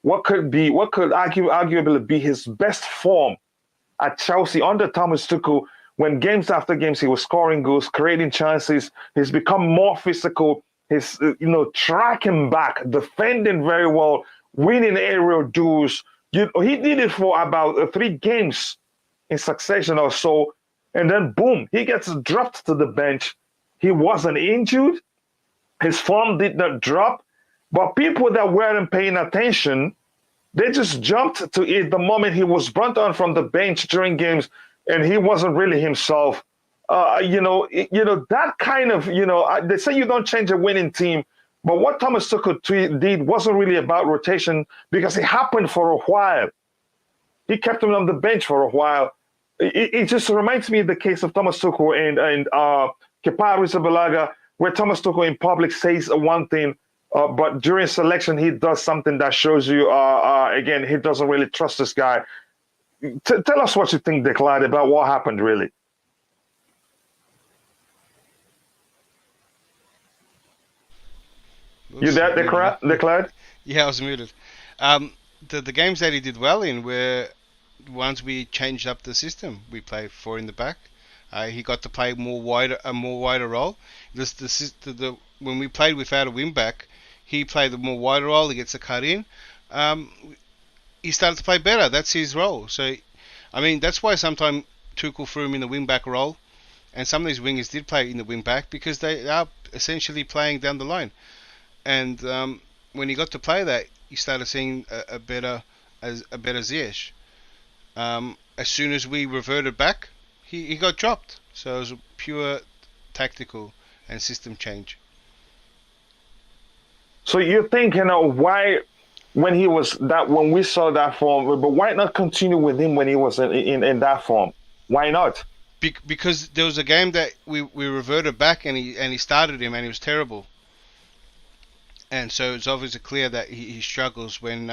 what could arguably be his best form at Chelsea under Thomas Tuchel. When games after games he was scoring goals, creating chances, he's become more physical. He's tracking back, defending very well, winning aerial duels. He did it for about 3 games in succession or so, and then boom, he gets dropped to the bench. He wasn't injured. His form did not drop, but people that weren't paying attention, they just jumped to it the moment he was brought on from the bench during games, and he wasn't really himself. That kind of, they say you don't change a winning team, but what Thomas Tuchel did wasn't really about rotation because it happened for a while. He kept him on the bench for a while. It just reminds me of the case of Thomas Tuchel and Kepa Arrizabalaga, where Thomas Tuchel in public says one thing, but during selection he does something that shows you, again, he doesn't really trust this guy. Tell us what you think, Declan, about what happened, really. You there, Declan? Yeah, I was muted. The games that he did well in were ones we changed up the system. We played 4 in the back. He got to play a more wider role. When we played without a wing back, he played the more wider role. He gets a cut in. He started to play better. That's his role. So, I mean, that's why sometimes Tuchel threw him in the wing back role, and some of these wingers did play in the wing back because they are essentially playing down the line. And when he got to play that, you started seeing a better Ziyech. As soon as we reverted back, he got dropped. So it was a pure tactical and system change. So you think, why when we saw that form, but why not continue with him when he was in that form? Why not? Because there was a game that we reverted back and he started him and he was terrible. And so it's obviously clear that he struggles when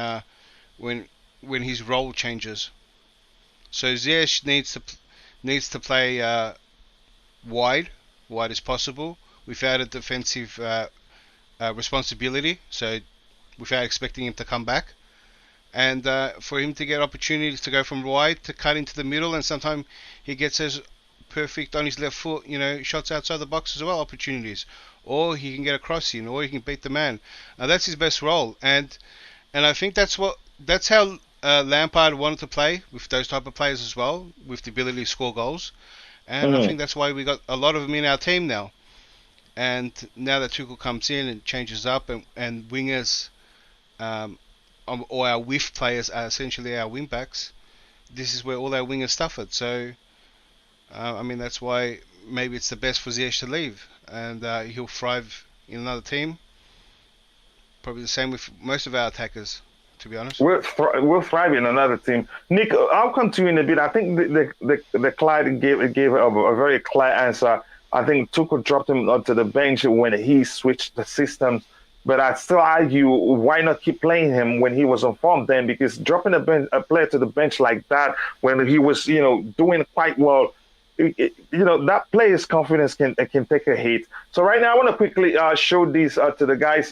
his role changes. So Ziyech needs to play wide as possible, without a defensive responsibility. So without expecting him to come back, and for him to get opportunities to go from wide to cut into the middle, and sometimes he gets as perfect on his left foot, shots outside the box as well, opportunities, or he can get a cross in, or he can beat the man. That's his best role, and I think that's how Lampard wanted to play, with those type of players as well, with the ability to score goals. And I think that's why we got a lot of them in our team now. And now that Tuchel comes in and changes up, and wingers, or our whiff players are essentially our wing backs, this is where all our wingers suffered. So, that's why maybe it's the best for Ziyech to leave, and he'll thrive in another team. Probably the same with most of our attackers, to be honest. We'll thrive in another team. Nick, I'll come to you in a bit. I think the Clyde gave a very clear answer. I think Tuchel dropped him onto the bench when he switched the systems. But I'd still argue, why not keep playing him when he was on form then? Because dropping a player to the bench like that when he was, doing quite well, that player's confidence can take a hit. So right now, I want to quickly show these to the guys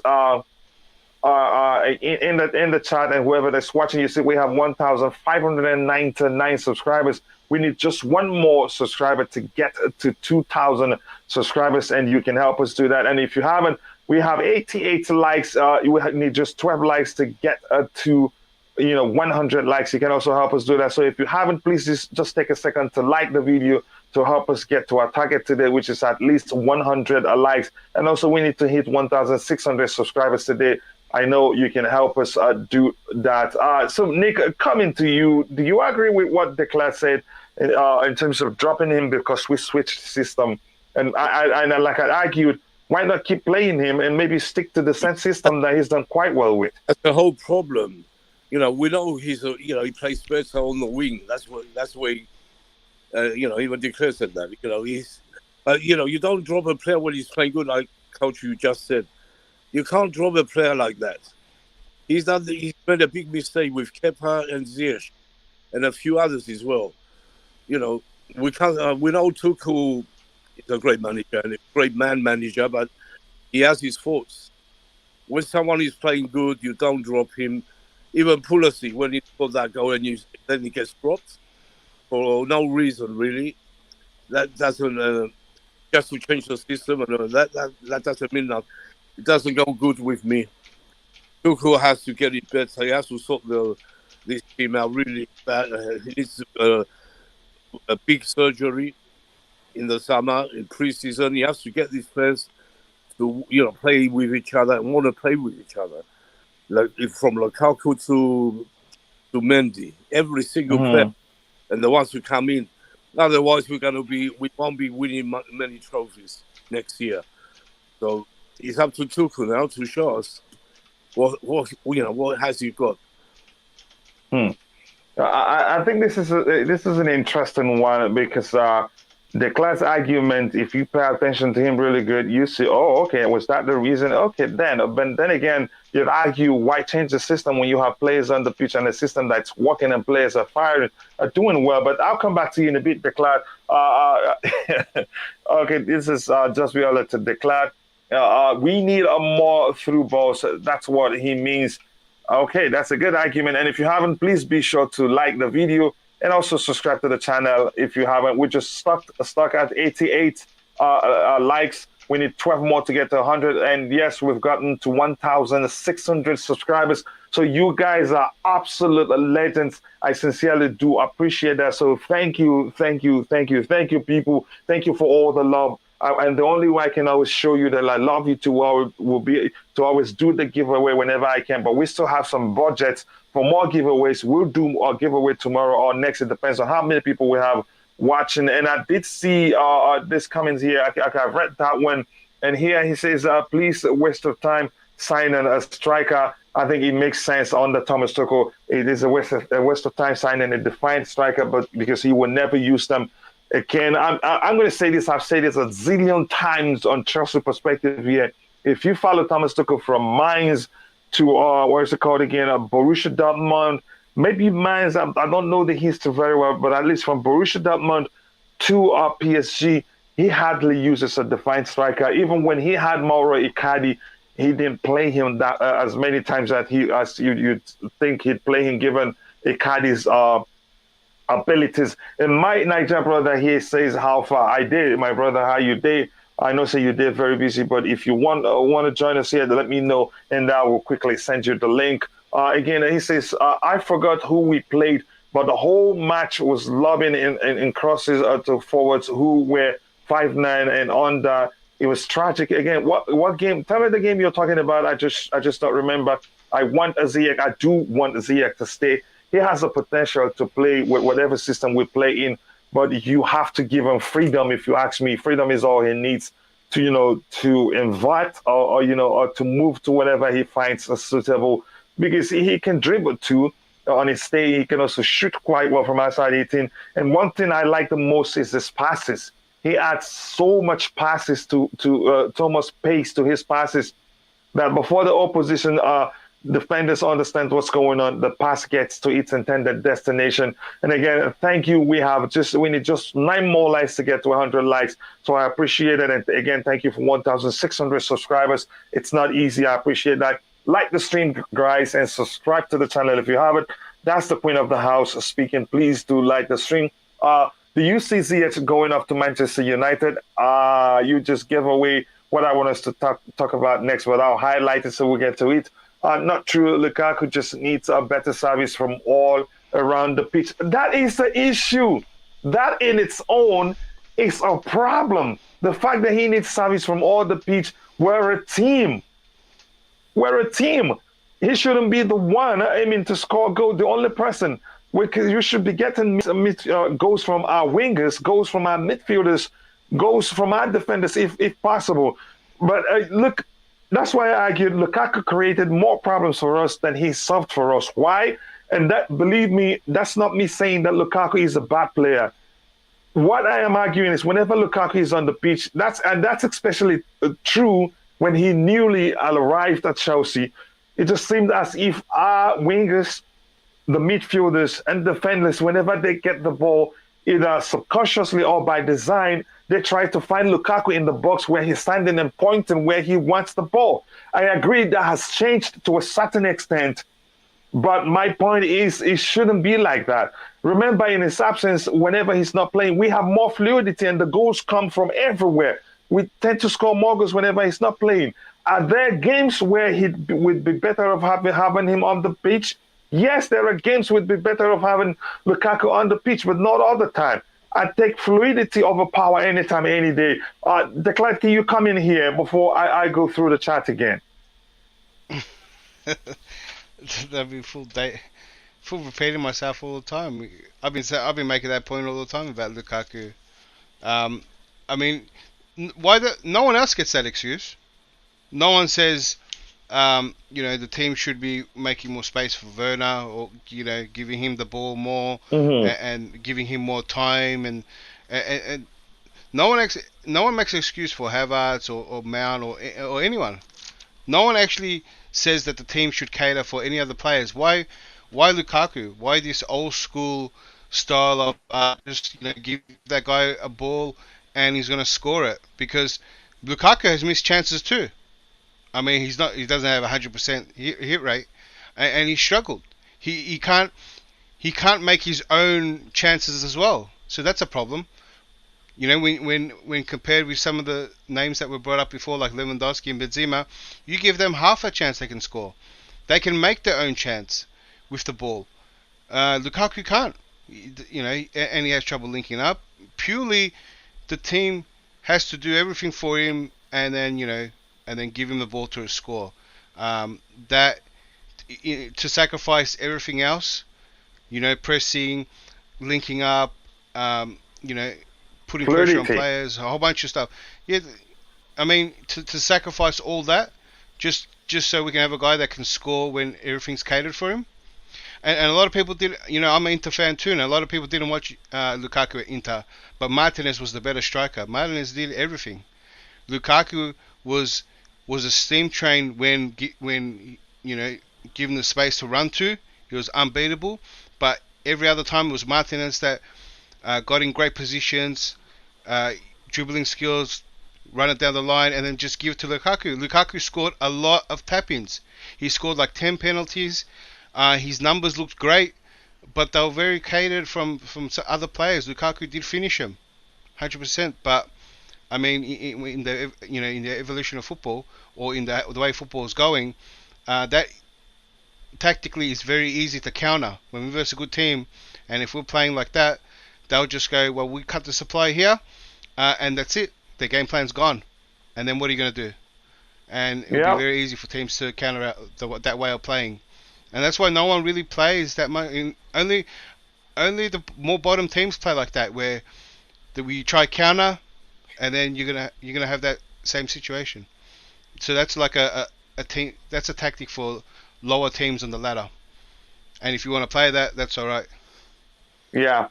in the chat, and whoever that's watching. You see, we have 1,599 subscribers. We need just one more subscriber to get to 2,000 subscribers, and you can help us do that. And if you haven't, we have 88 likes. You need just 12 likes to get to 100 likes. You can also help us do that. So if you haven't, please just take a second to like the video to help us get to our target today, which is at least 100 likes. And also, we need to hit 1,600 subscribers today. I know you can help us do that. So, Nick, coming to you, do you agree with what Declan said? in terms of dropping him because we switched system. And like I argued, why not keep playing him and maybe stick to the same system that he's done quite well with? That's the whole problem. We know he plays better on the wing. That's where he, even declares that. But you don't drop a player when he's playing good, like Coach you just said. You can't drop a player like that. He's made a big mistake with Kepa and Ziyech and a few others as well. We can't. We know Tuchel is a great manager and a great man manager, but he has his faults. When someone is playing good, you don't drop him. Even Pulisic, when he scored that goal and then he gets dropped for no reason really. That doesn't just to change the system, and that doesn't mean that it doesn't go good with me. Tuchel has to get it better. He has to sort this team out really bad. He needs a big surgery in the summer, in pre-season. He has to get these players to play with each other and want to play with each other. Like from Lukaku to Mendy, every single player, and the ones who come in. Otherwise, we won't be winning many trophies next year. So it's up to Tuchel now to show us what has he got. I think this is an interesting one because the class argument, if you pay attention to him really good, you see, oh, okay, was that the reason? Okay, but then again, you'd argue why change the system when you have players on the pitch and a system that's working and players are firing, are doing well. But I'll come back to you in a bit, Declan. Okay, this is just Viola to Declan. We need a more through balls. That's what he means. Okay, that's a good argument. And if you haven't, please be sure to like the video and also subscribe to the channel if you haven't. We're just stuck at 88 likes. We need 12 more to get to 100. And yes, we've gotten to 1,600 subscribers. So you guys are absolute legends. I sincerely do appreciate that. So thank you, people. Thank you for all the love. And the only way I can always show you that I love you will be to always do the giveaway whenever I can. But we still have some budgets for more giveaways. We'll do a giveaway tomorrow or next. It depends on how many people we have watching. And I did see this comments here. I've read that one. And here he says, please, waste of time signing a striker. I think it makes sense under Thomas Tuchel. It is a waste of time signing a defined striker, but because he will never use them. Again, I'm going to say this. I've said this a zillion times on Chelsea Perspective here. If you follow Thomas Tuchel from Mainz to, what is it called again, Borussia Dortmund, maybe Mainz, I don't know the history very well, but at least from Borussia Dortmund to PSG, he hardly uses a defined striker. Even when he had Mauro Icardi, he didn't play him that as many times as you'd think he'd play him, given Icardi's abilities. And my Nigerian brother here says, how far I did, my brother, how you did. I know, say you did very busy, but if you want to join us here, let me know, and I will quickly send you the link. Again, he says, I forgot who we played, but the whole match was lobbing in crosses to forwards who were 5'9" and under. It was tragic. Again, what game? Tell me the game you're talking about. I just don't remember. I want Ziyech. I do want Ziyech to stay. He has the potential to play with whatever system we play in, but you have to give him freedom. If you ask me, freedom is all he needs to invite or to move to whatever he finds suitable, because he can dribble too on his stay. He can also shoot quite well from outside 18. And one thing I like the most is his passes. He adds so much passes to Thomas' pace to his passes that before the opposition defenders understand what's going on, the pass gets to its intended destination. And again, thank you. We need just 9 more likes to get to 100 likes. So I appreciate it. And again, thank you for 1,600 subscribers. It's not easy. I appreciate that. Like the stream, guys, and subscribe to the channel if you haven't. That's the queen of the house speaking. Please do like the stream. Do you see Ziyech going off to Manchester United? You just gave away what I want us to talk about next, but I'll highlight it so we'll get to it. Not true. Lukaku just needs a better service from all around the pitch. That is the issue. That in its own is a problem. The fact that he needs service from all the pitch. We're a team. We're a team. He shouldn't be the one aiming to score a goal. The only person You should be getting goals from our wingers, goals from our midfielders, goals from our defenders, if possible. But look, that's why I argued Lukaku created more problems for us than he solved for us. Why? And that, believe me, that's not me saying that Lukaku is a bad player. What I am arguing is whenever Lukaku is on the pitch, that's especially true when he newly arrived at Chelsea. It just seemed as if our wingers, the midfielders and defenders, whenever they get the ball, either subconsciously or by design, they try to find Lukaku in the box where he's standing and pointing where he wants the ball. I agree that has changed to a certain extent, but my point is it shouldn't be like that. Remember, in his absence, whenever he's not playing, we have more fluidity and the goals come from everywhere. We tend to score more goals whenever he's not playing. Are there games where he would be better of having him on the pitch? Yes, there are games would be better of having Lukaku on the pitch, but not all the time. I take fluidity over power anytime, any day. Declan, can you come in here before I go through the chat again? That'd be full repeating myself all the time. I've been making that point all the time about Lukaku. I mean, no one else gets that excuse. No one says, the team should be making more space for Werner, or giving him the ball more, and giving him more time, and no one makes an excuse for Havertz or Mount or anyone. No one actually says that the team should cater for any other players. Why Lukaku? Why this old school style of just give that guy a ball and he's gonna score it? Because Lukaku has missed chances too. I mean, he doesn't have 100% hit rate, and he struggled. He can't make his own chances as well. So that's a problem. When compared with some of the names that were brought up before, like Lewandowski and Benzema, you give them half a chance they can score. They can make their own chance with the ball. Lukaku can't. And he has trouble linking up. Purely, the team has to do everything for him, and then give him the ball to score. To sacrifice everything else, pressing, linking up, putting pressure on players, a whole bunch of stuff. Yeah, I mean, to sacrifice all that just so we can have a guy that can score when everything's catered for him. And a lot of people did. I'm an Inter fan too, and a lot of people didn't watch Lukaku at Inter, but Martinez was the better striker. Martinez did everything. Lukaku was a steam train when given the space to run to. He was unbeatable, but every other time it was Martinez that got in great positions, dribbling skills, run it down the line, and then just give it to Lukaku. Lukaku scored a lot of tap-ins. He scored like 10 penalties. His numbers looked great, but they were very catered from other players. Lukaku did finish them, 100%. But I mean, in the evolution of football, or in the way football is going, that tactically is very easy to counter. When we versus a good team, and if we're playing like that, they'll just go, well, we cut the supply here, and that's it. The game plan's gone. And then what are you going to do? And it'll be very easy for teams to counter out that way of playing. And that's why no one really plays that much. Only the more bottom teams play like that, where we try counter, and then you're gonna have that same situation. So that's like a team. That's a tactic for lower teams on the ladder. And if you want to play that, that's all right. Yeah,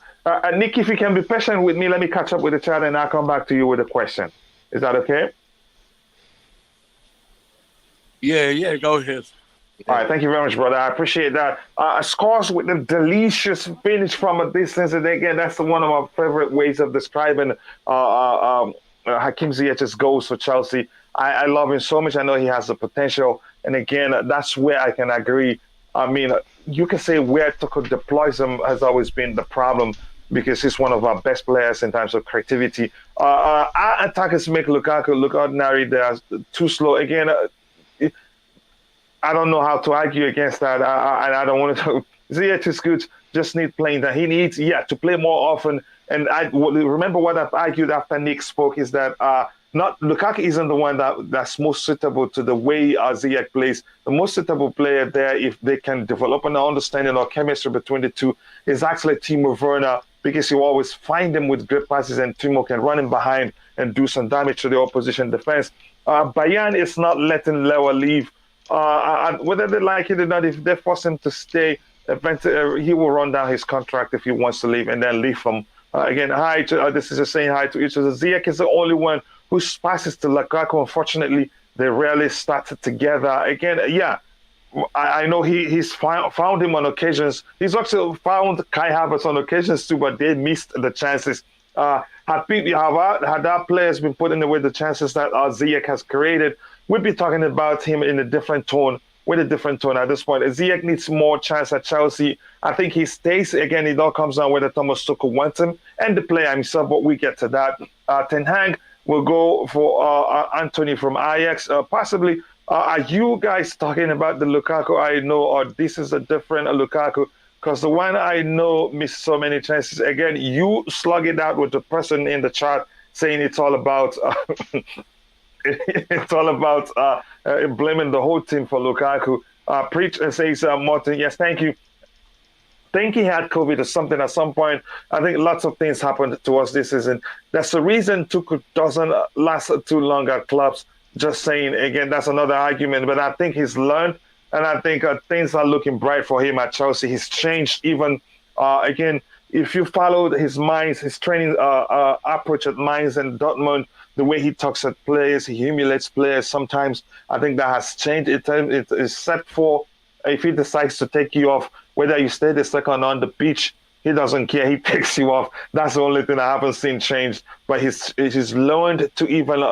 Nick, if you can be patient with me, let me catch up with the chat, and I'll come back to you with a question. Is that okay? Yeah, go ahead. All right, thank you very much, brother. I appreciate that. Scores with the delicious finish from a distance, and again, that's one of my favorite ways of describing Hakim Ziyech's goals for Chelsea. I love him so much. I know he has the potential, and again, that's where I can agree. I mean, you can say where Tuchel deploys him has always been the problem, because he's one of our best players in terms of creativity. Our attackers make Lukaku look ordinary. They're too slow. Again, I don't know how to argue against that. I don't want to. Ziyech is good, just need playing that. He needs, to play more often. And I remember what I've argued after Nick spoke is that not Lukaku isn't the one that's most suitable to the way Ziyech plays. The most suitable player there, if they can develop an understanding or chemistry between the two, is actually Timo Werner, because you always find him with great passes, and Timo can run in behind and do some damage to the opposition defense. Bayern is not letting Lewa leave. Whether they like it or not, if they force him to stay, eventually he will run down his contract if he wants to leave, and then leave him. Again, hi to this is just saying hi to each other. Ziyech is the only one who passes to Lukaku. Unfortunately, they rarely started together. Again, yeah, I know he's found him on occasions. He's also found Kai Havertz on occasions too, but they missed the chances. Had our players been putting away the chances that Ziyech has created, we'd be talking about him in a different tone, with a different tone at this point. Ziyech needs more chance at Chelsea. I think he stays. Again, it all comes down whether Thomas Tuchel wants him and the player himself, but we get to that. Ten Hag will go for Anthony from Ajax. Possibly, are you guys talking about the Lukaku I know, or this is a different Lukaku? Because the one I know missed so many chances. Again, you slug it out with the person in the chat saying it's all about it's all about blaming the whole team for Lukaku. Preach and says Martin, yes, thank you. Think he had COVID or something at some point. I think lots of things happened to us this season. That's the reason Tuchel doesn't last too long at clubs. Just saying, again, that's another argument. But I think he's learned, and I think things are looking bright for him at Chelsea. He's changed even, again, if you followed his training approach at Mainz and Dortmund, the way he talks at players, he humiliates players sometimes. I think that has changed. It is set for, if he decides to take you off, whether you stay the second on the pitch, he doesn't care. He takes you off. That's the only thing I haven't seen change. But he's learned to even,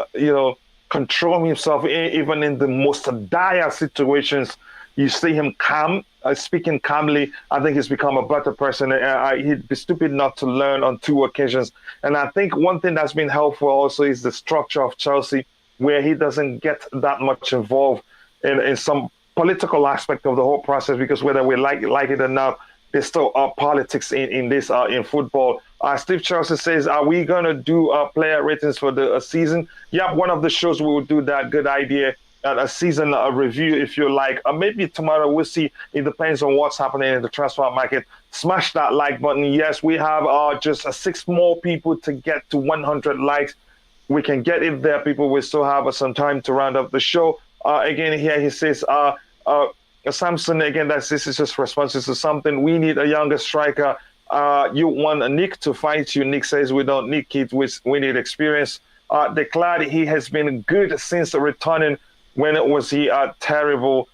control himself, even in the most dire situations. You see him calm, speaking calmly. I think he's become a better person. He'd be stupid not to learn on 2 occasions. And I think one thing that's been helpful also is the structure of Chelsea, where he doesn't get that much involved in some political aspect of the whole process, because whether we like it or not, there's still politics in this in football. Steve Chelsea says, are we going to do player ratings for the season? Yeah, one of the shows we will do that. Good idea. A season review, if you like. Maybe tomorrow, we'll see. It depends on what's happening in the transfer market. Smash that like button. Yes, we have just 6 more people to get to 100 likes. We can get it there, people. We still have some time to round up the show. Again, here he says, Samson, again, this is just responses to something. We need a younger striker. You want Nick to fight you. Nick says we don't need kids. We need experience. Declared he has been good since returning. When was he terrible?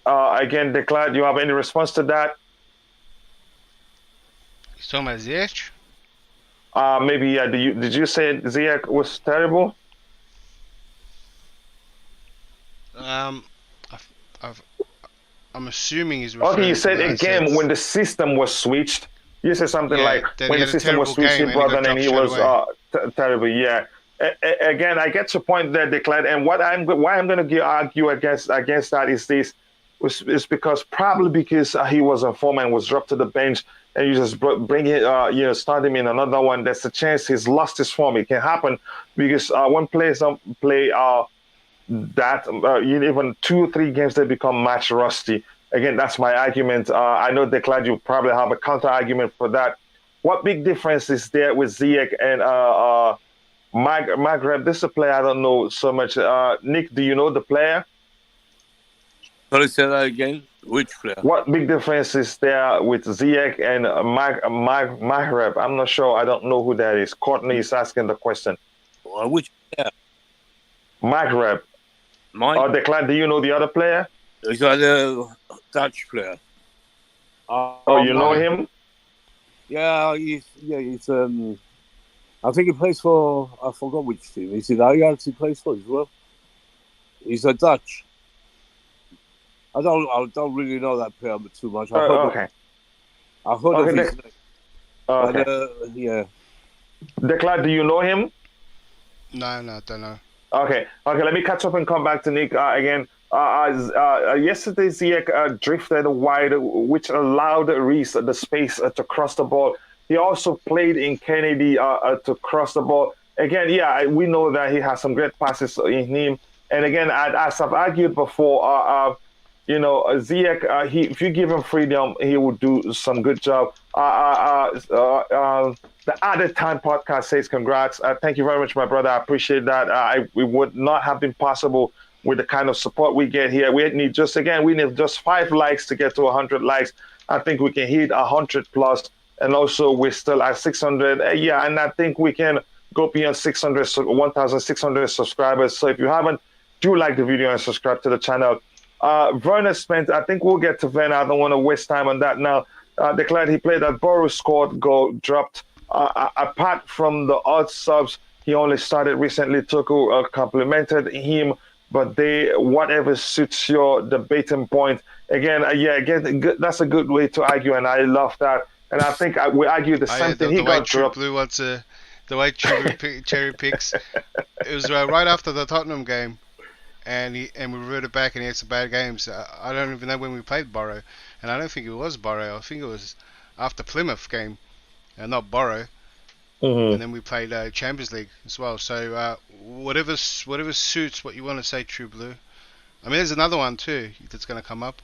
Again, Declared, do you have any response to that? Thomas Ziyech? Maybe, yeah. Did you say Ziyech was terrible? I'm assuming he's referring okay, you said to again when the system was switched. You said something like when the system was switched, he brought and he was terrible. Yeah. Again, I get your point there, Declan. And why I'm going to argue against that is this, is because he was a former and was dropped to the bench, and you just bring it, start him in another one. There's a chance he's lost his form. It can happen because when players don't play even 2-3 games, they become match rusty. Again, that's my argument. I know, Declan, you probably have a counter argument for that. What big difference is there with Ziyech and Maghreb? This is a player I don't know so much. Nick, do you know the player? Sorry, say that again. Which player? What big difference is there with Ziyech and Maghreb? I'm not sure. I don't know who that is. Courtney is asking the question. Which player? Maghreb. Declan, do you know the other player? He's a Dutch player. You know him? Yeah, he's. I think he plays for. I forgot which team. Is it Ajax he plays for as well? He's a Dutch. I don't really know that player too much. Okay. I heard of his name. Okay. But, yeah. Declan, do you know him? No, I don't know. Okay. Let me catch up and come back to Nick again. Yesterday, Ziyech drifted wide, which allowed Reece the space to cross the ball. He also played in Kennedy to cross the ball. again, yeah, we know that he has some great passes in him. And again, as I've argued before, Ziyech, if you give him freedom, he will do some good job. The Added Time podcast says congrats. Thank you very much, my brother. I appreciate that. It would not have been possible with the kind of support we get here. We need just 5 likes to get to 100 likes. I think we can hit 100 plus, and also we're still at 600. And I think we can go beyond 1,600 subscribers. So if you haven't, do like the video and subscribe to the channel. Werner spent, I think we'll get to Werner. I don't want to waste time on that now. Declared he played that Borough scored, goal dropped. Apart from the odd subs, he only started recently. Tuchel complimented him, but whatever suits your debating point. Again, that's a good way to argue, and I love that. And I think we argue the same thing. He got dropped. Blue wants the way cherry picks. It was right after the Tottenham game. And we reverted back, and he had some bad games. I don't even know when we played Borough, and I don't think it was Borough. I think it was after Plymouth game, and not Borough. Mm-hmm. And then we played Champions League as well. So whatever suits what you want to say, True Blue. I mean, there's another one too that's going to come up.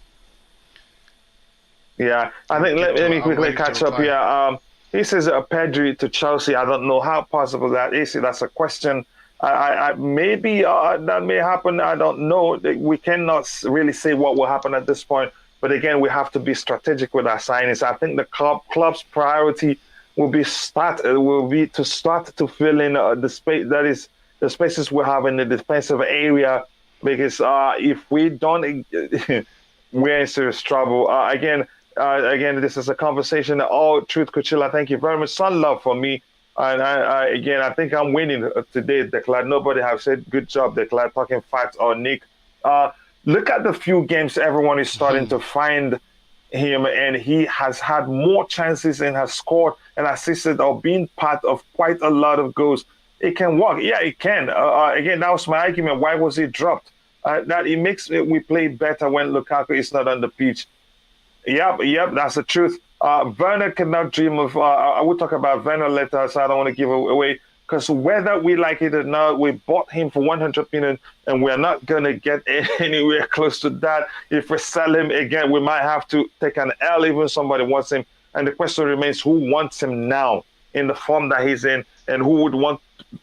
Yeah, I think let me quickly catch up here. He says Pedri to Chelsea. I don't know how possible that is. That's a question. Maybe that may happen. I don't know. We cannot really say what will happen at this point. But again, we have to be strategic with our signings. I think the club's priority will be to start to fill in the space, that is the spaces we have in the defensive area. Because if we don't, we're in serious trouble. Again, this is a conversation. All truth, Coachila. Thank you very much. Some love for me. And I think I'm winning today, Declan. Nobody have said good job, Declan, talking facts or Nick. Look at the few games everyone is starting to find him, and he has had more chances and has scored and assisted or been part of quite a lot of goals. It can work. Yeah, it can. Again, that was my argument. Why was he dropped? That it makes we play better when Lukaku is not on the pitch. Yep, that's the truth. Werner cannot dream of. I will talk about Werner later, so I don't want to give away. Because whether we like it or not, we bought him for 100 million, and we're not gonna get anywhere close to that. If we sell him again, we might have to take an L. Even somebody wants him, and the question remains: who wants him now in the form that he's in, and who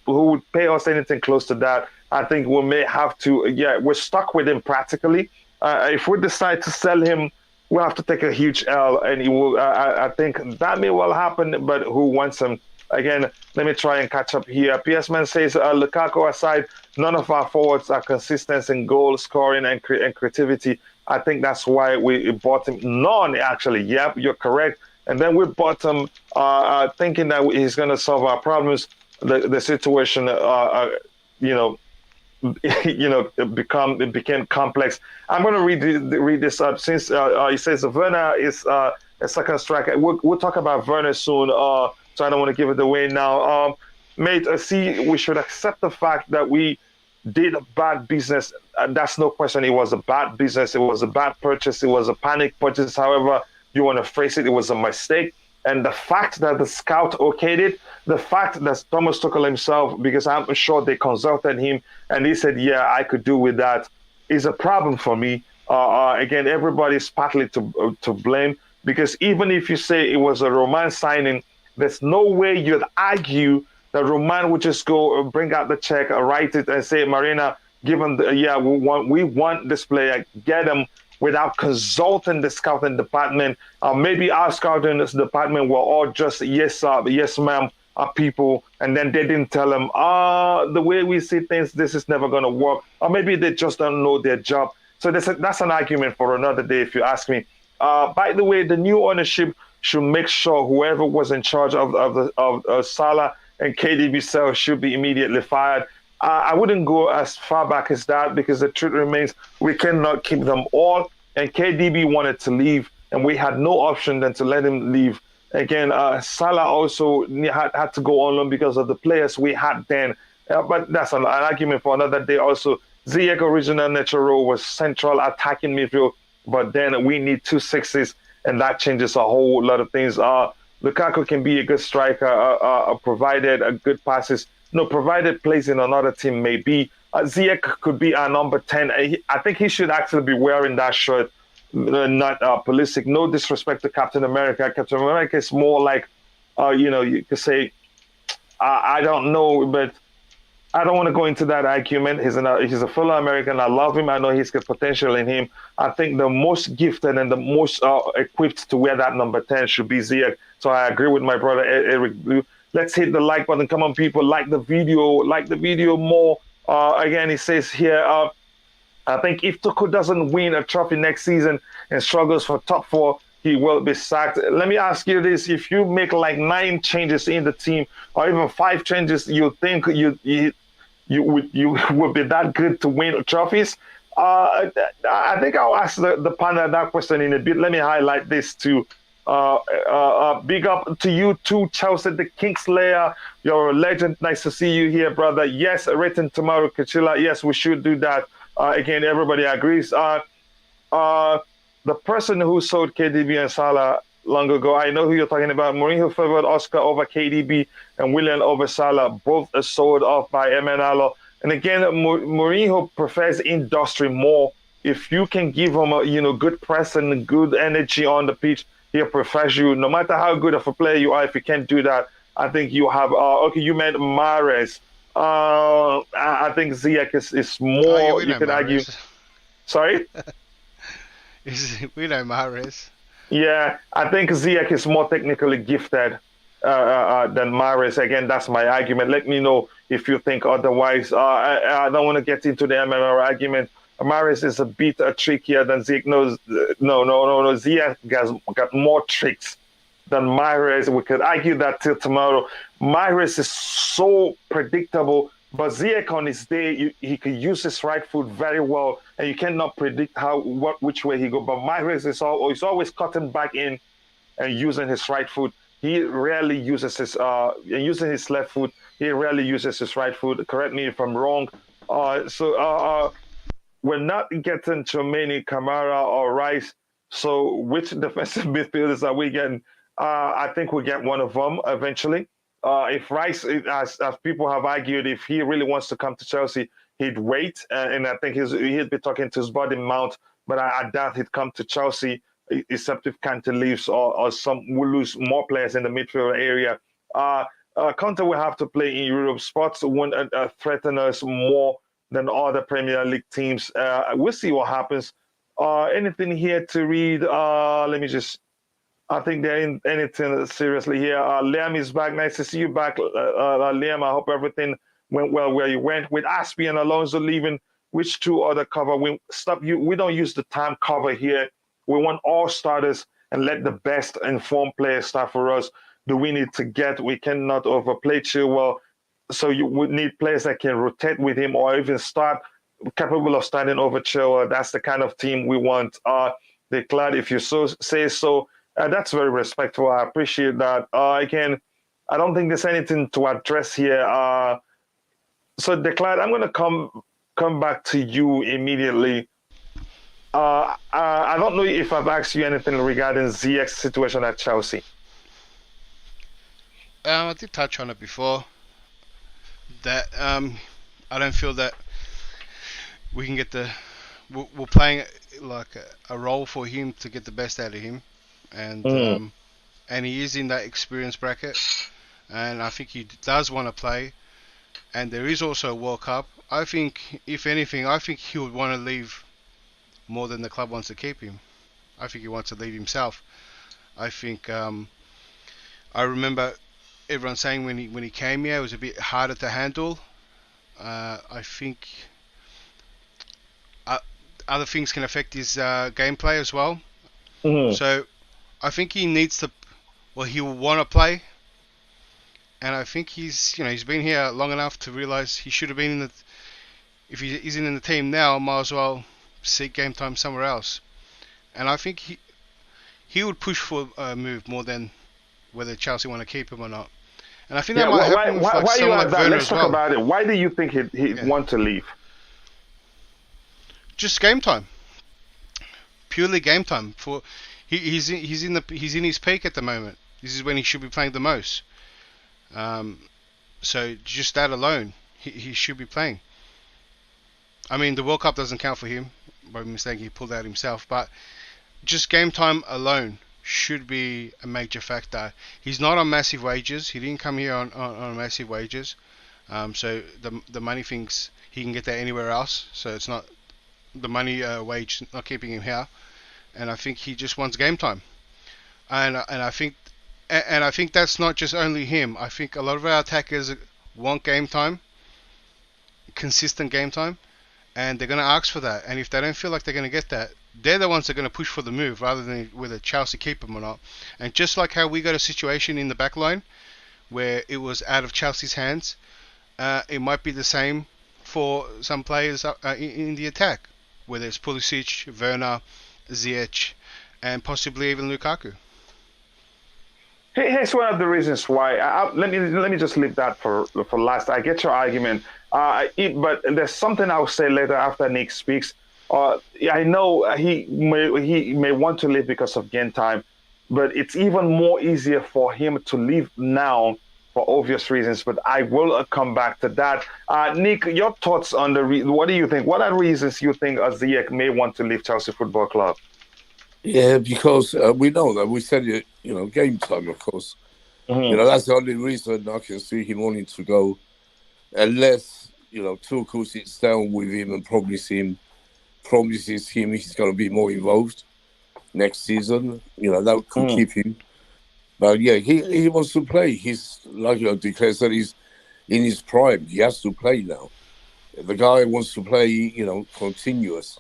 would pay us anything close to that? I think we may have to. Yeah, we're stuck with him practically. If we decide to sell him, we'll have to take a huge L, and he will. I think that may well happen, but who wants him? Again, let me try and catch up here. PS-Man says, Lukaku aside, none of our forwards are consistent in goal scoring and creativity. I think that's why we bought him. None, actually. Yep, you're correct. And then we bought him thinking that he's going to solve our problems. The situation, it became complex. I'm going to read this up since he says Werner is a second striker. We'll talk about Werner soon. So I don't want to give it away now. Mate, we should accept the fact that we did a bad business. That's no question. It was a bad business. It was a bad purchase. It was a panic purchase. However you want to phrase it, it was a mistake. And the fact that the scout okayed it, the fact that Thomas Tuchel himself, because I'm sure they consulted him and he said, yeah, I could do with that, is a problem for me. Again, everybody's partly to blame, because even if you say it was a Roman signing, there's no way you'd argue that Roman would just go bring out the check, write it, and say, Marina, give him we want this player, get him, without consulting the scouting department. Maybe our scouting department were all just yes ma'am people, and then they didn't tell him, the way we see things, this is never going to work. Or maybe they just don't know their job. So that's an argument for another day, if you ask me. By the way, the new ownership should make sure whoever was in charge of Salah and KDB sales should be immediately fired. I wouldn't go as far back as that, because the truth remains we cannot keep them all. And KDB wanted to leave, and we had no option than to let him leave. Again, Salah also had to go on loan because of the players we had then. But that's an argument for another day. Also, Ziyech original natural role was central attacking midfield, but then we need 2 6s, and that changes a whole lot of things. Lukaku can be a good striker, provided good passes. No, provided plays in another team, maybe. Ziyech could be our number 10. I think he should actually be wearing that shirt, not Pulisic. No disrespect to Captain America. Captain America is more like, you could say, I don't know, but I don't want to go into that argument. He's a fellow American. I love him. I know he's got potential in him. I think the most gifted and the most equipped to wear that number 10 should be Ziyech. So I agree with my brother Eric Blue. Let's hit the like button. Come on, people, like the video more. Again, he says here, I think if Tuchel doesn't win a trophy next season and struggles for top four, he will be sacked. Let me ask you this: if you make like 9 changes in the team, or even 5 changes, you think you would be that good to win trophies? I think I'll ask the panel that question in a bit. Let me highlight this too. Big up to you too, Chelsea the Kingslayer. You're a legend. Nice to see you here, brother. Yes, written tomorrow, Coachila. Yes, we should do that. Again, everybody agrees. The person who sold KDB and Salah long ago, I know who you're talking about. Mourinho favored Oscar over KDB and Willian over Salah. Both are sold off by Emenalo. And again, Mourinho prefers industry more. If you can give him good press and good energy on the pitch, he prefers you. No matter how good of a player you are, if you can't do that, I think you have. Okay, you meant Mahrez. I think Ziyech is more. You could argue. Sorry. We know Mahrez. Yeah, I think Ziyech is more technically gifted than Mahrez. Again, that's my argument. Let me know if you think otherwise. I don't want to get into the MMR argument. Mahrez is a bit trickier than Ziyech. No. Ziyech has got more tricks than Mahrez. We could argue that till tomorrow. Mahrez is so predictable, but Ziyech on his day, he could use his right foot very well, and you cannot predict which way he go. But Mahrez is always cutting back in and using his right foot. He rarely uses using his left foot. He rarely uses his right foot. Correct me if I'm wrong. We're not getting Tchouameni, Kamara, or Rice. So which defensive midfielders are we getting? I think we get one of them eventually. If Rice, as people have argued, if he really wants to come to Chelsea, he'd wait, and I think he'd be talking to his buddy Mount. But I doubt he'd come to Chelsea, except if Kante leaves or we'll lose more players in the midfield area. Conte will have to play in Europe. Sports won't threaten us more than other Premier League teams. We'll see what happens. Anything here to read? Let me just. I think there ain't anything seriously here. Liam is back. Nice to see you back, Liam. I hope everything went well where you went. With Aspi and Alonso leaving, which 2 other cover? We don't use the time cover here. We want all starters and let the best informed players start for us. Do we need to get? We cannot overplay Chilwell. So you would need players that can rotate with him or even start, capable of starting over Chilwell. That's the kind of team we want. Declared, if you say so. That's very respectful. I appreciate that. Again, I don't think there's anything to address here. So, Declan, I'm going to come back to you immediately. I don't know if I've asked you anything regarding Ziyech's situation at Chelsea. I did touch on it before. That I don't feel that we can get we're playing like a role for him to get the best out of him. And he is in that experience bracket, and I think he does want to play. And there is also a World Cup. I think, if anything, he would want to leave more than the club wants to keep him. I think he wants to leave himself. I think I remember everyone saying when he came here it was a bit harder to handle. I think other things can affect his gameplay as well. So I think he needs to. Well, he will want to play, and I think he's been here long enough to realise he should have been in the. If he isn't in the team now, might as well seek game time somewhere else. And I think he would push for a move more than whether Chelsea want to keep him or not. And I think that might happen with someone like Werner Let's as talk well. about it. Why do you think he'd want to leave? Just game time. Purely game time. He's in his peak at the moment. This is when he should be playing the most. So just that alone, he should be playing. I mean, the World Cup doesn't count for him. By mistake, he pulled out himself. But just game time alone should be a major factor. He's not on massive wages. He didn't come here on massive wages. So the money thinks he can get that anywhere else. So it's not the money wage not keeping him here. And I think he just wants game time. And I think that's not just only him. I think a lot of our attackers want game time, consistent game time, and they're going to ask for that. And if they don't feel like they're going to get that, they're the ones that are going to push for the move rather than whether Chelsea keep him or not. And just like how we got a situation in the back line where it was out of Chelsea's hands, it might be the same for some players in the attack, whether it's Pulisic, Werner, Ziyech, and possibly even Lukaku. Here's one of the reasons why. Let me just leave that for last. I get your argument, but there's something I'll say later after Nick speaks. I know he may want to leave because of game time, but it's even more easier for him to leave now for obvious reasons. But I will come back to that. Nick, your thoughts on what do you think? What are reasons you think Ziyech may want to leave Chelsea Football Club? Yeah, because we know that. We said it, game time, of course. Mm-hmm. That's the only reason I can see him wanting to go, unless, Tuchel sits down with him and promises him he's going to be more involved next season. That could keep him. But yeah, he wants to play. He's, like declares that he's in his prime. He has to play now. The guy wants to play, continuous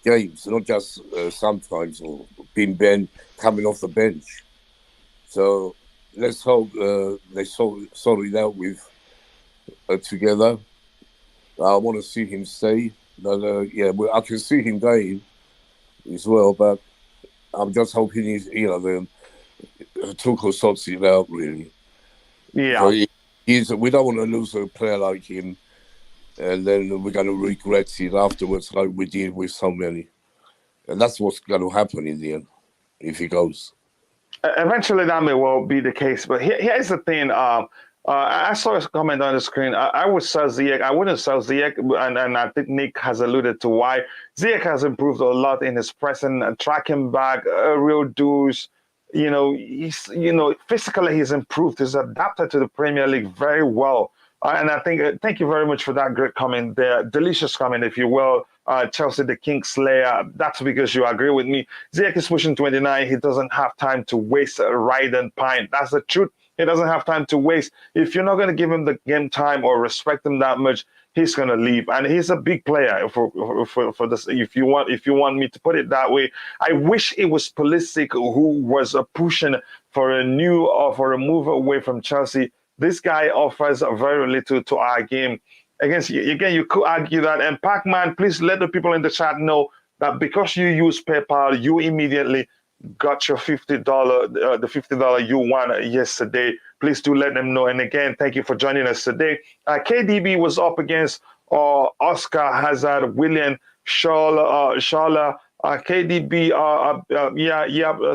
games, not just sometimes or being coming off the bench. So let's hope they sort it out with together. I want to see him stay. But I can see him going as well. But I'm just hoping the Tuchel sorts it out really. Yeah. So we don't want to lose a player like him, and then we're going to regret it afterwards, like we did with so many. And that's what's going to happen in the end if he goes. Eventually, that may well be the case. But here's the thing. I saw a comment on the screen. I would sell Ziyech. I wouldn't sell Ziyech, and I think Nick has alluded to why. Ziyech has improved a lot in his pressing, tracking back, real duels. He's physically he's improved. He's adapted to the Premier League very well. And I think thank you very much for that great comment there. Delicious comment, if you will. Chelsea, the King Slayer. That's because you agree with me. Ziyech is pushing 29. He doesn't have time to waste riding pine. That's the truth. He doesn't have time to waste. If you're not going to give him the game time or respect him that much, he's going to leave. And he's a big player for this. If you want me to put it that way, I wish it was Pulisic who was pushing for a move away from Chelsea. This guy offers very little to our game. Again, you could argue that. And Pac-Man, please let the people in the chat know that because you use PayPal, you immediately got your $50, the $50 you won yesterday. Please do let them know. And again, thank you for joining us today. KDB was up against Oscar Hazard, William Shala. KDB,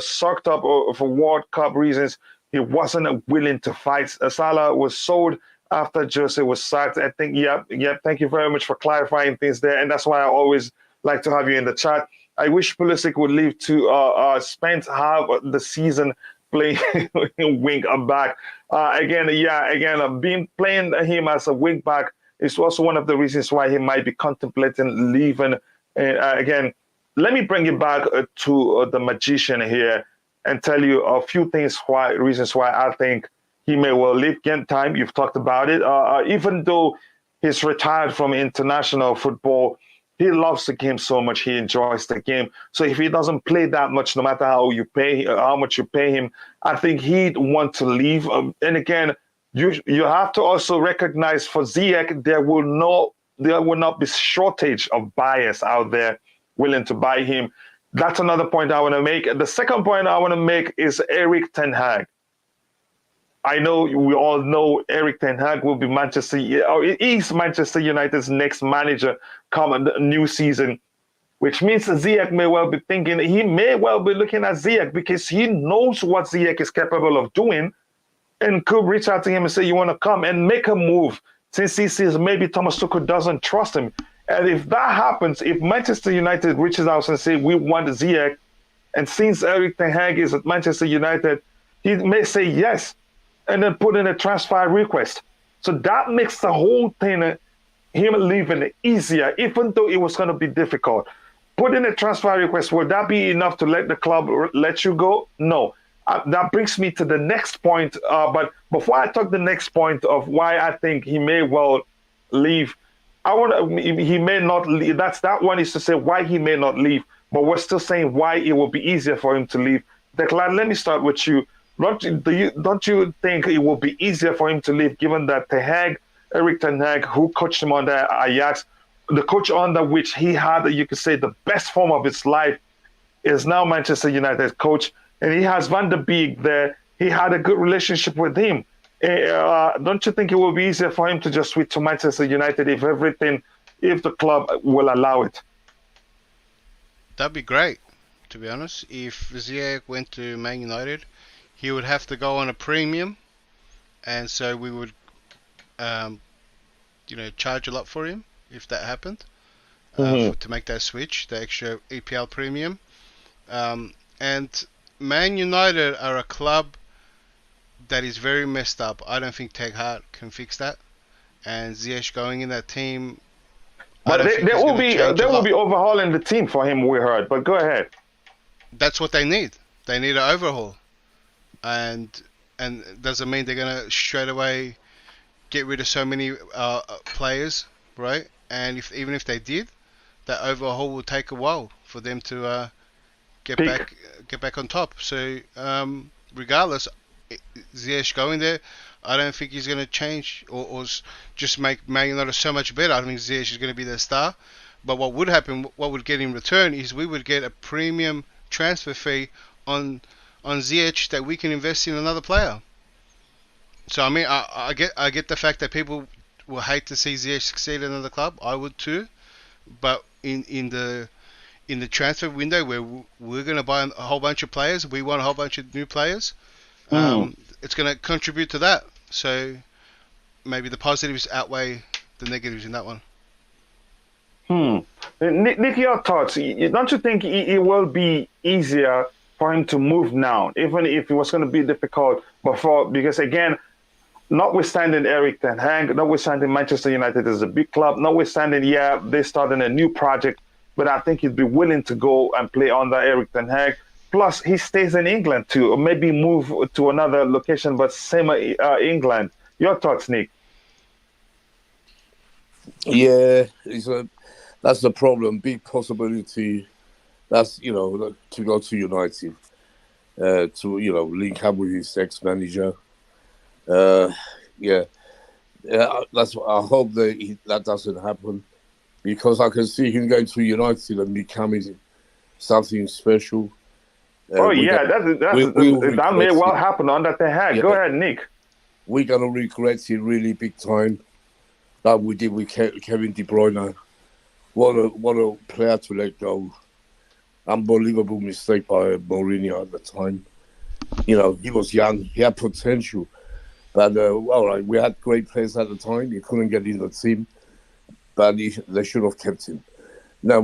sucked up for World Cup reasons. He wasn't willing to fight. Salah was sold after Jose was sacked. I think, thank you very much for clarifying things there. And that's why I always like to have you in the chat. I wish Pulisic would leave to spend half the season playing wing back. Playing him as a wing back is also one of the reasons why he might be contemplating leaving. Again, let me bring you back to the magician here and tell you a few reasons why I think he may well leave. Game time, you've talked about it. Even though he's retired from international football, he loves the game so much. He enjoys the game. So if he doesn't play that much, no matter how much you pay him, I think he'd want to leave. And again, you have to also recognize for Ziyech, there will not be shortage of buyers out there willing to buy him. That's another point I want to make. The second point I want to make is Erik ten Hag. I know we all know Erik ten Hag will be he's Manchester United's next manager come the new season, which means Ziyech may well be looking at Ziyech because he knows what Ziyech is capable of doing. and could reach out to him and say, you want to come and make a move since he sees maybe Thomas Tuchel doesn't trust him. And if that happens, if Manchester United reaches out and say, we want Ziyech, and since Eric Ten Hag is at Manchester United, he may say yes and then put in a transfer request. So that makes the whole thing, him leaving, easier, even though it was going to be difficult. Put in a transfer request, would that be enough to let the club let you go? No. That brings me to the next point. But before I talk the next point of why I think he may well leave, he may not leave. That one is to say why he may not leave, but we're still saying why it will be easier for him to leave. Declan, let me start with you. Don't you think it will be easier for him to leave, given that Eric Ten Hag, who coached him under Ajax, the coach under which he had, you could say, the best form of his life, is now Manchester United coach, and he has Van der Beek there. He had a good relationship with him. Don't you think it will be easier for him to just switch to Manchester United if the club will allow it? That'd be great, to be honest. If Ziyech went to Man United, he would have to go on a premium, and so we would, charge a lot for him if that happened, to make that switch, the extra EPL premium. And Man United are a club that is very messed up. I don't think Ten Hag can fix that. And Ziyech going in that team, but they will be overhauling the team for him, we heard. But go ahead. That's what they need. They need an overhaul, and doesn't mean they're gonna straight away get rid of so many players, right? And even if they did, that overhaul will take a while for them to get back on top. So regardless, Ziyech going there, I don't think he's going to change or just make Man United so much better. I think Ziyech is going to be their star. But what would happen, what would get in return, is we would get a premium transfer fee on Ziyech that we can invest in another player. So I mean, I get the fact that people will hate to see Ziyech succeed in another club. I would too. But in the transfer window where we're going to buy a whole bunch of players, we want a whole bunch of new players. It's going to contribute to that. So maybe the positives outweigh the negatives in that one. Nick, your thoughts? Don't you think it will be easier for him to move now, even if it was going to be difficult before? Because again, notwithstanding Eric Ten Hag, notwithstanding Manchester United is a big club, notwithstanding, they're starting a new project, but I think he'd be willing to go and play under Eric Ten Hag. Plus, he stays in England too, or maybe move to another location, but same England. Your thoughts, Nick? Yeah, that's the problem. Big possibility. That's to go to United, to link up with his ex-manager. That's what I hope that doesn't happen, because I can see him going to United and becoming something special. That may well happen under Ten Hag. Yeah. Go ahead, Nick. We're gonna regret it really big time, like we did with Kevin De Bruyne. What a player to let go! Unbelievable mistake by Mourinho at the time. He was young, he had potential, but we had great players at the time. He couldn't get in the team, but they should have kept him. Now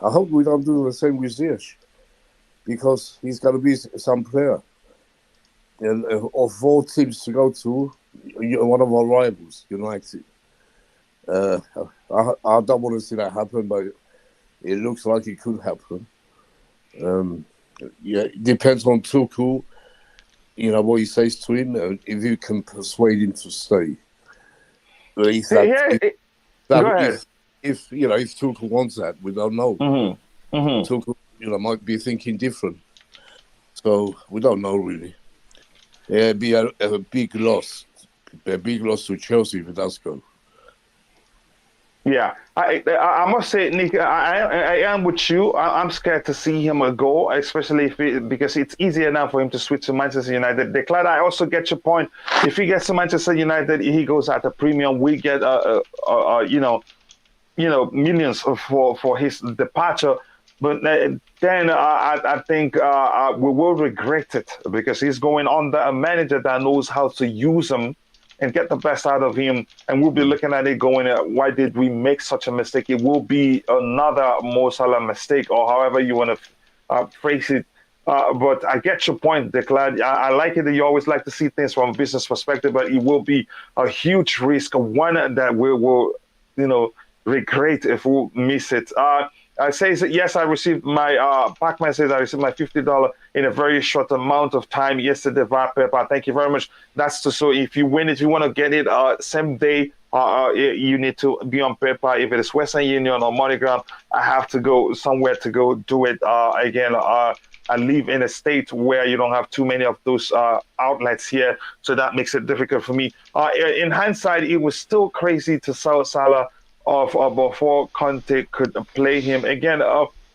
I hope we don't do the same with Ziyech, because he's got to be some player. And of all teams to go to, one of our rivals, United. I don't want to see that happen, but it looks like it could happen. It depends on Tuchel, what he says to him, if you can persuade him to stay. But if Tuchel wants that, we don't know. Tuchel, might be thinking different. So we don't know really. It'd be a big loss to Chelsea if it does go. Yeah, I must say, Nick, I am with you. I'm scared to see him go, especially because it's easier now for him to switch to Manchester United. Declan, I also get your point. If he gets to Manchester United, he goes at a premium. We get millions for his departure. But then I think we will regret it because he's going under a manager that knows how to use him and get the best out of him. And we'll be looking at it going, why did we make such a mistake? It will be another Mo Salah mistake, or however you want to phrase it. But I get your point, Declan. I like it that you always like to see things from a business perspective, but it will be a huge risk, one that we will, regret if we miss it. I say yes. I received my Pac-Man says I received my $50 in a very short amount of time yesterday via PayPal. Thank you very much. That's so if you win it, you want to get it same day. You need to be on PayPal. If it is Western Union or MoneyGram, I have to go somewhere to go do it. Again, I live in a state where you don't have too many of those outlets here, so that makes it difficult for me. In hindsight, it was still crazy to sell Salah of before Conte could play him again.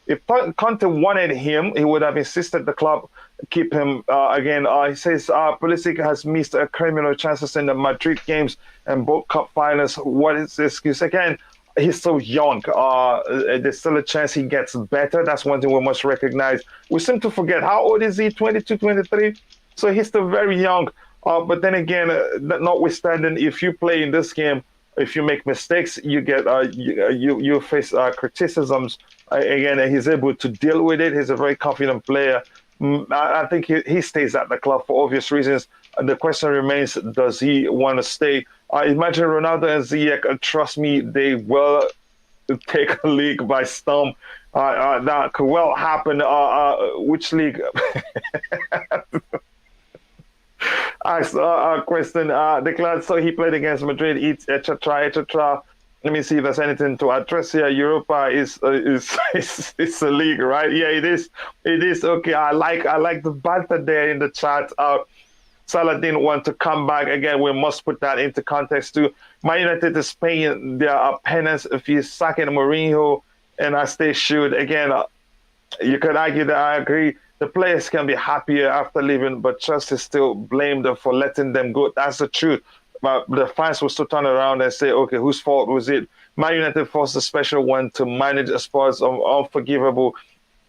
If Conte wanted him, he would have insisted the club keep him. Again, he says Pulisic has missed criminal chances in the Madrid games and both cup finals. What is this excuse? Again, he's so young. There's still a chance he gets better. That's one thing we must recognize. We seem to forget, how old is he? 22, 23? So he's still very young. But then again, notwithstanding, if you play in this game, if you make mistakes, you get you face criticisms. Again, he's able to deal with it. He's a very confident player. I think he stays at the club for obvious reasons. The question remains: does he want to stay? Imagine Ronaldo and Ziyech. Trust me, they will take a league by storm. That could well happen. Which league? I saw a question. Declared so he played against Madrid, etc., etc. Let me see if there's anything to address here. Europa is a league, right? Yeah, it is. It is okay. I like the banter there in the chat. Salah didn't want to come back again. We must put that into context too. Man United is paying their penance if he's sacking Mourinho, and as they should. Again, you could argue that I agree. The players can be happier after leaving, but trust is still blamed for letting them go. That's the truth. But the fans will still turn around and say, okay, whose fault was it? Man United forced a special one to manage a Spurs unforgivable.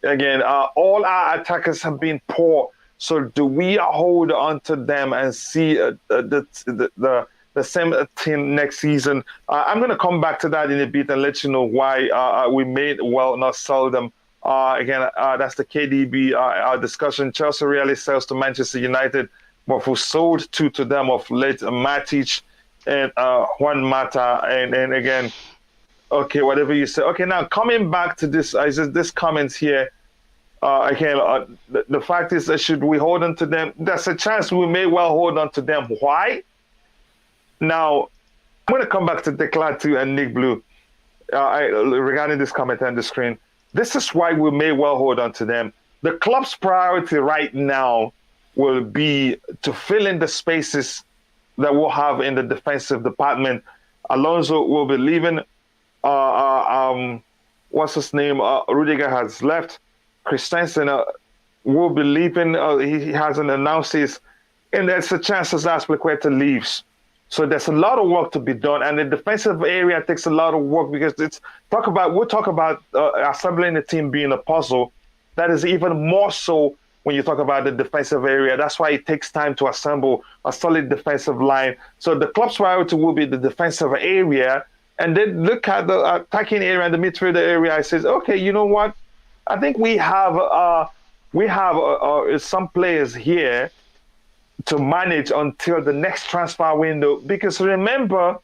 Again, all our attackers have been poor. So do we hold on to them and see the same team next season? I'm going to come back to that in a bit and let you know why we may well not sell them. Again, that's the KDB discussion. Chelsea really sells to Manchester United, but who sold two to them of late, Matic and Juan Mata. And again, okay, whatever you say. Okay, now coming back to this, this comments here. Again, the fact is that should we hold on to them? There's a chance we may well hold on to them. Why? Now, I'm going to come back to Declan too and Nick Blue regarding this comment on the screen. This is why we may well hold on to them. The club's priority right now will be to fill in the spaces that we'll have in the defensive department. Alonso will be leaving. What's his name? Rudiger has left. Christensen will be leaving. He hasn't announced this. And there's a chance that Azpilicueta leaves. So there's a lot of work to be done, and the defensive area takes a lot of work because we'll talk about assembling a team being a puzzle. That is even more so when you talk about the defensive area. That's why it takes time to assemble a solid defensive line. So the club's priority will be the defensive area, and then look at the attacking area and the midfield area. I says, okay, you know what? I think we have some players here to manage until the next transfer window. Because remember,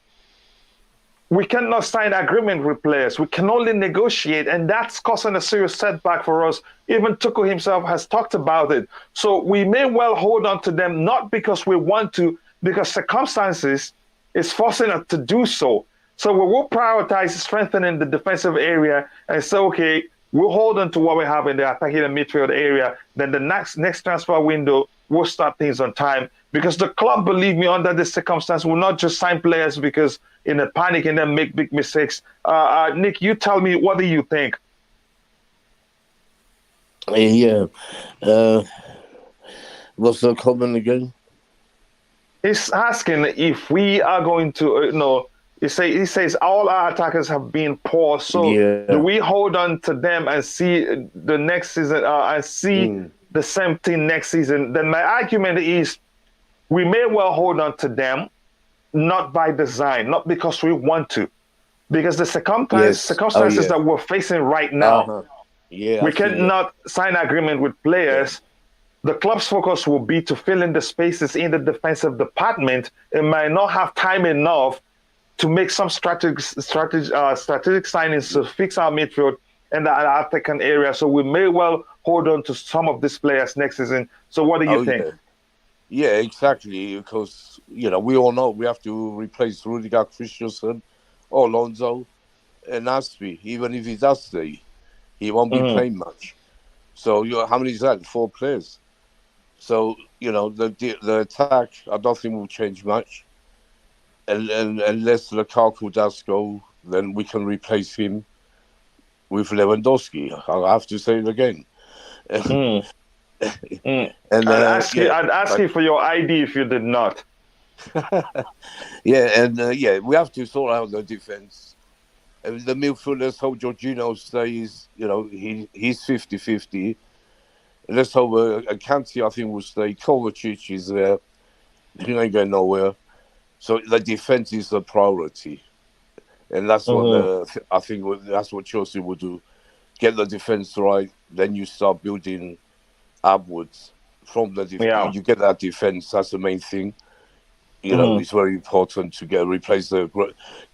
we cannot sign agreement with players. We can only negotiate, and that's causing a serious setback for us. Even Tuchel himself has talked about it. So we may well hold on to them, not because we want to, because circumstances is forcing us to do so. So we will prioritize strengthening the defensive area and say, okay, we'll hold on to what we have in the attacking and midfield area. Then the next transfer window, we'll start things on time. Because the club, believe me, under this circumstance, will not just sign players because in a panic and then make big mistakes. Nick, you tell me, what do you think? Yeah. What's the comment again? He's asking if we are going to, He says all our attackers have been poor. So do Yeah. we hold on to them and see the next season and see the same thing next season? Then my argument is we may well hold on to them, not by design, not because we want to, because the Yes. Oh circumstances yeah. that we're facing right Uh now, huh. Yeah, I we see that. cannot sign agreement with Yeah. players. The club's focus will be to fill in the spaces in the defensive department. It might not have time enough to make some strategic signings to fix our midfield and the attacking area. So we may well hold on to some of these players next season. So what do you Oh think? yeah. Yeah, exactly. Because we all know we have to replace Rudiger, Christensen, or Alonso, and Aspi. Even if he does stay, he won't be Mm-hmm. playing much. So how many is that? 4 players. So the attack, I don't think will change much. And unless Lukaku does go, then we can replace him with Lewandowski. I'll have to say it again. Mm. Mm. And I'd ask but you for your ID if you did not. yeah, and we have to sort out the defense. And the midfield, let's hope Jorginho stays. He's 50-50. Let's hope Kanti, I think, will stay. Kovacic is there. He ain't going nowhere. So the defense is the priority. And that's what I think that's what Chelsea will do. Get the defense right, then you start building upwards from the Yeah. you get that defense. That's the main thing. Mm-hmm. It's very important to replace the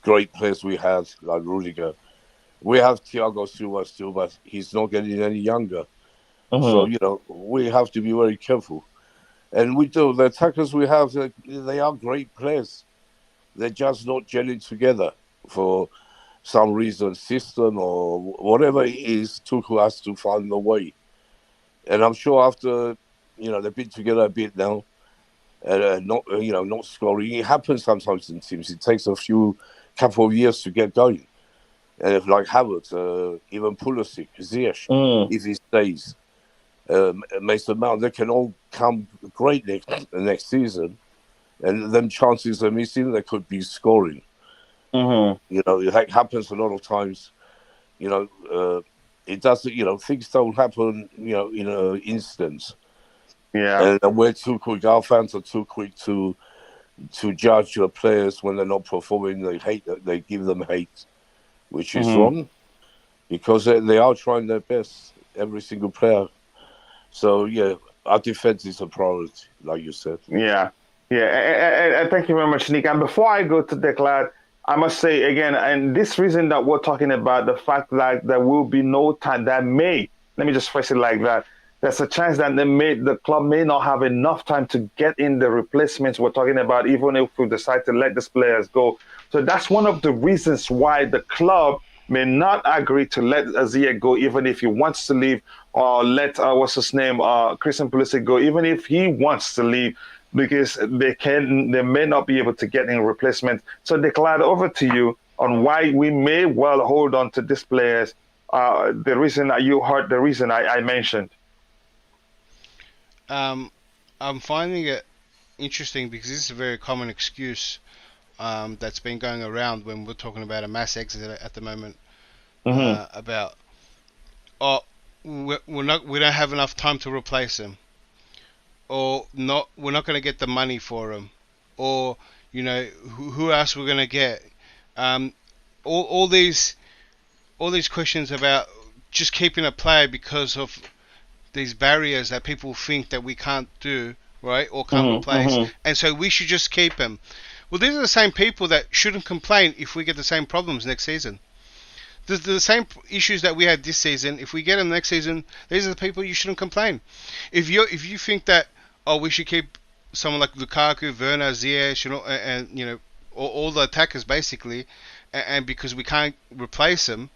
great players we had, like Rudiger. We have Thiago Silva still, but he's not getting any younger. So we have to be very careful. And we do. The attackers we have, they are great players. They're just not gelling together for some reason, system or whatever it is. Tuchel has to find a way. And I'm sure after they've been together a bit now, not scoring. It happens sometimes in teams. It takes a couple of years to get going. And if like Havertz, even Pulisic, Ziyech, if he stays, Mason Mount, they can all come great next season. And them chances they're missing, they could be scoring. It happens a lot of times. It doesn't. Things don't happen. In an instance. Yeah. And we're too quick. Our fans are too quick to judge the players when they're not performing. They give them hate, which is wrong, because they are trying their best, every single player. So our defense is a priority, like you said. Yeah. Yeah. And thank you very much, Nick. And before I go to Declan, I must say again, and this reason that we're talking about the fact that there will be no time that let me just phrase it like that. There's a chance that the club may not have enough time to get in the replacements we're talking about, even if we decide to let these players go. So that's one of the reasons why the club may not agree to let Ziyech go, even if he wants to leave, or let Christian Pulisic go, even if he wants to leave, because they may not be able to get in replacement. So Declan, over to you on why we may well hold on to these players. The reason that you heard, the reason I mentioned. I'm finding it interesting because this is a very common excuse that's been going around when we're talking about a mass exit at the moment. About we don't have enough time to replace him, or we're not going to get the money for him, or who else we're going to get. All these questions about just keeping a player because of these barriers that people think that we can't do, right, or can't replace, and so we should just keep him. Well, these are the same people that shouldn't complain if we get the same problems next season. The same issues that we had this season. If we get them next season, these are the people you shouldn't complain. If you think that we should keep someone like Lukaku, Werner, Ziyech, and all the attackers basically, and because we can't replace them,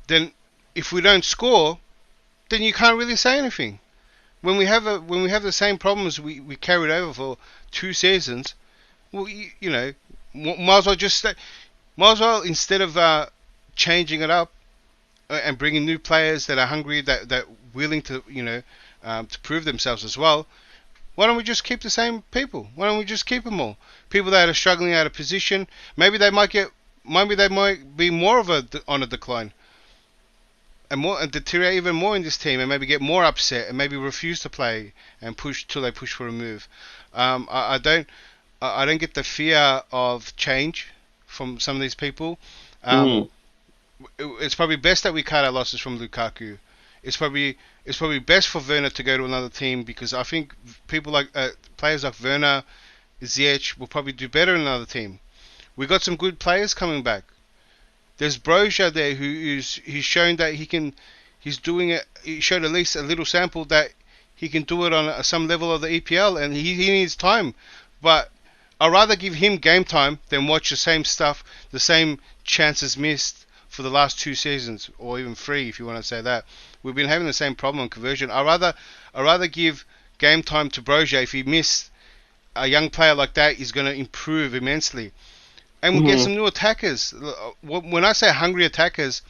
then if we don't score, then you can't really say anything. When we have the same problems we carried over for 2 seasons, well, might as well just stay. Might as well, instead of changing it up and bringing new players that are hungry, that willing to to prove themselves as well. Why don't we just keep the same people? Why don't we just keep them all? People that are struggling out of position. Maybe they might be more on a decline, and deteriorate even more in this team, and maybe get more upset, and maybe refuse to play and push till they push for a move. I don't get the fear of change from some of these people. It's probably best that we cut our losses from Lukaku. It's probably best for Werner to go to another team, because I think people like players like Werner, Ziyech will probably do better in another team. We got some good players coming back. There's Broja there he's shown that he's doing it. He showed at least a little sample that he can do it on some level of the EPL, and he needs time. But I'd rather give him game time than watch the same stuff, the same chances missed for the last 2 seasons, or even 3 if you want to say that. We've been having the same problem on conversion. I'd rather give game time to Broja. If he missed a young player like that, he's going to improve immensely. And we'll get some new attackers. When I say hungry attackers,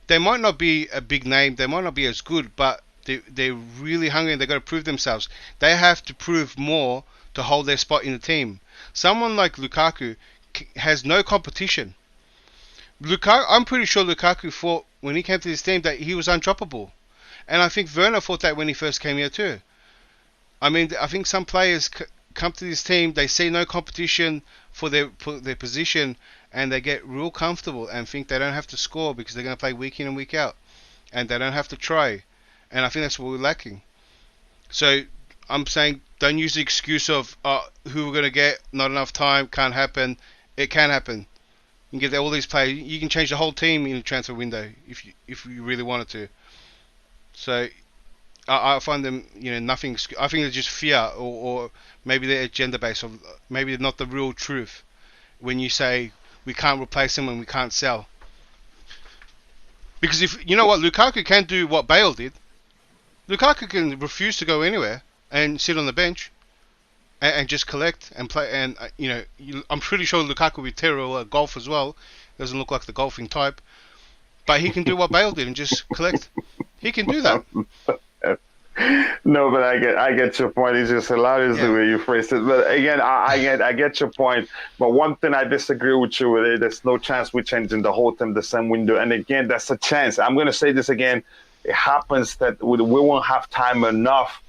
they might not be a big name, they might not be as good, but they're really hungry and they've got to prove themselves. They have to prove more to hold their spot in the team. Someone like Lukaku has no competition. I'm pretty sure Lukaku thought when he came to this team that he was undroppable. And I think Werner thought that when he first came here too. I mean, I think some players come to this team, they see no competition for their position, and they get real comfortable and think they don't have to score because they're going to play week in and week out, and they don't have to try. And I think that's what we're lacking. So I'm saying, don't use the excuse of who we're going to get, not enough time, can't happen. It can happen. You can get all these players. You can change the whole team in the transfer window if you really wanted to. So I find them, nothing. I think it's just fear, or maybe they're agenda based, or maybe they're not the real truth. When you say we can't replace them and we can't sell, because if you know what, Lukaku can do what Bale did. Lukaku can refuse to go anywhere and sit on the bench and just collect and play. And I'm pretty sure Lukaku will be terrible at golf as well. Doesn't look like the golfing type, but he can do what Bale did and just collect. He can do that. No, but I get your point. It's just hilarious the way you phrased it. But again, I get your point. But one thing I disagree with you with it, there's no chance we're changing the whole team the same window. And again, that's a chance. I'm going to say this again. It happens that we won't have time enough,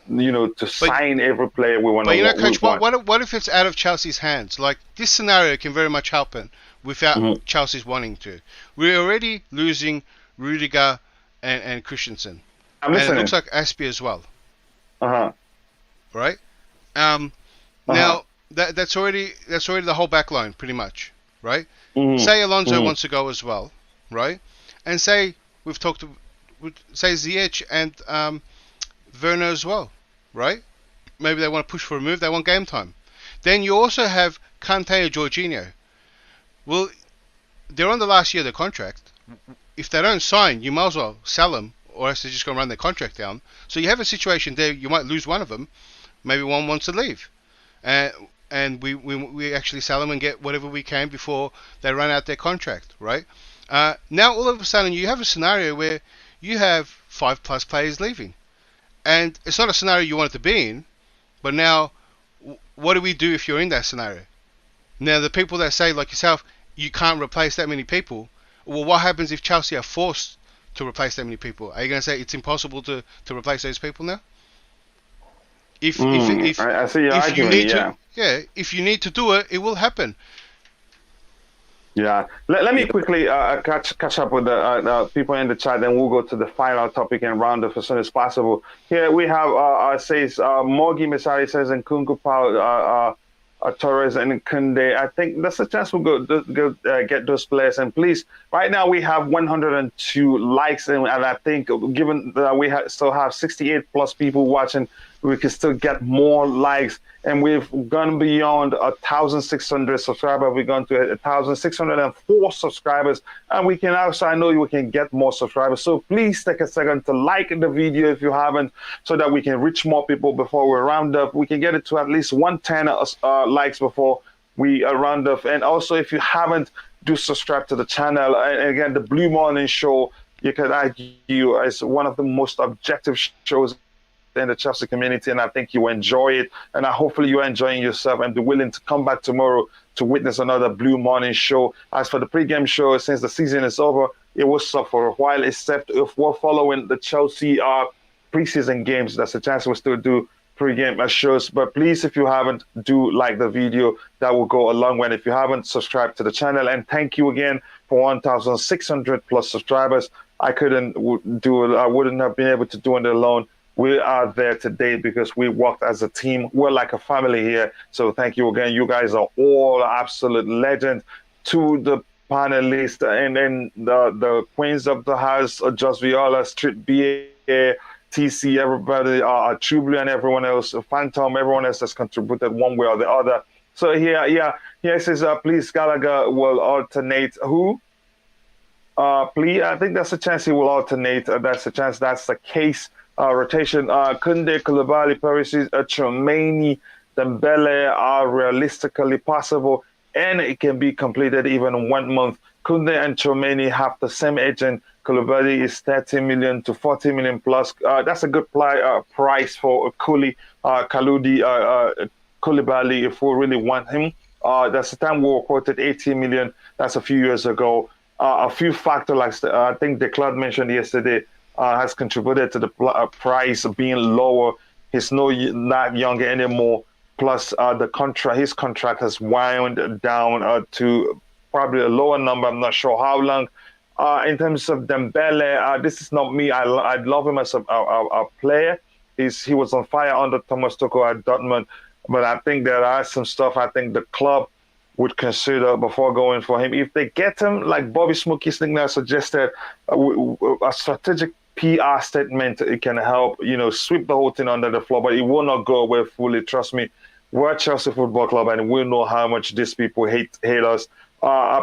to sign every player we want to. But Coach, what if it's out of Chelsea's hands? Like, this scenario can very much happen without Chelsea's wanting to. We're already losing Rudiger and Christensen. And it looks like Aspie as well. Right? Now that's already the whole back line pretty much, right? Say Alonso wants to go as well, right? And say say Ziyech and Werner as well, right? Maybe they want to push for a move, they want game time. Then you also have Kante or Jorginho. Well, they're on the last year of their contract. If they don't sign, you might as well sell them, or else they're just going to run their contract down. So you have a situation there, you might lose one of them. Maybe one wants to leave. And we actually sell them and get whatever we can before they run out their contract, right? Now, all of a sudden, you have a scenario where you have 5+ players leaving. And it's not a scenario you want it to be in, but now, what do we do if you're in that scenario? Now, the people that say, like yourself, you can't replace that many people, well, what happens if Chelsea are forced to replace that many people? Are you going to say it's impossible to replace those people now? I see your argument, if you need to do it, it will happen. Yeah. Let me quickly catch up with the people in the chat, then we'll go to the final topic and round up as soon as possible. Here we have, Morgi Misari says, and Kunku Pao, Torres and Kunde. I think that's a chance we'll go get those players. And please, right now we have 102 likes, and I think given that we still have 68+ people watching, we can still get more likes. And we've gone beyond 1,600 subscribers. We've gone to 1,604 subscribers. And we can also, I know we can get more subscribers. So please take a second to like the video if you haven't, so that we can reach more people before we round up. We can get it to at least 110 likes before we round up. And also, if you haven't, do subscribe to the channel. And again, the Blue Morning Show, you could argue, is one of the most objective shows in the Chelsea community, and I think you enjoy it. And hopefully you're enjoying yourself and be willing to come back tomorrow to witness another Blue Morning show. As for the pregame show, since the season is over, it will stop for a while, except if we're following the Chelsea preseason games. That's a chance we'll still do pregame shows. But please, if you haven't, do like the video. That will go a long way. And if you haven't, subscribe to the channel. And thank you again for 1,600 plus subscribers. I couldn't do it. I wouldn't have been able to do it alone. We are there today because we worked as a team. We're like a family here. So thank you again. You guys are all absolute legends. To the panelists and then the queens of the house, Just Viola, Street BA, TC, everybody, Trubly and everyone else, Phantom, everyone else has contributed one way or the other. So here it says, please, Gallagher will alternate who? Please, I think that's a chance he will alternate. That's a chance that's the case. Rotation, Kunde, Koulibaly, Perisic, Tchouameni, Dembele are realistically possible, and it can be completed even in 1 month. Kunde and Tchouameni have the same agent. Koulibaly is 30 million to 40 million plus. That's a good price for Koulibaly if we really want him. That's the time we were quoted 80 million. That's a few years ago. A few factors, like I think Declan mentioned yesterday, has contributed to the price being lower. He's not younger anymore. Plus, his contract has wound down to probably a lower number. I'm not sure how long. In terms of Dembele, this is not me. I love him as a player. He was on fire under Thomas Tuchel at Dortmund, but I think there are some stuff I think the club would consider before going for him. If they get him, like Bobby Smokey Stigner suggested, a strategic PR statement, it can help, sweep the whole thing under the floor, but it will not go away fully. Trust me, we're Chelsea Football Club, and we know how much these people hate us.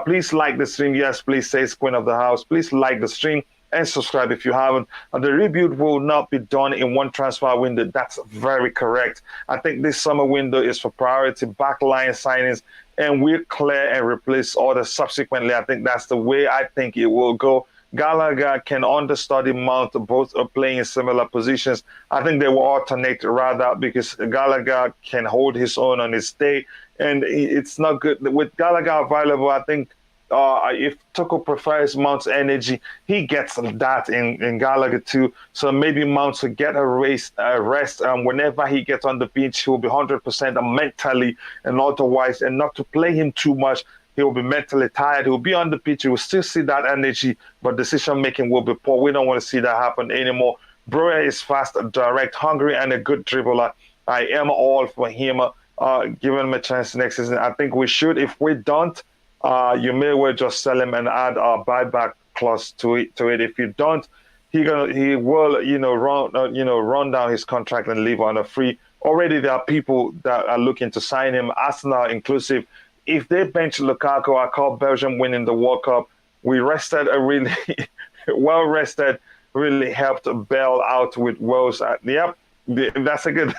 Please like the stream. Yes, please say Queen of the House. Please like the stream and subscribe if you haven't. The rebuild will not be done in one transfer window. That's very correct. I think this summer window is for priority backline signings, and we'll clear and replace orders subsequently. I think that's the way I think it will go. Gallagher can understudy Mount, both are playing in similar positions. I think they will alternate rather, because Gallagher can hold his own on his day, and it's not good. With Gallagher available, I think if Tuchel prefers Mount's energy, he gets that in Gallagher too. So maybe Mount will get a rest. Whenever he gets on the pitch, he'll be 100% mentally and otherwise, and not to play him too much. He'll be mentally tired. He'll be on the pitch. He will still see that energy, but decision-making will be poor. We don't want to see that happen anymore. Broya is fast, direct, hungry, and a good dribbler. I am all for him. Give him a chance next season. I think we should. If we don't, you may well just sell him and add a buyback clause to it. If you don't, he will, run down his contract and leave on a free. Already there are people that are looking to sign him, Arsenal inclusive. If they bench Lukaku, I call Belgium winning the World Cup. We rested a really well rested, really helped bail out with Wales. Yep, that's a good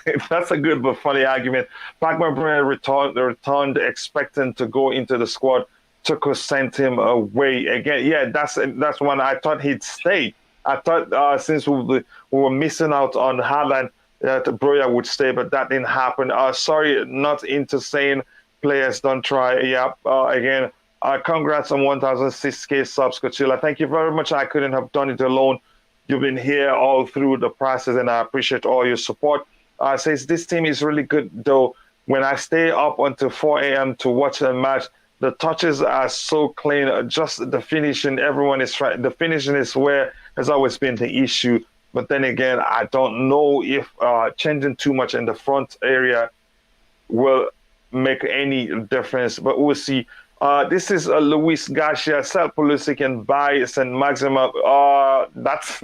but funny argument. Pacman Brenner returned expecting to go into the squad. Tuchel sent him away again. Yeah, that's one I thought he'd stay. I thought since we were missing out on Haaland, that Broya would stay, but that didn't happen. Sorry, not into saying players don't try. Yeah, again, congrats on 1,006K subs, Coachila. Thank you very much. I couldn't have done it alone. You've been here all through the process, and I appreciate all your support. Says this team is really good, though. When I stay up until 4 a.m. to watch the match, the touches are so clean. Just the finishing, everyone is trying. The finishing is where has always been the issue. But then again, I don't know if changing too much in the front area will make any difference, but we'll see. This is Luis Garcia, sell Pulisic and buy St. Maxima. That's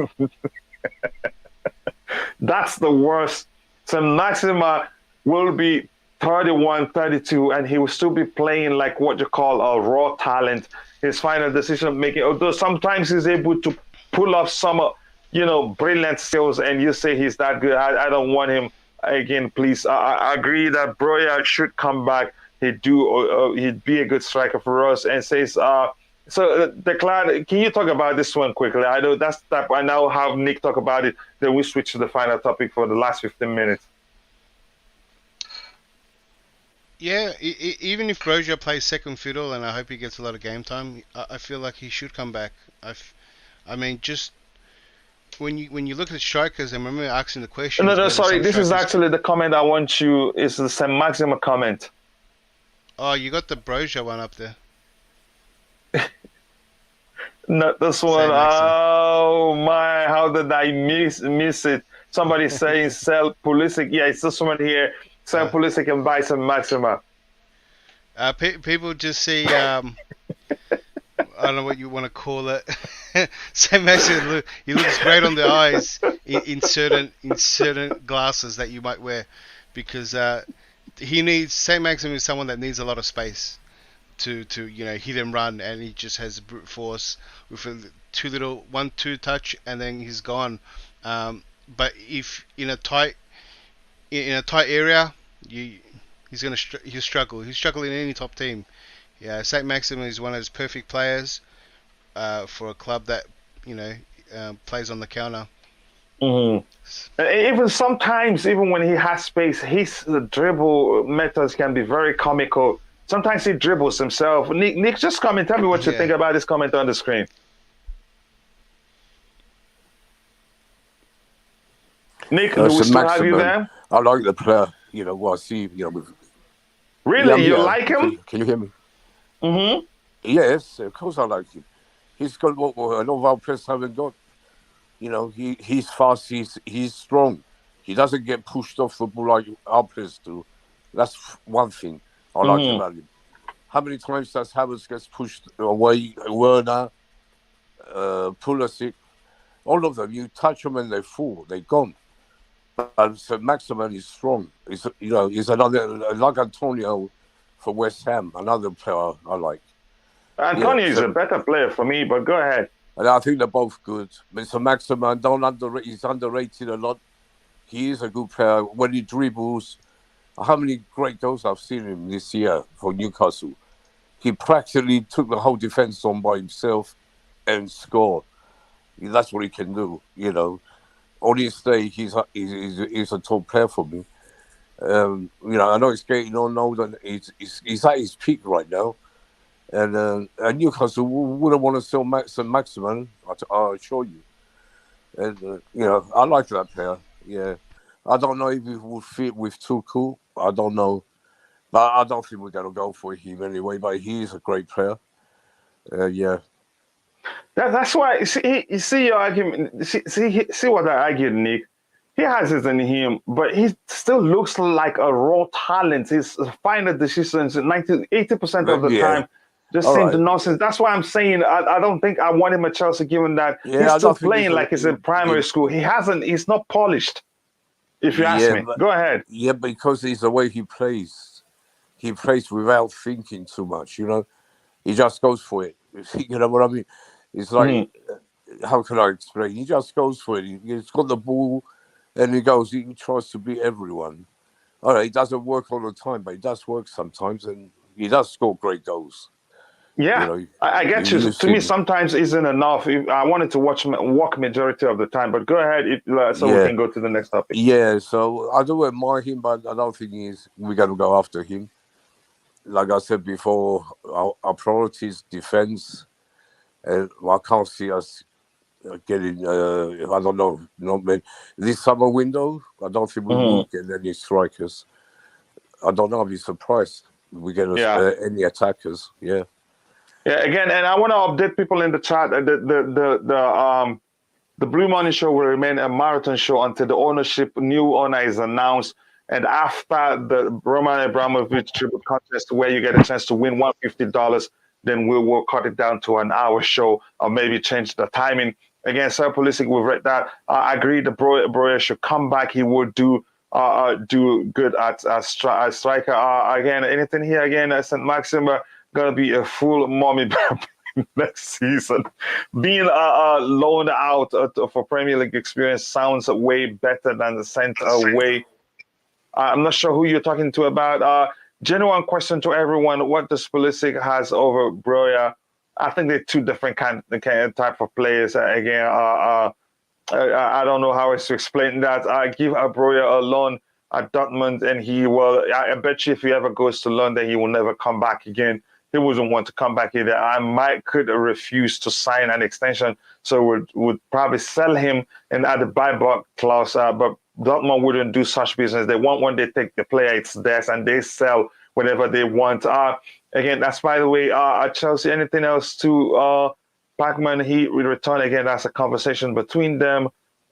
that's the worst. St. Maxima will be 31, 32, and he will still be playing like what you call a raw talent. His final decision making, although sometimes he's able to pull off some, brilliant skills, and you say he's that good. I don't want him. Again, please, I agree that Broya should come back. He'd be a good striker for us. And says So, Declan, can you talk about this one quickly? I know that's that. I now have Nick talk about it. Then we switch to the final topic for the last 15 minutes. Yeah, even if Broja plays second fiddle, and I hope he gets a lot of game time, I feel like he should come back. I mean, just when you look at strikers, and remember asking the question, No, whether sorry. some This is strikers. actually the comment I want you. It's the Saint Maxima comment. Oh, you got the Broja one up there. Not this one. Saint Maxima. Oh my! How did I miss it? Somebody saying sell Pulisic. Yeah, it's this one here. Sell Pulisic and buy some Maxima. People just see. I don't know what you want to call it. Saint Maxima, he looks great on the eyes in certain glasses that you might wear, because Saint Maxima is someone that needs a lot of space to hit and run, and he just has brute force with a 1-2 touch, and then he's gone. But if in a tight area, he'll struggle. He'll struggle in any top team. Yeah, Saint Maxima is one of those perfect players for a club that plays on the counter. Mm-hmm. Even sometimes, even when he has space, his dribble methods can be very comical. Sometimes he dribbles himself. Nick, just come and tell me what you think about this comment on the screen. Nick, do we still have you there? I like the player. What I see. Really, you like him? Can you hear me? Mm-hmm. Yes, of course I like him. He's got what a lot of our players haven't got. He's fast. He's strong. He doesn't get pushed off the ball like our players do. That's one thing I like about him. How many times does Havertz gets pushed away? Werner, Pulisic, all of them. You touch them and they fall. They're gone. And so Maximin is strong. He's another like Antonio for West Ham. Another player I like. Antonio is a better player for me, but go ahead. And I think they're both good. Mr. Maximin, he's underrated a lot. He is a good player. When he dribbles, how many great goals I've seen him this year for Newcastle. He practically took the whole defence on by himself and scored. That's what he can do, On his day, he's a top player for me. I know he's getting on older. He's at his peak right now. And Newcastle wouldn't want to sell Maximin, I assure you. And, I like that player, yeah. I don't know if he would fit with Tuchel. I don't know. But I don't think we're going to go for him anyway. But he is a great player. Yeah. That's why, you see your argument. See what I argued, Nick. He has it in him, but he still looks like a raw talent. His final decisions, 80% of the time, just seem to nonsense. That's why I'm saying I don't think I want him at Chelsea, given that he's still playing like he's in primary school. He's not polished, if you ask me. Go ahead. Yeah, because it's the way he plays. He plays without thinking too much, He just goes for it. You know what I mean? It's like, how can I explain? He just goes for it. He's got the ball and he tries to beat everyone. All right, it doesn't work all the time, but it does work sometimes, and he does score great goals. Yeah, I get you. To me, sometimes isn't enough. I wanted to walk majority of the time, but go ahead so we can go to the next topic. Yeah, so I do admire him, but I don't think we're going to go after him. Like I said before, our priority is defense, and I can't see us getting. I don't know. This summer window, I don't think we will get any strikers. I don't know. I'll be surprised if we get any attackers. Yeah. Yeah, again, and I want to update people in the chat. The Blue Money Show will remain a marathon show until the new owner is announced. And after the Roman Abramovich tribute contest, where you get a chance to win $150, then we will cut it down to an hour show, or maybe change the timing. Again, Sir Pulisic, we've read that. I agree the Broja should come back. He would do good at striker. Again, anything here? Again, St. Maxima going to be a full mommy next season. Being loaned out for Premier League experience sounds way better than the sent away. I'm not sure who you're talking to about. Genuine question to everyone: what does Pulisic has over Broja? I think they're two different kind type of players. Again, I don't know how else to explain that. I give Abroya a loan at Dortmund, and he will. I bet you if he ever goes to London, he will never come back again. He wouldn't want to come back either. I might could refuse to sign an extension, so would probably sell him and add a buyback clause. But Dortmund wouldn't do such business. They want when they take the player, it's theirs, and they sell whenever they want. Again, that's by the way. At Chelsea, anything else to Pacman? He will return again. That's a conversation between them.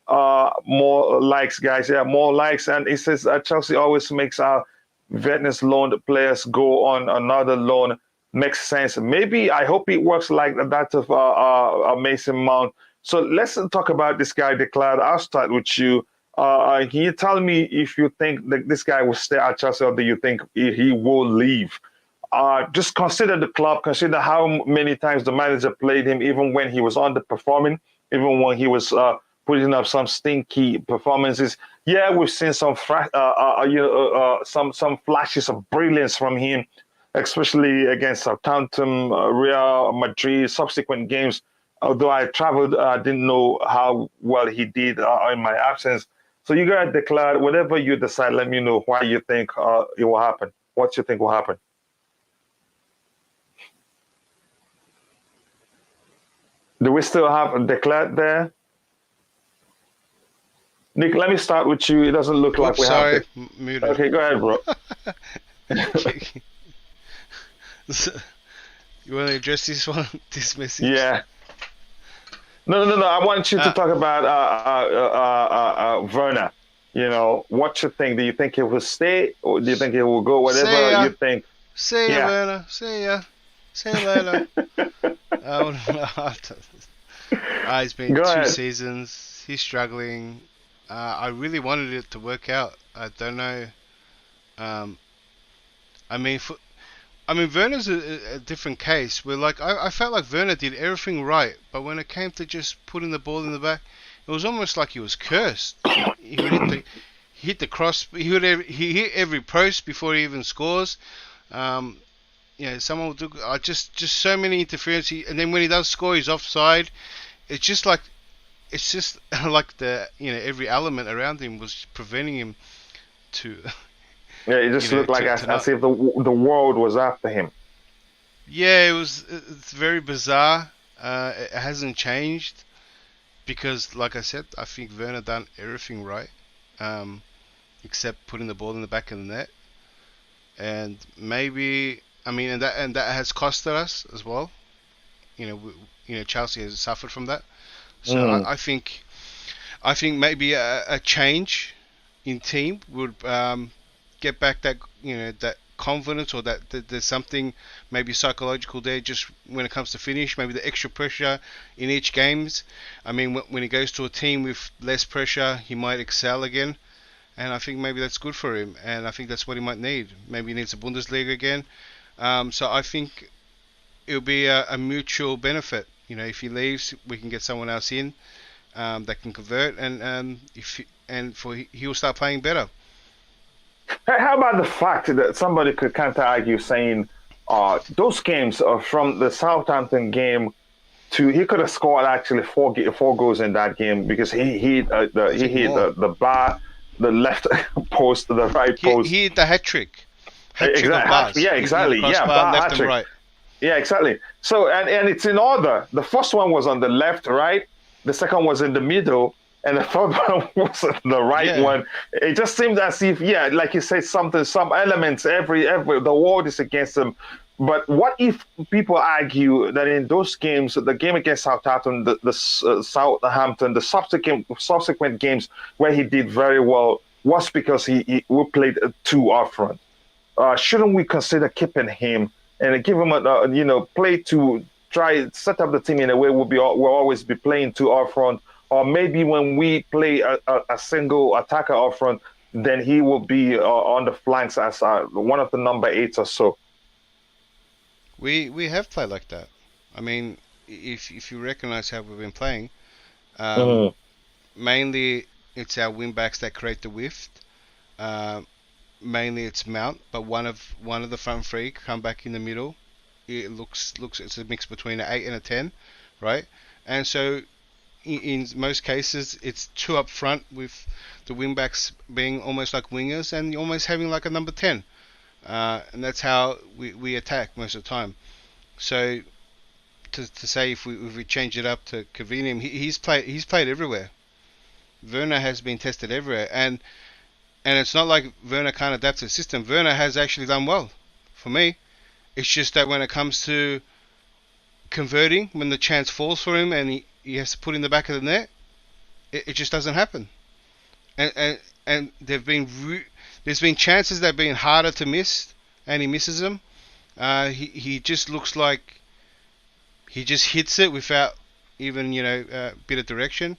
More likes, guys. Yeah, more likes. And he says Chelsea always makes our veterans loan players go on another loan. Makes sense. Maybe I hope it works like that of Mason Mount. So let's talk about this guy declared. I'll start with you. Can you tell me if you think that this guy will stay at Chelsea, or do you think he will leave? Just consider the club. Consider how many times the manager played him, even when he was underperforming, even when he was putting up some stinky performances. Yeah, we've seen some some flashes of brilliance from him, especially against Southampton, Real Madrid, subsequent games. Although I traveled, I didn't know how well he did in my absence. So you guys declare whatever you decide. Let me know why you think it will happen. What you think will happen? Do we still have declared there? Nick, let me start with you. It doesn't look like we sorry, have. muted. Okay, go ahead, bro. You want to address this one, this message? Yeah. No. I want you to talk about Werner. You know, what you think? Do you think he will stay, or do you think he will go? Whatever you think. See ya, Werner. See ya. See you later. He's been two seasons. He's struggling. I really wanted it to work out. I don't know. I mean, Werner's a different case. Where I felt like Werner did everything right, but when it came to just putting the ball in the back, it was almost like he was cursed. He would hit the cross. He hit every post before he even scores. Someone will do just so many interferences, and then when he does score, he's offside. It's just like the every element around him was preventing him to. Yeah, it just looked like as if the world was after him. Yeah, it's very bizarre. It hasn't changed because, like I said, I think Werner done everything right, except putting the ball in the back of the net, and maybe. And that has costed us as well. Chelsea has suffered from that. So I think maybe a change in team would get back that that confidence, or that there's something maybe psychological there. Just when it comes to finish, maybe the extra pressure in each games. When he goes to a team with less pressure, he might excel again. And I think maybe that's good for him. And I think that's what he might need. Maybe he needs a Bundesliga again. So I think it'll be a mutual benefit. If he leaves, we can get someone else in that can convert, and he will start playing better. How about the fact that somebody could counter argue saying those games are from the Southampton game to he could have scored actually four goals in that game because he hit the bar, the left post, the right post. He hit the hat trick. Exactly. Yeah, exactly. Yeah, left and right. Yeah, exactly. So and it's in order. The first one was on the left, right. The second was in the middle, and the third one was the right one. It just seemed as if, like you said, some elements, every the world is against them. But what if people argue that in those games, the game against Southampton, the subsequent games where he did very well was because we played two up front. Shouldn't we consider keeping him and give him play to try set up the team in a way we'll always be playing two up front, or maybe when we play a single attacker up front, then he will be on the flanks as one of the number 8s or so. We have played like that. If you recognize how we've been playing, mainly it's our wing backs that create the width. Mainly it's Mount, but one of the front three come back in the middle, it looks it's a mix between an 8 and a 10, right? And so in most cases it's two up front with the wing backs being almost like wingers and almost having like a number 10, and that's how we attack most of the time. So to say if we change it up to convene him, he's played everywhere. Werner has been tested everywhere, and it's not like Werner can't adapt to the system. Werner has actually done well for me. It's just that when it comes to converting, when the chance falls for him and he has to put in the back of the net, it just doesn't happen. And there's been chances that have been harder to miss, and he misses them. He just looks like he just hits it without even a bit of direction.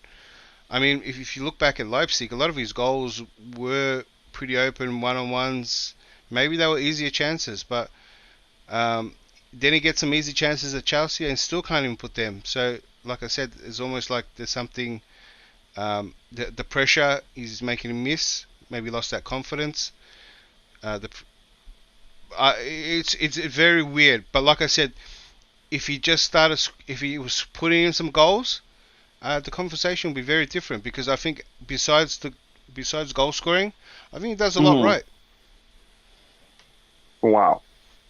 I mean, if you look back at Leipzig, a lot of his goals were pretty open one-on-ones. Maybe they were easier chances, but then he gets some easy chances at Chelsea and still can't even put them. So, like I said, it's almost like there's something. The pressure is making him miss. Maybe lost that confidence. It's very weird. But like I said, if he was putting in some goals, the conversation would be very different, because I think besides goal scoring, I think he does a lot right. Wow.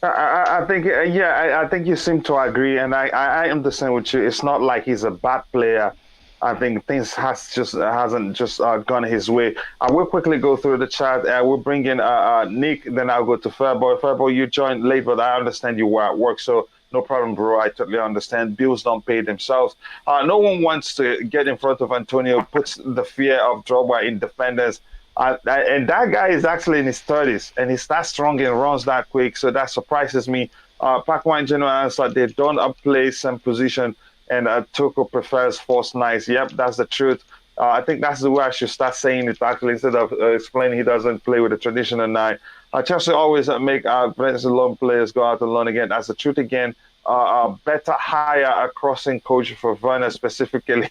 I think, I think you seem to agree, and I am the same with you. It's not like he's a bad player. I think things hasn't just gone his way. I will quickly go through the chat. We'll bring in Nick, then I'll go to Fairboy. Fairboy, you joined late, but I understand you were at work, so no problem, bro. I totally understand. Bills don't pay themselves. No one wants to get in front of Antonio, puts the fear of Drogba in defenders. And that guy is actually in his 30s, and he's that strong and runs that quick, so that surprises me. Pac-Man General answer, they don't play some position, and Tuchel prefers false nines. Yep, that's the truth. I think that's the way I should start saying it, actually, instead of explaining he doesn't play with a traditional nine. Chelsea always make loan players go out alone again. That's the truth again. Better hire a crossing coach for Werner specifically.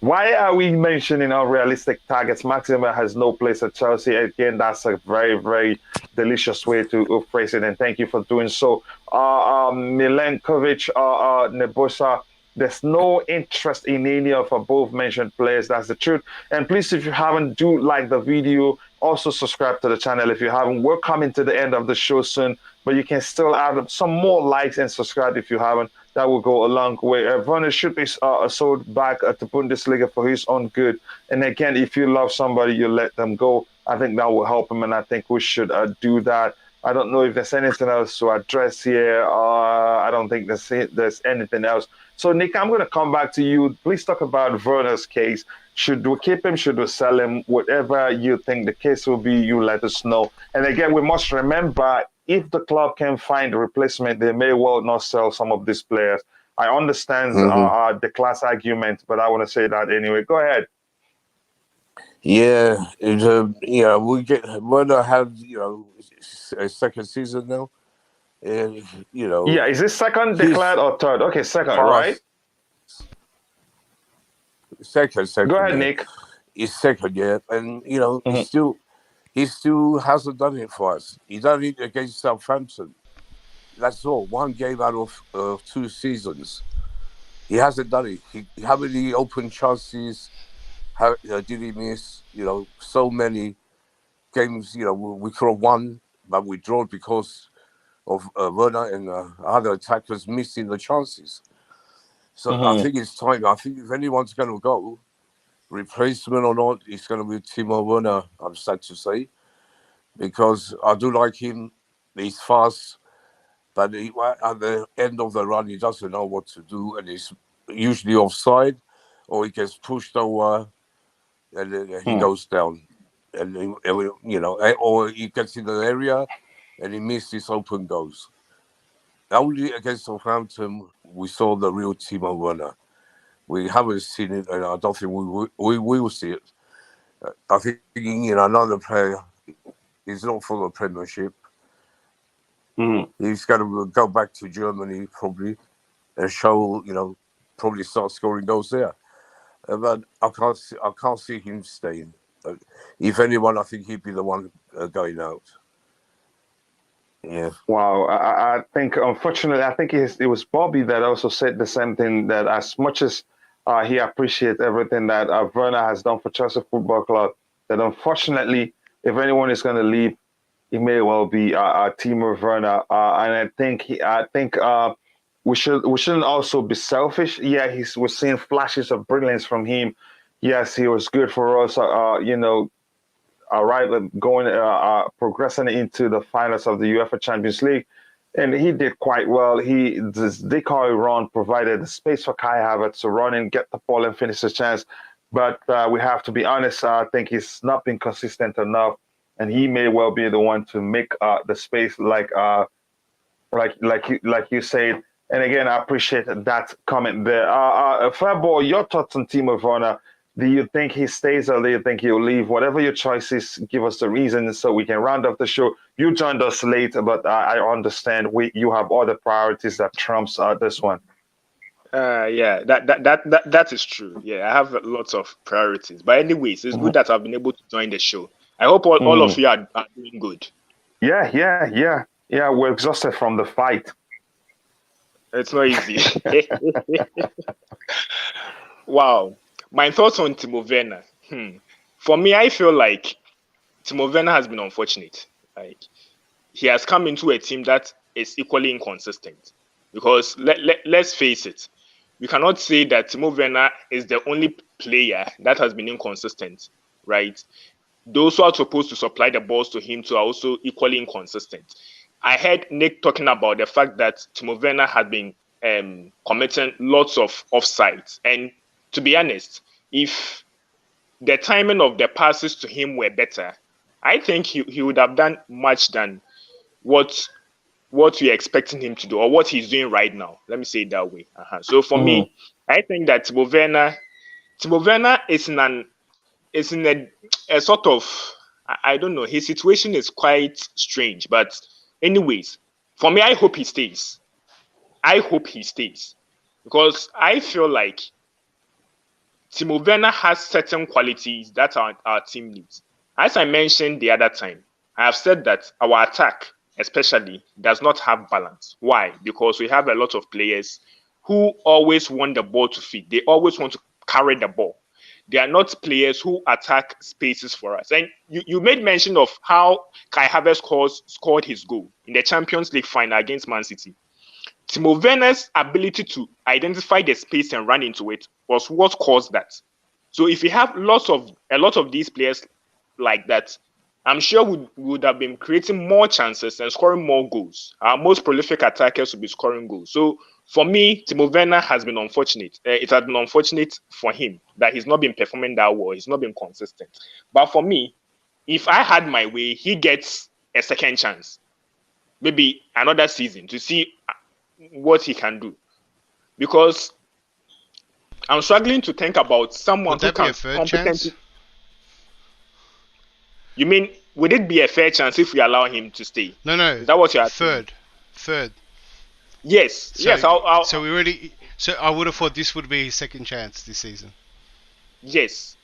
Why are we mentioning unrealistic targets? Maxima has no place at Chelsea. Again, that's a very, very delicious way to phrase it, and thank you for doing so. Milenkovic, Nebosa, there's no interest in any of above mentioned players. That's the truth. And please, if you haven't, do like the video. Also subscribe to the channel if you haven't. We're coming to the end of the show soon, but you can still add some more likes and subscribe if you haven't. That will go a long way. Werner should be sold back to Bundesliga for his own good. And again, if you love somebody, you let them go. I think that will help him, and I think we should do that. I don't know if there's anything else to address here. I don't think there's anything else. So, Nick, I'm going to come back to you. Please talk about Werner's case. Should we keep him? Should we sell him? Whatever you think the case will be, you let us know. And again, we must remember, if the club can find a replacement, they may well not sell some of these players. I understand the class argument, but I want to say that anyway. Go ahead. Yeah, we get Werner had a second season now. Yeah, is this second declared or third? Okay, second, right? Second. Go ahead, yeah. Nick. He's second, yeah, and he still hasn't done it for us. He done it against Southampton. That's all. One game out of 2 seasons. He hasn't done it. How many open chances did he miss? So many games. We could have won, but we drew because of Werner and other attackers missing the chances. So I think it's time. I think if anyone's going to go, replacement or not, it's going to be Timo Werner, I'm sad to say, because I do like him. He's fast, but at the end of the run, he doesn't know what to do, and he's usually offside, or he gets pushed over, and he goes down, and or he gets in the area, and he misses open goals. Only against Southampton, we saw the real Timo Werner. We haven't seen it, and I don't think we will see it. I think another player is not for the Premiership. He's going to go back to Germany probably and show, probably start scoring goals there. But I can't see him staying. If anyone, I think he'd be the one going out. Yeah. Wow, I think unfortunately, I think it was Bobby that also said the same thing. That as much as he appreciates everything that Werner has done for Chelsea Football Club, that unfortunately, if anyone is going to leave, it may well be Timo Werner. And I think we shouldn't also be selfish. Yeah, we're seeing flashes of brilliance from him. Yes, he was good for us. Right, going progressing into the finals of the UEFA Champions League, and he did quite well. This decoy run provided the space for Kai Havertz to run and get the ball and finish his chance. But we have to be honest. I think he's not been consistent enough, and he may well be the one to make the space like you said. And again, I appreciate that comment there. Fairboy, your thoughts on Timo Werner? Do you think he stays or do you think he'll leave? Whatever your choice is, give us the reason so we can round up the show. You joined us late, but I understand you have other priorities that trumps this one. Yeah, that is true. Yeah, I have lots of priorities. But anyways, it's good that I've been able to join the show. I hope all of you are doing good. Yeah. We're exhausted from the fight. It's not easy. Wow. My thoughts on Timo Werner. For me, I feel like Timo Werner has been unfortunate. Like, he has come into a team that is equally inconsistent. Because let's face it, we cannot say that Timo Werner is the only player that has been inconsistent, right? Those who are supposed to supply the balls to him too are also equally inconsistent. I heard Nick talking about the fact that Timo Werner had been committing lots of offsides. And to be honest, if the timing of the passes to him were better, I think he would have done much than what we're expecting him to do or what he's doing right now. Let me say it that way. So for me, I think that Timo Werner is in a sort of, I don't know, his situation is quite strange. But anyways, for me, I hope he stays. Because I feel like Timo Werner has certain qualities that our team needs. As I mentioned the other time, I have said that our attack, especially, does not have balance. Why? Because we have a lot of players who always want the ball to feed. They always want to carry the ball. They are not players who attack spaces for us. And you made mention of how Kai Havertz scored his goal in the Champions League final against Man City. Timo Werner's ability to identify the space and run into it was what caused that. So if we have a lot of these players like that, I'm sure we would have been creating more chances and scoring more goals. Our most prolific attackers will be scoring goals. So for me, Timo Werner has been unfortunate. It has been unfortunate for him that he's not been performing that well. He's not been consistent. But for me, if I had my way, he gets a second chance. Maybe another season to see what he can do. Because I'm struggling to think about someone who can competently. You mean, would it be a fair chance if we allow him to stay? No. Is that what you're asking? Third. Yes. So I would have thought this would be his second chance this season. Yes.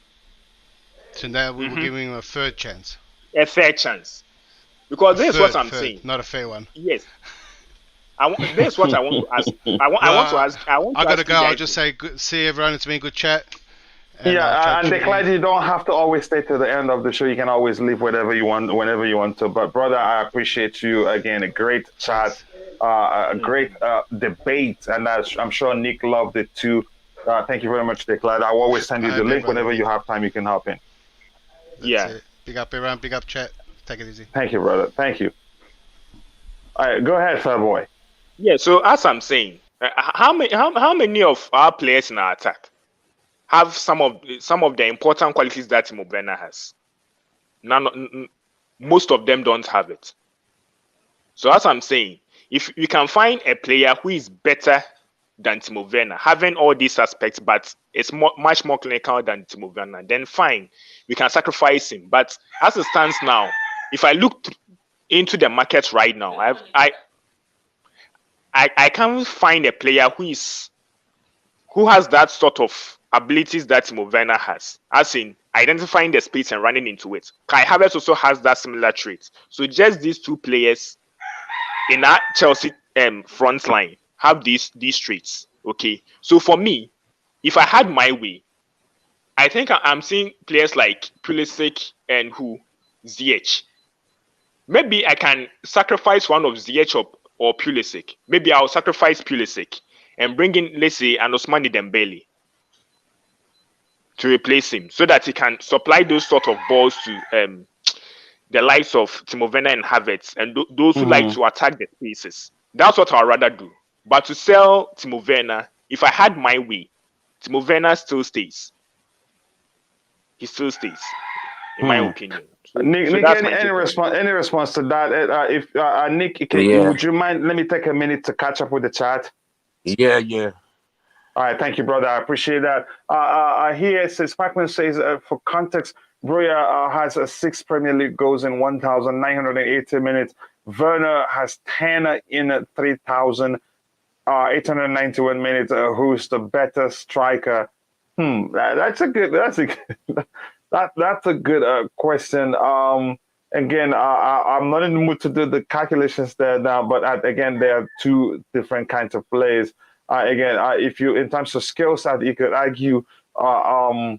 So now we were giving him a third chance. A fair chance. Because this is what I'm saying. Not a fair one. Yes. This is what I want to ask. I gotta go. I'll just say, see everyone. It's been a good chat. And Declan, you don't have to always stay to the end of the show. You can always leave whenever you want to. But brother, I appreciate you again. A great chat, a great debate, and I'm sure Nick loved it too. Thank you very much, Declan. I'll always send you the link whenever you have time. You can hop in. That's it. Big up everyone. Big up chat. Take it easy. Thank you, brother. Thank you. All right, go ahead, Fairboy. Yeah. So as I'm saying, how many of our players in our attack have some of the important qualities that Timo Werner has? Most of them don't have it. So as I'm saying, if you can find a player who is better than Timo Werner, having all these aspects, but it's much more clinical than Timo Werner, then fine, we can sacrifice him. But as it stands now, if I look into the market right now, I can't find a player who has that sort of abilities that Timo Werner has, as in identifying the space and running into it. Kai Havertz also has that similar trait. So just these two players in our Chelsea front line have these traits. Okay, so for me, if I had my way, I think I'm seeing players like Pulisic and Ziyech. Maybe I can sacrifice one of Ziyech or Pulisic. Maybe I'll sacrifice Pulisic and bring in, let's say, an Ousmane Dembele to replace him, so that he can supply those sort of balls to the likes of Timo Werner and Havertz and those who like to attack the spaces. That's what I'd rather do. But to sell Timo Werner, if I had my way, Timo Werner still stays. He still stays, in my opinion. So, Nick, any response to that? If Nick, would you mind? Let me take a minute to catch up with the chat. Yeah. All right, thank you, brother. I appreciate that. Here it says, Pacman says, for context, Broja has 6 Premier League goals in 1,980 minutes. Werner has 10 in 3,891 minutes. Who's the better striker? That's a good question. Again, I'm not in the mood to do the calculations there now, but again, there are 2 different kinds of players. If you, in terms of skill set, you could argue Broja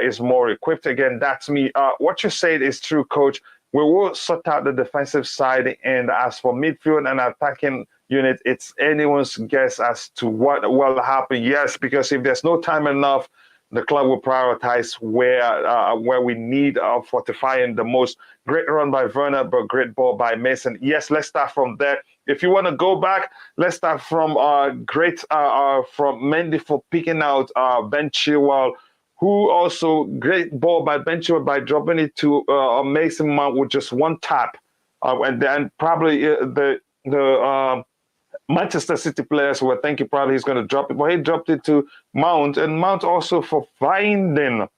is more equipped. Again, that's me. What you said is true, Coach. We will sort out the defensive side, and as for midfield and attacking unit, it's anyone's guess as to what will happen. Yes, because if there's no time enough, the club will prioritize where we need fortifying the most. Great run by Werner, but great ball by Mason. Yes, let's start from there. If you want to go back, let's start from from Mendy for picking out Ben Chilwell, who also great ball by Ben Chilwell by dropping it to Mason Mount with just one tap, and then probably the Manchester City players were thinking probably he's going to drop it, but he dropped it to Mount, and Mount also for finding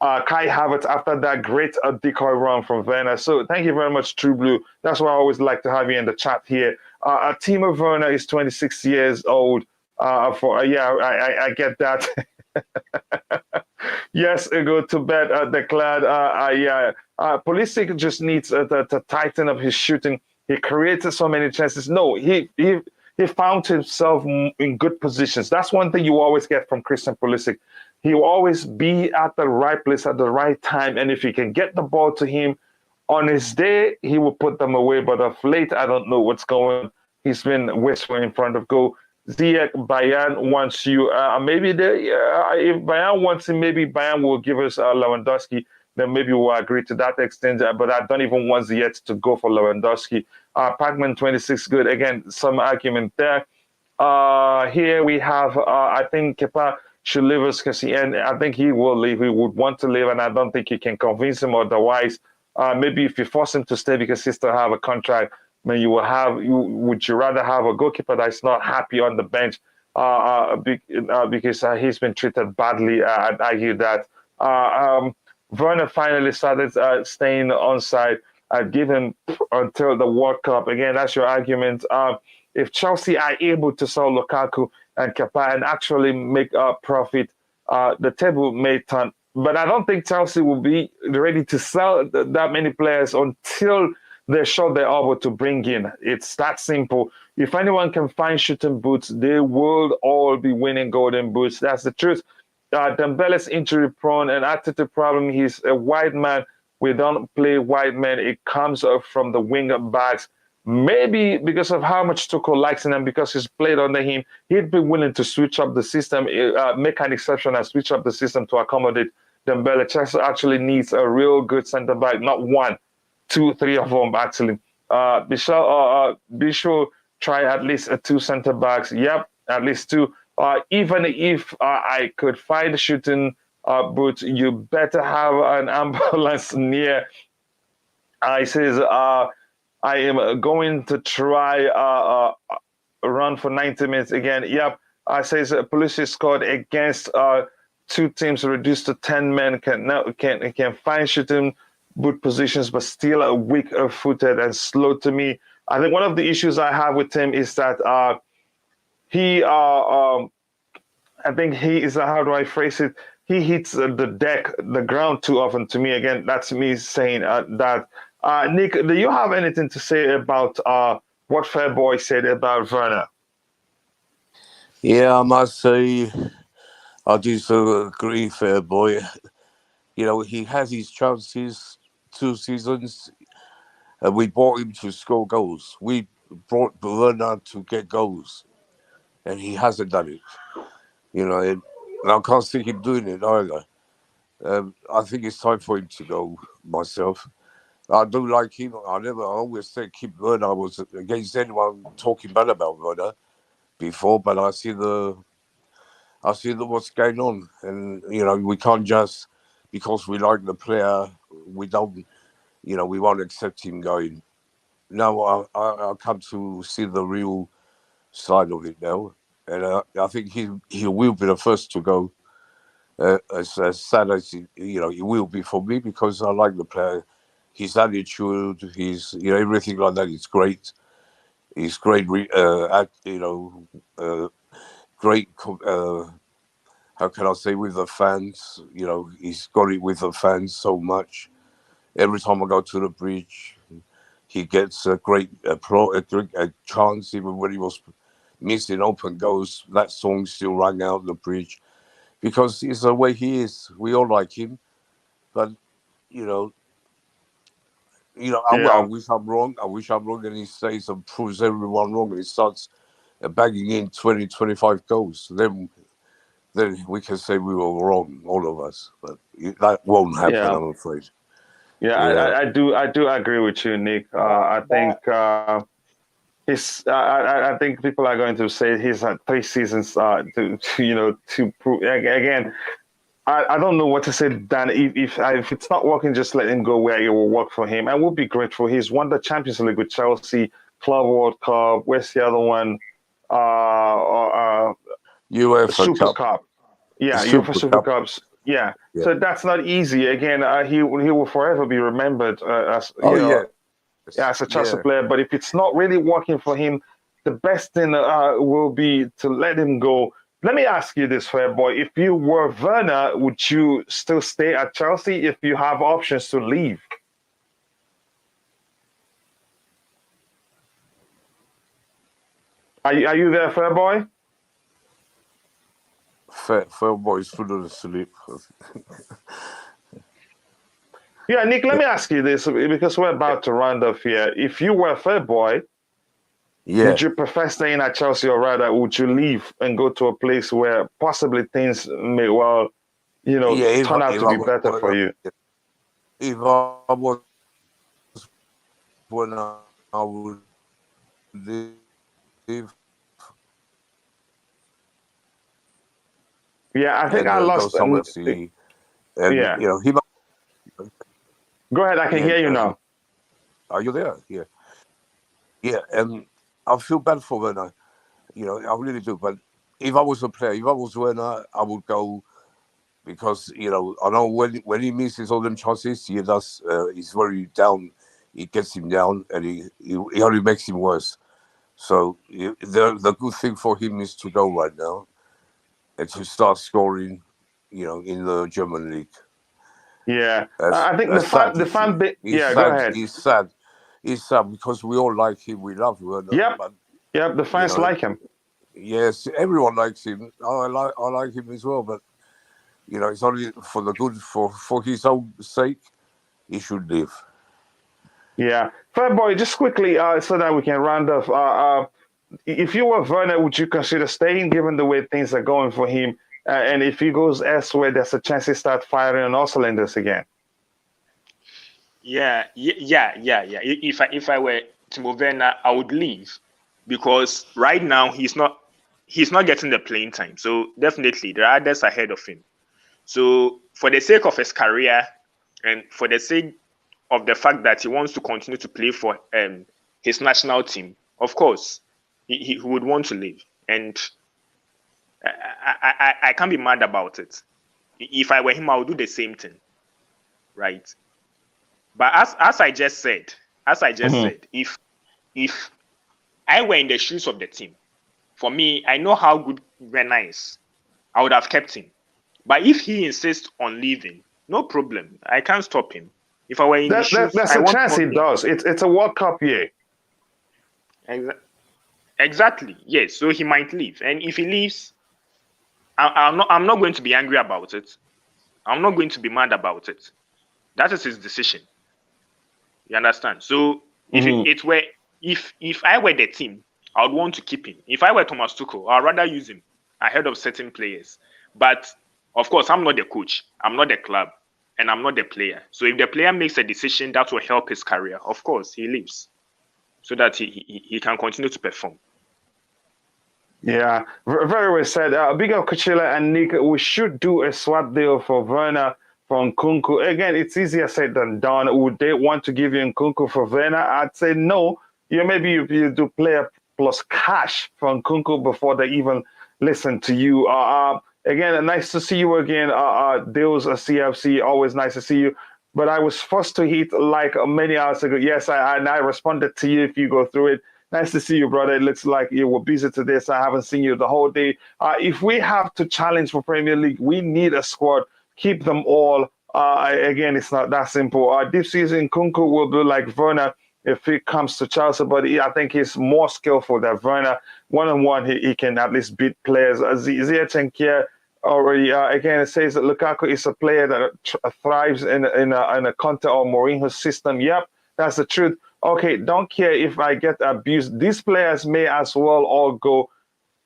Kai Havertz after that great decoy run from Werner. So thank you very much, True Blue. That's why I always like to have you in the chat here. Timo Werner is 26 years old. I get that. Yes, go to bed, declared. Pulisic just needs to tighten up his shooting. He created so many chances. No, he found himself in good positions. That's one thing you always get from Christian Pulisic. He will always be at the right place at the right time. And if you can get the ball to him on his day, he will put them away. But of late, I don't know what's going on. He's been whistling in front of goal. Ziyech, Bayern wants you. If Bayern wants him, maybe Bayern will give us Lewandowski. Then maybe we'll agree to that extent. But I don't even want Ziyech to go for Lewandowski. Pacman 26, good. Again, some argument there. Here we have, I think Kepa should leave us because I think he will leave. He would want to leave, and I don't think you can convince him otherwise. Maybe if you force him to stay because he still have a contract, then would you rather have a goalkeeper that's not happy on the bench because he's been treated badly? I'd argue that. Werner finally started staying onside. I'd give him until the World Cup. Again, that's your argument. If Chelsea are able to sell Lukaku and Kepa and actually make a profit, the table may turn. But I don't think Chelsea will be ready to sell that many players until they're sure they're able to bring in. It's that simple. If anyone can find shooting boots, they will all be winning golden boots. That's the truth. Dembele's injury prone and attitude problem. He's a wide man. We don't play wide men. It comes up from the wing backs. Maybe because of how much Tuchel likes him and because he's played under him, he'd be willing to switch up the system, make an exception and switch up the system to accommodate Dembele. Chelsea actually needs a real good centre back, not 1, 2, 3 of them actually. Bishop try at least 2 centre backs. Yep, at least 2. Even if I could find shooting boots, you better have an ambulance near. He says, I am going to try run for 90 minutes again. Yep. Says Pulisic scored against 2 teams reduced to 10 men. Can find shooting boot positions, but still weak-footed and slow to me. I think one of the issues I have with him is that I think he is, how do I phrase it? He hits the ground too often to me. Again, that's me saying that. Nick, do you have anything to say about what Fairboy said about Werner. Yeah, I must say, I do so agree, Fairboy. You know, he has his chances 2 seasons, and we bought him to score goals. We brought Werner to get goals, and he hasn't done it. You know, and I can't see him doing it either. I think it's time for him to go myself. I do like him. I always said keep Werner. I was against anyone talking bad about Werner before, but I see what's going on, and you know we can't just because we like the player, we don't, you know, we won't accept him going. No, I come to see the real side of it now, and I think he will be the first to go. As sad as he will be for me because I like the player, his attitude, his everything like that is great. He's great, great. How can I say with the fans? You know, he's got it with the fans so much. Every time I go to the bridge, he gets a great a chance. Even when he was missing open goals, that song still rang out the bridge because it's the way he is. We all like him, but you know, I Yeah, wish I'm wrong. I wish I'm wrong, and he stays and proves everyone wrong, and he starts bagging in 20, 25 goals. Then we can say we were wrong, all of us. But that won't happen, yeah, I'm afraid. yeah. Yeah. I do agree with you, Nick. I think I think people are going to say he's had 3 seasons to prove again. I don't know what to say, Dan. If it's not working, just let him go where it will work for him. And we'll be grateful. He's won the Champions League with Chelsea, Club World Cup. Where's the other one? UEFA Super Cup. Cup. Yeah, UEFA Super Super Cup. Cups. Yeah. Yeah. So that's not easy. Again, he will forever be remembered as Oh, yeah. as a Chelsea player. But if it's not really working for him, the best thing will be to let him go. Let me ask you this, Fairboy. If you were Werner, would you still stay at Chelsea if you have options to leave? Are you there, Fairboy? Fairboy is full of sleep. Yeah, Nick, let me ask you this because we're about to round off here. If you were Fairboy, Yeah. would you prefer staying at Chelsea or rather would you leave and go to a place where possibly things may turn out to be better for you? If I was when I would leave Yeah, I think and I go lost. somewhere to see, and Yeah, he might. go ahead. I can hear you now. Are you there? Yeah. Yeah, and I feel bad for Werner. I really do. But if I was a player, if I was Werner, I would go because I know when he misses all them chances, he does. He's very down. It gets him down, and he only makes him worse. So the good thing for him is to go right now and to start scoring. In the German league. Yeah, As I think as sad the is he? fan bit. He's Yeah, go sad. ahead. He's sad. He's sad because we all like him. We love Werner, Yep, but yep. The you fans know, like him. yes, everyone likes him. I like him as well, but it's only for the good for his own sake. He should live. Yeah, Fairboy. Just quickly, so that we can round off. If you were Werner, would you consider staying given the way things are going for him? And if he goes elsewhere, there's a chance he start firing on all cylinders again. Yeah. If I were Timo Werner, I would leave because right now he's not getting the playing time. So definitely there are others ahead of him. So for the sake of his career and for the sake of the fact that he wants to continue to play for his national team, of course, he would want to leave. And I can't be mad about it. If I were him, I would do the same thing, right? But as I just said, if I were in the shoes of the team, for me, I know how good Werner is. I would have kept him. But if he insists on leaving, no problem. I can't stop him. If I were in his shoes, There's I a want chance more he games. does. It's a World Cup year. Exactly. Yes. So he might leave, and if he leaves, I'm not going to be angry about it. I'm not going to be mad about it. That is his decision. You understand? So if Mhm. if I were the team, I would want to keep him. If I were Thomas Tuchel, I'd rather use him ahead of certain players. But of course, I'm not the coach. I'm not the club, and I'm not the player. So if the player makes a decision that will help his career, of course he leaves so that he can continue to perform. Yeah, very well said. Big up Coachila and Nick. We should do a swap deal for Werner from Nkunku. Again, it's easier said than done. Would they want to give you Nkunku for Werner? I'd say no. Maybe you do player plus cash for Nkunku before they even listen to you. Again, nice to see you again. Deals CFC, always nice to see you. But I was forced to hit like many hours ago. Yes, and I responded to you if you go through it. Nice to see you, brother. It looks like you were busy today, so I haven't seen you the whole day. If we have to challenge for Premier League, we need a squad. Keep them all. Again, it's not that simple. This season, Kunku will be like Werner if it comes to Chelsea, but I think he's more skillful than Werner. One-on-one, he can at least beat players. Ziyech and Kier already, again, it says that Lukaku is a player that thrives in a Conte or Mourinho system. Yep, that's the truth. Okay, don't care if I get abused. These players may as well all go.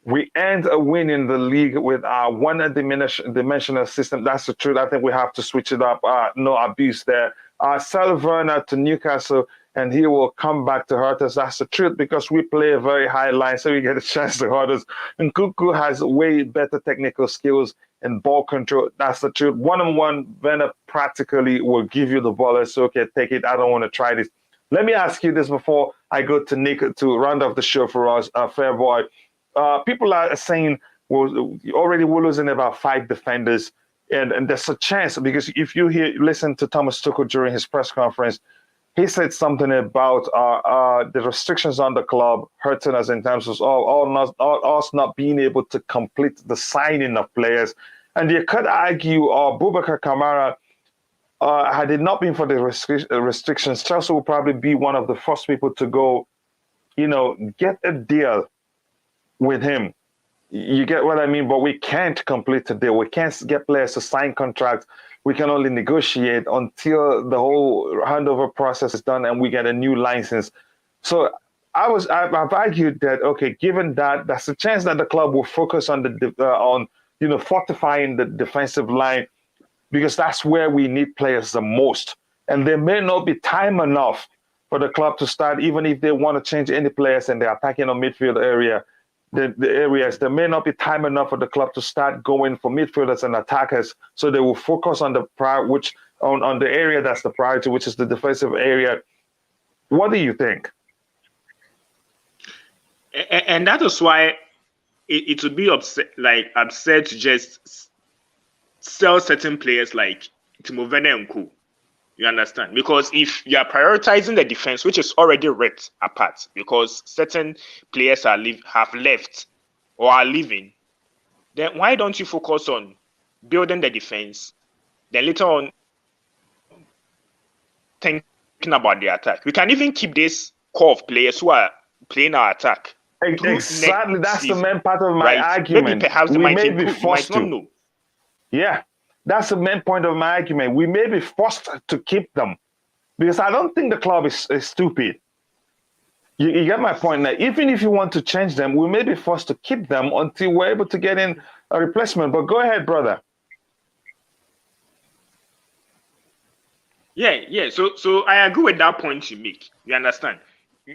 We end a win in the league with our one-dimensional system. That's the truth. I think we have to switch it up. No abuse there. Sell Werner to Newcastle, and he will come back to hurt us. That's the truth because we play a very high line, so we get a chance to hurt us. And Kuku has way better technical skills and ball control. That's the truth. One-on-one, Werner practically will give you the ball. So, okay, take it. I don't want to try this. Let me ask you this before I go to Nick to round off the show for us, fair boy. People are saying already we're losing about 5 defenders, and there's a chance because if you listen to Thomas Tuchel during his press conference, he said something about the restrictions on the club hurting us in terms of us not being able to complete the signing of players, and you could argue Boubacar Kamara. Had it not been for the restrictions, Chelsea would probably be one of the first people to go, get a deal with him. You get what I mean? But we can't complete the deal. We can't get players to sign contracts. We can only negotiate until the whole handover process is done and we get a new license. So I've argued that given that, that's a chance that the club will focus on fortifying the defensive line because that's where we need players the most. And there may not be time enough for the club to start, even if they want to change any players in the attacking or midfield area. The areas, there may not be time enough for the club to start going for midfielders and attackers. So they will focus on the on the area that's the priority, which is the defensive area. What do you think? And that is why it would be absurd to just sell certain players like Timo Werner and Co. You understand? Because if you are prioritizing the defense, which is already ripped apart, because certain players have left or are leaving, then why don't you focus on building the defense? Then later on, thinking about the attack. We can even keep this core of players who are playing our attack. Exactly, that's the main part of my right? argument. Maybe perhaps they might improve. You might not know. Yeah, that's the main point of my argument. We may be forced to keep them because I don't think the club is stupid. You get my point now. Even if you want to change them, we may be forced to keep them until we're able to get in a replacement. But go ahead, brother. Yeah. So I agree with that point you make. You understand?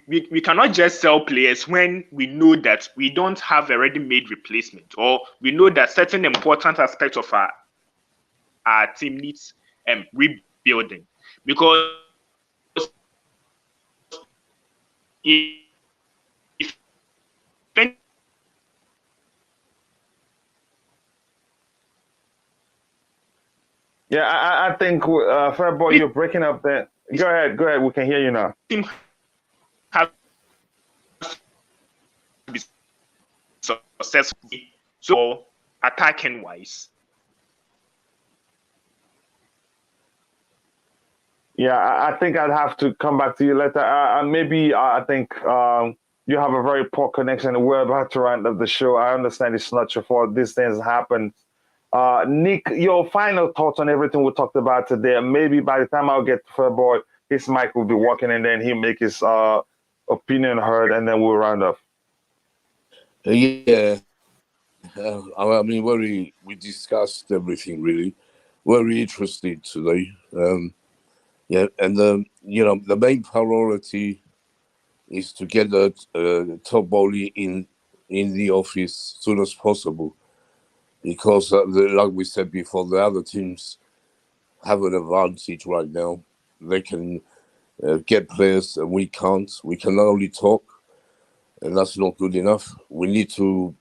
We cannot just sell players when we know that we don't have a ready-made replacement, or we know that certain important aspects of our team needs rebuilding. Because if Yeah, I think, Fairboy, you're breaking up there. Go ahead. We can hear you now. Team has to be successful, so attacking wise. Yeah, I think I'd have to come back to you later. Maybe I think You have a very poor connection. We're about to round up the show. I understand it's not your fault. These things happen. Nick, your final thoughts on everything we talked about today. Maybe by the time I'll get to Fairboy, his mic will be working, and then he'll make his opinion heard, and then we'll round up. Yeah, I mean, we discussed everything really. Very interesting today. Yeah, and the main priority is to get the top goalie in the office as soon as possible, because like we said before, the other teams have an advantage right now. They can get players, and we can't. We can only talk, and that's not good enough. We need to,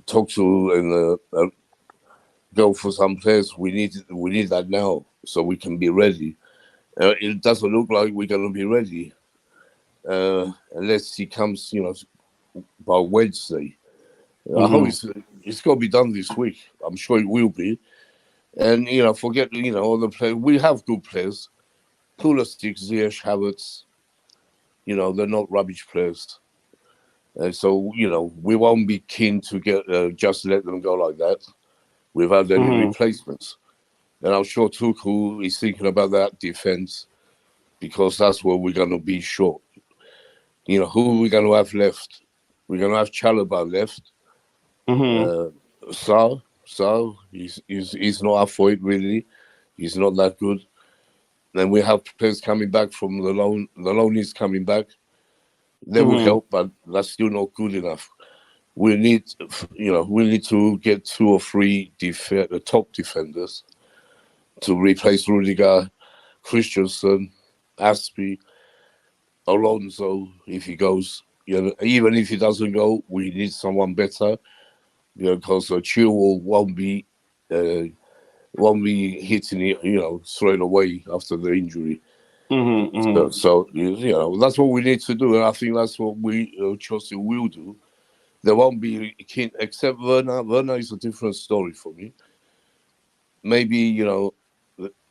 talk to and go for some players. We need that now, so we can be ready. It doesn't look like we're going to be ready unless he comes, by Wednesday. I hope it's got to be done this week. I'm sure it will be. And forget all the players. We have good players. Pulisic, Ziyech, Havertz. They're not rubbish players. So we won't be keen to get just let them go like that without any replacements. And I'm sure Tuchel is thinking about that defense, because that's where we're going to be short. Who are we going to have left? We're going to have Chalobah left. Sar, he's not up for it really. He's not that good. Then we have players coming back from the loan. The loan is coming back. They will help, but that's still not good enough. We need to get 2 or 3 top defenders to replace Rudiger, Christensen, Aspie, Alonso if he goes. Even if he doesn't go, we need someone better. Because Chilwell won't be hitting it, straight away after the injury. So that's what we need to do, and I think that's what we Chelsea will do. There won't be keen, except Werner. Werner is a different story for me. Maybe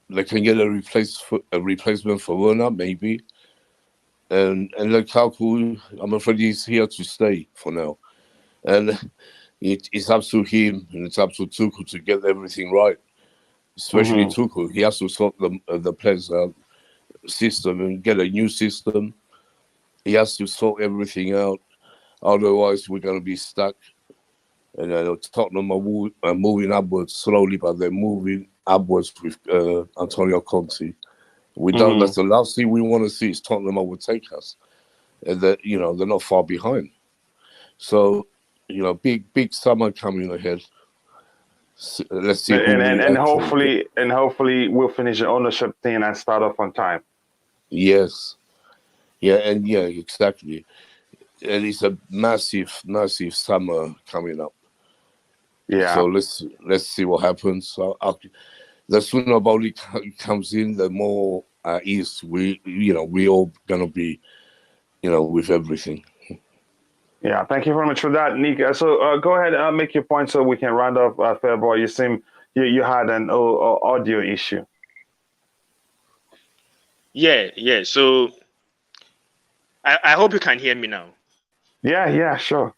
they can get a replacement for Werner, maybe. And Lukaku, I'm afraid he's here to stay for now, and it's up to him and it's up to Tuchel to get everything right. Especially Tuchel, he has to sort the players system and get a new system. He has to sort everything out. Otherwise, we're going to be stuck. And Tottenham are moving upwards slowly, but they're moving upwards with Antonio Conte. We don't. That's the last thing we want to see is Tottenham overtake us. And that they're not far behind. So big summer coming ahead. Let's see. And hopefully we'll finish the ownership thing and start off on time. Yes. Yeah, exactly. And it's a massive summer coming up. Yeah. So let's see what happens. The sooner Bowley comes in, the more ease we all gonna be, with everything. Yeah, thank you very much for that, Nick. So go ahead and make your point so we can round up. Fairboy, you seem you had an audio issue. Yeah. So I hope you can hear me now. Yeah, sure.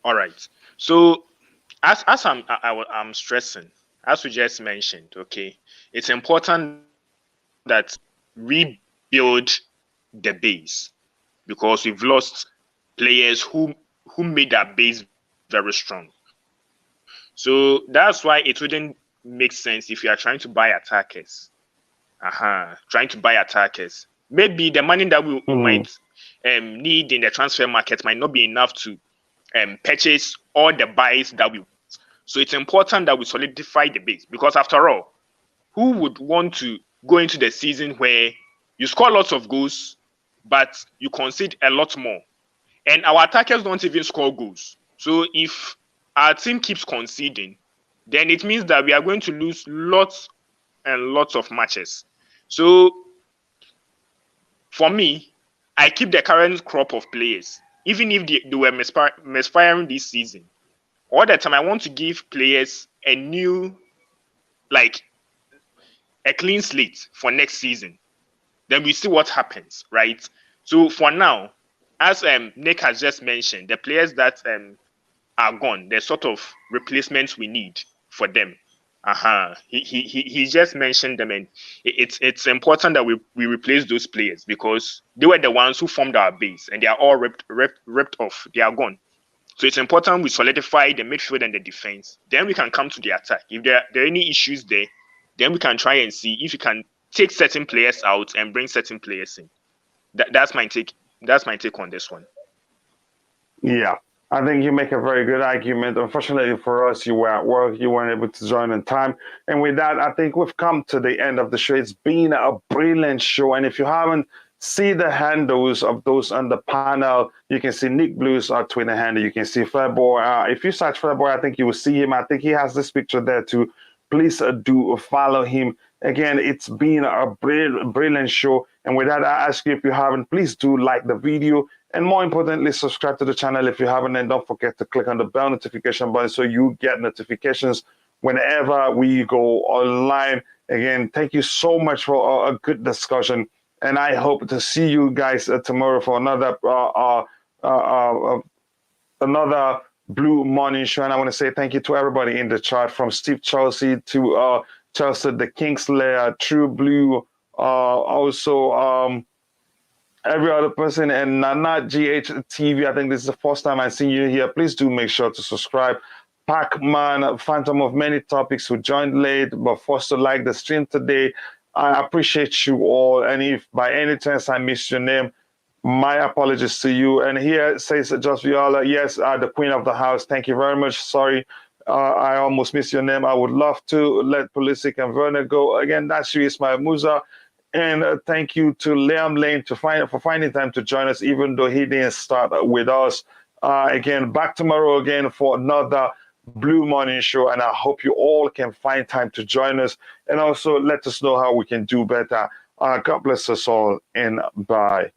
All right. So as I'm stressing, as we just mentioned, okay, it's important that we build the base, because we've lost players who made that base very strong. So that's why it wouldn't make sense if you are trying to buy attackers. Maybe the money that we might need in the transfer market might not be enough to purchase all the buys that we want. So it's important that we solidify the base, because after all, who would want to go into the season where you score lots of goals, but you concede a lot more? And our attackers don't even score goals. So if our team keeps conceding, then it means that we are going to lose lots and lots of matches. So for me, I keep the current crop of players, even if they were misfiring this season. All the time, I want to give players a new, like a clean slate for next season. Then we see what happens, right? So for now, as Nick has just mentioned, the players that are gone, the sort of replacements we need for them. He just mentioned them, and it's important that we replace those players because they were the ones who formed our base, and they are all ripped off. They are gone. So it's important we solidify the midfield and the defense. Then we can come to the attack. If there are any issues there, then we can try and see if we can take certain players out and bring certain players in. That's my take. That's my take on this one. Yeah, I think you make a very good argument. Unfortunately for us, you were at work, you weren't able to join in time. And with that, I think we've come to the end of the show. It's been a brilliant show. And if you haven't seen the handles of those on the panel, you can see Nick Blue's Twitter handle. You can see Fairboy. If you search Fairboy, I think you will see him. I think he has this picture there too. Please do follow him. Again, it's been a brilliant show. And with that, I ask you, if you haven't, please do like the video. And more importantly, subscribe to the channel if you haven't. And don't forget to click on the bell notification button so you get notifications whenever we go online. Again, thank you so much for a good discussion. And I hope to see you guys tomorrow for another Blue Morning Show. And I want to say thank you to everybody in the chat, from Steve Chelsea to Chelsea the Kingslayer, True Blue, also every other person, and Nana GH TV. I think this is the first time I've seen you here. Please do make sure to subscribe. Pac-Man, Phantom of Many Topics, who joined late but forced to like the stream today. I appreciate you all. And if by any chance I missed your name, my apologies to you. And here says Just Viola, yes, the queen of the house. Thank you very much. Sorry, I almost missed your name. I would love to let Pulisic and Werner go. Again, that's you, Ismail Musa. And thank you to Liam Lane for finding time to join us, even though he didn't start with us. Again, back tomorrow again for another Blue Morning Show. And I hope you all can find time to join us. And also let us know how we can do better. God bless us all, and bye.